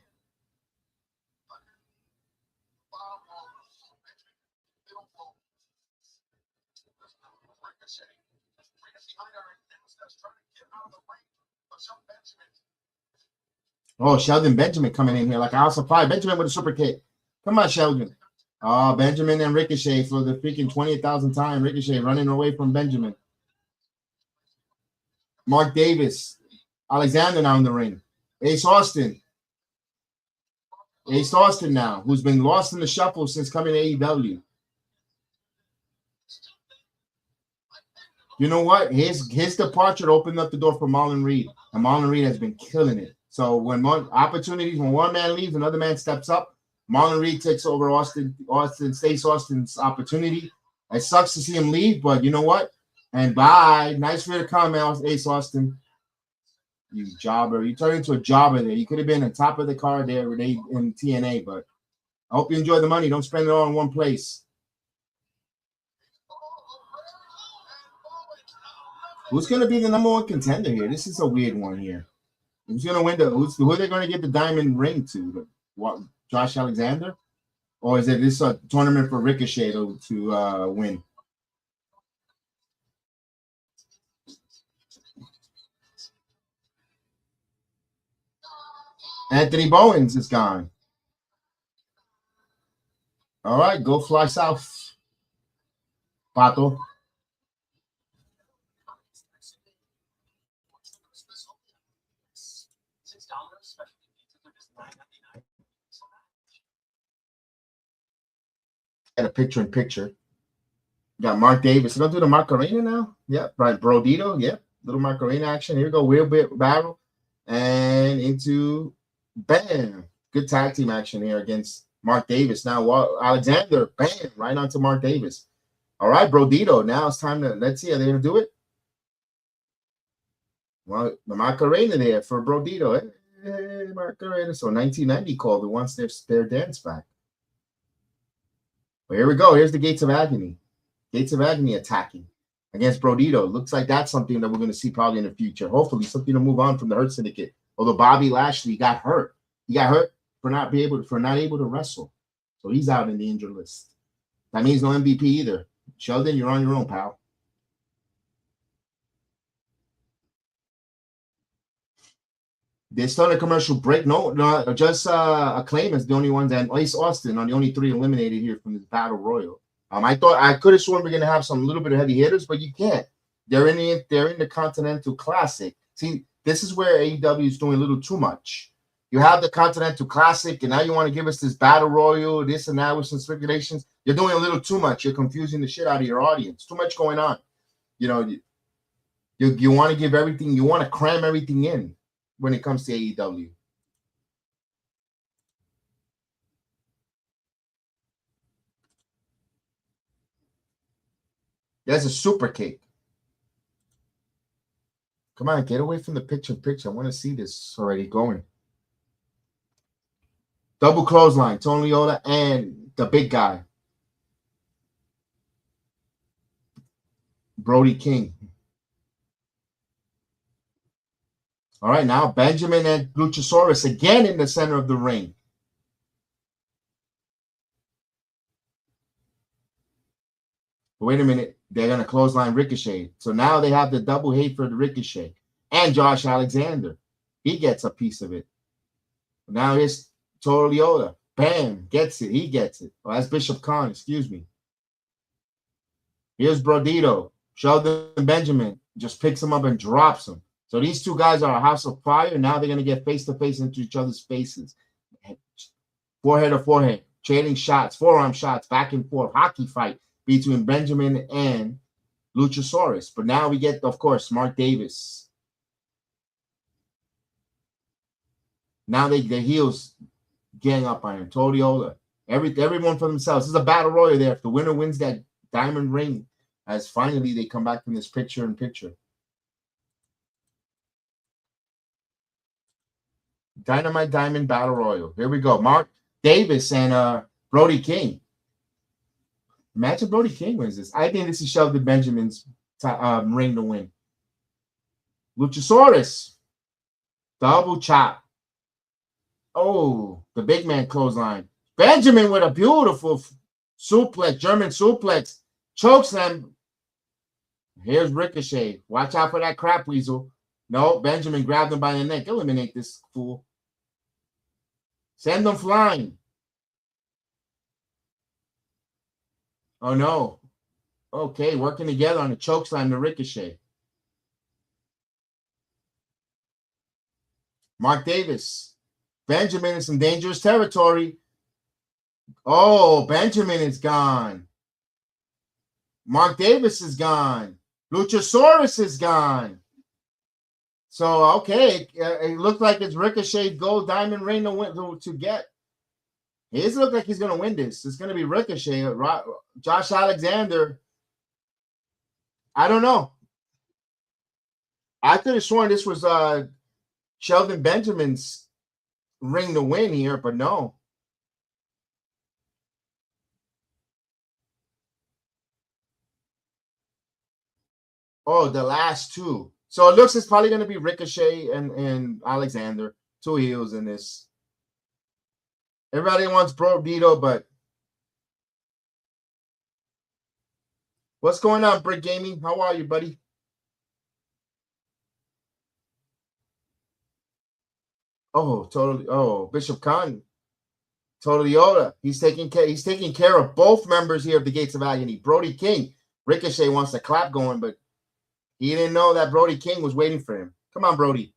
Oh, Sheldon Benjamin coming in here like a house of fire. Benjamin with a super kick. Come on, Sheldon. Benjamin and Ricochet for the freaking 20,000th time. Ricochet running away from Benjamin. Mark Davis. Alexander now in the ring. Ace Austin. Ace Austin now, who's been lost in the shuffle since coming to AEW. You know what? His departure opened up the door for Marlon Reed, and Marlon Reed has been killing it. So when one man leaves, another man steps up. Marlon Reed takes over Ace Austin's opportunity. It sucks to see him leave, but you know what? And bye. Nice for you to come, Ace Austin. You jobber. You turned into a jobber there. You could have been on top of the card there in TNA, but I hope you enjoy the money. Don't spend it all in one place. Who's going to be the number one contender here? This is a weird one here. Who's going to win who are they going to get the diamond ring to? What, Josh Alexander? Or is it this a tournament for Ricochet to win? Anthony Bowens is gone. All right, go fly south, Pato. Got a picture-in-picture. Got Mark Davis. Don't do the Macarena now. Yep, right. Brodito. Yep, little Macarena action. Here we go. Wheel barrel and into bam. Good tag team action here against Mark Davis. Now Alexander, bam, right onto Mark Davis. All right, Brodito. Now it's time to let's see. Are they gonna do it? Well, the Macarena there for Brodito. Hey, Macarena. So 1990 called who wants their dance back. Well, here we go. Here's the Gates of Agony. Gates of Agony attacking against Brodito. Looks like that's something that we're going to see probably in the future. Hopefully something to move on from the Hurt Syndicate. Although Bobby Lashley got hurt. He got hurt for not able to wrestle. So he's out in the injured list. That means no MVP either. Sheldon, you're on your own, pal. They're starting a commercial break. No, just Acclaim is the only ones, and Ace Austin are the only three eliminated here from this battle royal. I could have sworn we're gonna have some little bit of heavy hitters, but you can't. They're in the Continental Classic. See, this is where AEW is doing a little too much. You have the Continental Classic, and now you want to give us this battle royal, this and that with some speculations. You're doing a little too much. You're confusing the shit out of your audience. Too much going on. You know, you want to give everything. You want to cram everything in when it comes to AEW. There's a super cake. Come on, get away from the picture. I want to see this already going. Double clothesline, Tony Leota and the big guy, Brody King. All right, now Benjamin and Luchasaurus again in the center of the ring. Wait a minute. They're going to clothesline Ricochet. So now they have the double hate for the Ricochet. And Josh Alexander. He gets a piece of it. Now here's Toru Leota. Bam. Gets it. He gets it. Oh, that's Bishop Khan. Excuse me. Here's Brodito. Sheldon Benjamin just picks him up and drops him. So these two guys are a house of fire. Now they're going to get face-to-face into each other's faces. Forehead to forehead. Trading shots. Forearm shots. Back and forth. Hockey fight between Benjamin and Luchasaurus. But now we get, of course, Mark Davis. Now the heels gang up on him. Toriola. Everyone for themselves. This is a battle royal there. If the winner wins that diamond ring, as finally they come back from this picture-in-picture. Dynamite Diamond Battle Royal. Here we go. Mark Davis and Brody King. Imagine Brody King wins this. I think this is Sheldon Benjamin's ring to win. Luchasaurus. Double chop. Oh, the big man clothesline. Benjamin with a beautiful suplex, German suplex. Chokeslam. Here's Ricochet. Watch out for that crap weasel. No, Benjamin grabbed him by the neck. Eliminate this fool. Send them flying. Oh, no. Okay, working together on a chokeslam to Ricochet. Mark Davis. Benjamin in some dangerous territory. Oh, Benjamin is gone. Mark Davis is gone. Luchasaurus is gone. So, okay, it looked like it's Ricochet Gold Diamond Ring to get. It doesn't look like he's going to win this. It's going to be Ricochet. Josh Alexander. I don't know. I could have sworn this was Shelton Benjamin's ring to win here, but no. Oh, the last two. So it looks it's probably going to be Ricochet and Alexander. Two heels in this. Everybody wants Bro Dito, but what's going on, Brick Gaming? How are you, buddy? Oh, totally. Oh, Bishop Khan. Totally Yoda. He's taking care of both members here of the Gates of Agony. Brody King. Ricochet wants the clap going, but he didn't know that Brody King was waiting for him. Come on, Brody.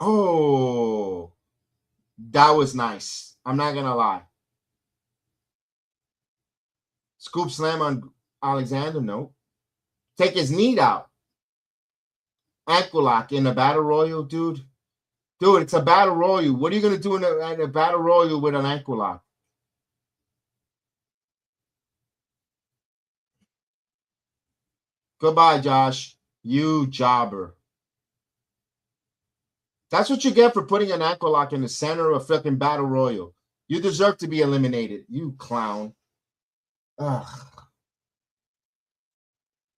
Oh, that was nice. I'm not going to lie. Scoop slam on Alexander. No. Take his knee out. Ankle lock in a battle royal, dude. Dude, it's a battle royal. What are you going to do in a battle royal with an ankle lock? Goodbye, Josh. You jobber. That's what you get for putting an ankle lock in the center of a fucking battle royal. You deserve to be eliminated, you clown. Ugh.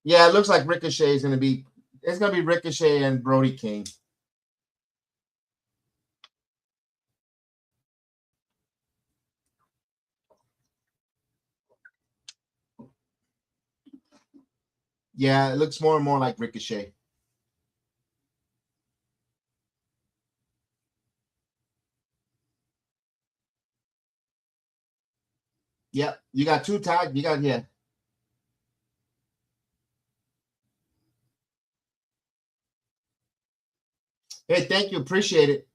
Yeah, it looks like Ricochet is going to be. It's going to be Ricochet and Brody King. Yeah, it looks more and more like Ricochet. Yeah, you got two tag. You got, yeah. Hey, thank you. Appreciate it.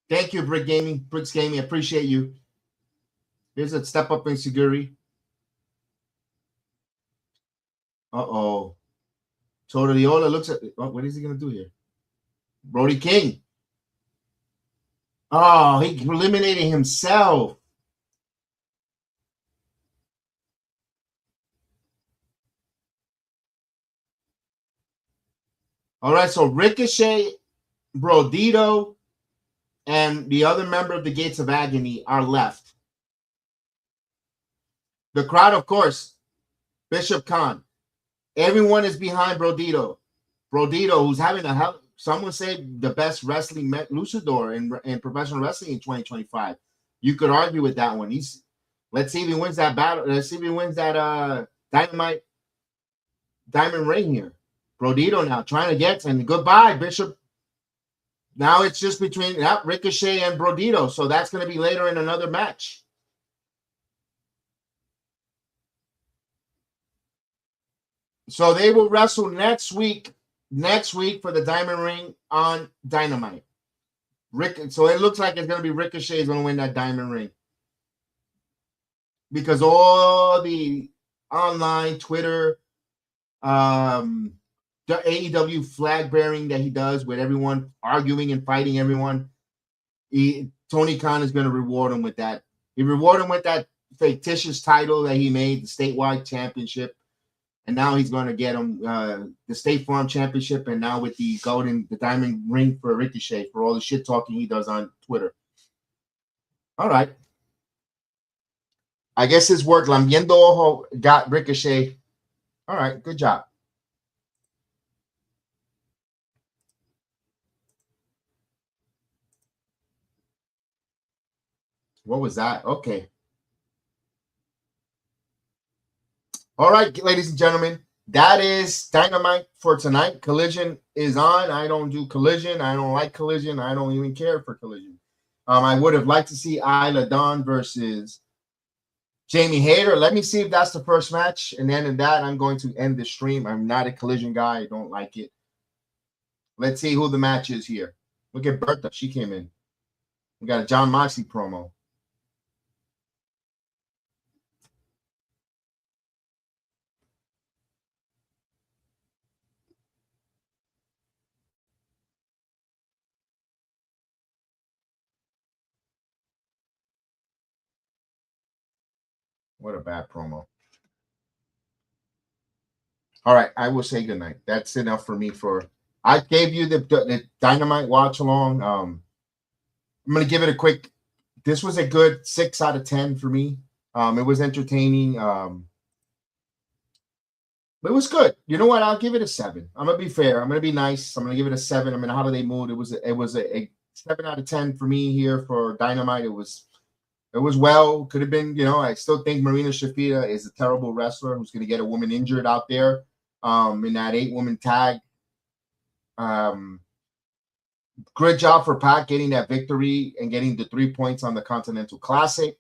Thank you, Bricks Gaming. Appreciate you. Here's a step up in Siguri. Uh-oh. Totally looks at, what is he going to do here? Brody King. Oh, he eliminated himself. All right, so Ricochet, Brodito, and the other member of the Gates of Agony are left. The crowd, of course, Bishop Khan. Everyone is behind Brodito. Brodito, who's having a hell, someone say the best wrestling luchador in professional wrestling in 2025. You could argue with that one. Let's see if he wins that battle. Let's see if he wins that Dynamite Diamond Ring here. Brodito now trying to get, and goodbye, Bishop. Now it's just between Ricochet and Brodito. So that's going to be later in another match. So they will wrestle next week for the Diamond Ring on Dynamite. So it looks like it's going to be Ricochet is going to win that Diamond Ring. Because all the online, Twitter, the AEW flag bearing that he does with everyone arguing and fighting everyone, Tony Khan is going to reward him with that. He rewarded him with that fictitious title that he made, the statewide championship. And now he's going to get him the State Farm Championship, and now with the Diamond Ring for Ricochet for all the shit talking he does on Twitter. All right. I guess his work, Lambiendo Ojo, got Ricochet. All right, good job. What was that? Okay. All right, ladies and gentlemen, that is Dynamite for tonight. Collision is on. I don't do Collision. I don't like Collision. I don't even care for Collision. I would have liked to see Isla Dawn versus Jamie Hayter. Let me see if that's the first match. And then in that, I'm going to end the stream. I'm not a Collision guy. I don't like it. Let's see who the match is here. Look at Bertha. She came in. We got a John Moxley promo. What a bad promo. All right, I will say goodnight. That's enough for me. I gave you the Dynamite watch along. I'm going to give it a quick. This was a good 6 out of 10 for me. It was entertaining. It was good. You know what? I'll give it a 7. I'm going to be fair. I'm going to be nice. I'm going to give it a 7. I'm in a holiday mood. It was a 7 out of 10 for me here for Dynamite. It was well. Could have been, I still think Marina Shafira is a terrible wrestler who's going to get a woman injured out there in that 8-woman tag. Great job for Pac getting that victory and getting the 3 points on the Continental Classic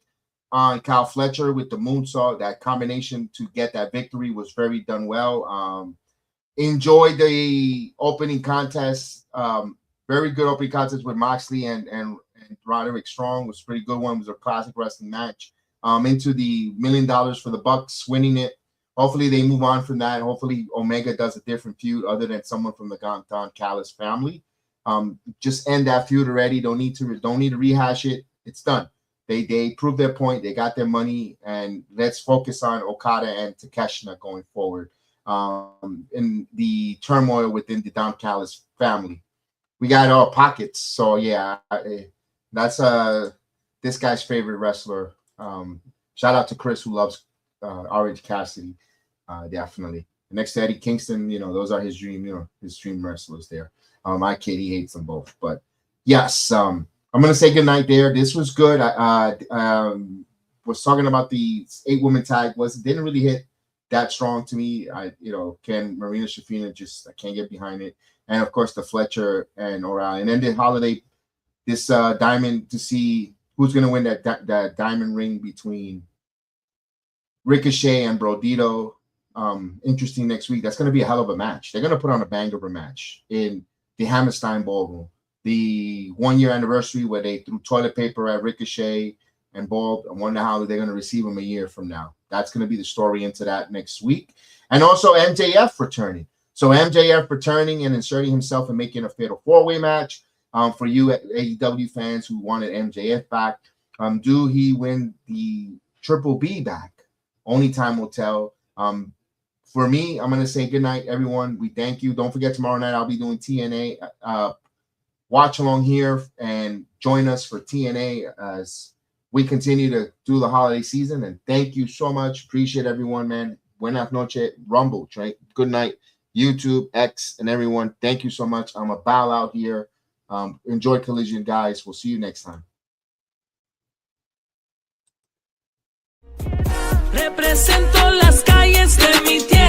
on Kyle Fletcher with the moonsault. That combination to get that victory was very done well. Enjoyed the opening contest. Very good opening contest with Moxley and Roderick Strong. Was a pretty good one. It was a classic wrestling match. Into the $1 million for the Bucks, winning it. Hopefully they move on from that. Hopefully Omega does a different feud other than someone from the Don Callis family. Just end that feud already. Don't need to rehash it. It's done. They proved their point. They got their money, and let's focus on Okada and Takeshita going forward. In the turmoil within the Don Callis family, we got our pockets. So yeah, that's this guy's favorite wrestler. Shout out to Chris who loves Orange Cassidy. Definitely. Next to Eddie Kingston, those are his dream wrestlers there. My kid, he hates them both. But yes, I'm gonna say goodnight there. This was good. I was talking about the 8-woman tag, didn't really hit that strong to me. Marina Shafina, I can't get behind it. And of course the Fletcher and O'Reilly. And then the holiday, this diamond to see who's gonna win that diamond ring between Ricochet and Brodito. Interesting next week. That's going to be a hell of a match. They're going to put on a bang of a match in the Hammerstein Ballroom. The 1-year anniversary where they threw toilet paper at Ricochet and Ball. I wonder how they're going to receive him a year from now. That's going to be the story into that next week. And also MJF returning. So MJF returning and inserting himself and making a fatal 4-way match. For you AEW fans who wanted MJF back, do he win the Triple B back? Only time will tell. For me, I'm going to say good night, everyone. We thank you. Don't forget, tomorrow night I'll be doing TNA. Watch along here and join us for TNA as we continue to do the holiday season. And thank you so much. Appreciate everyone, man. Buenas noches, Rumble. Right? Good night, YouTube, X, and everyone. Thank you so much. I'm a bow out here. Enjoy Collision, guys. We'll see you next time. Represento las calles de mi tierra.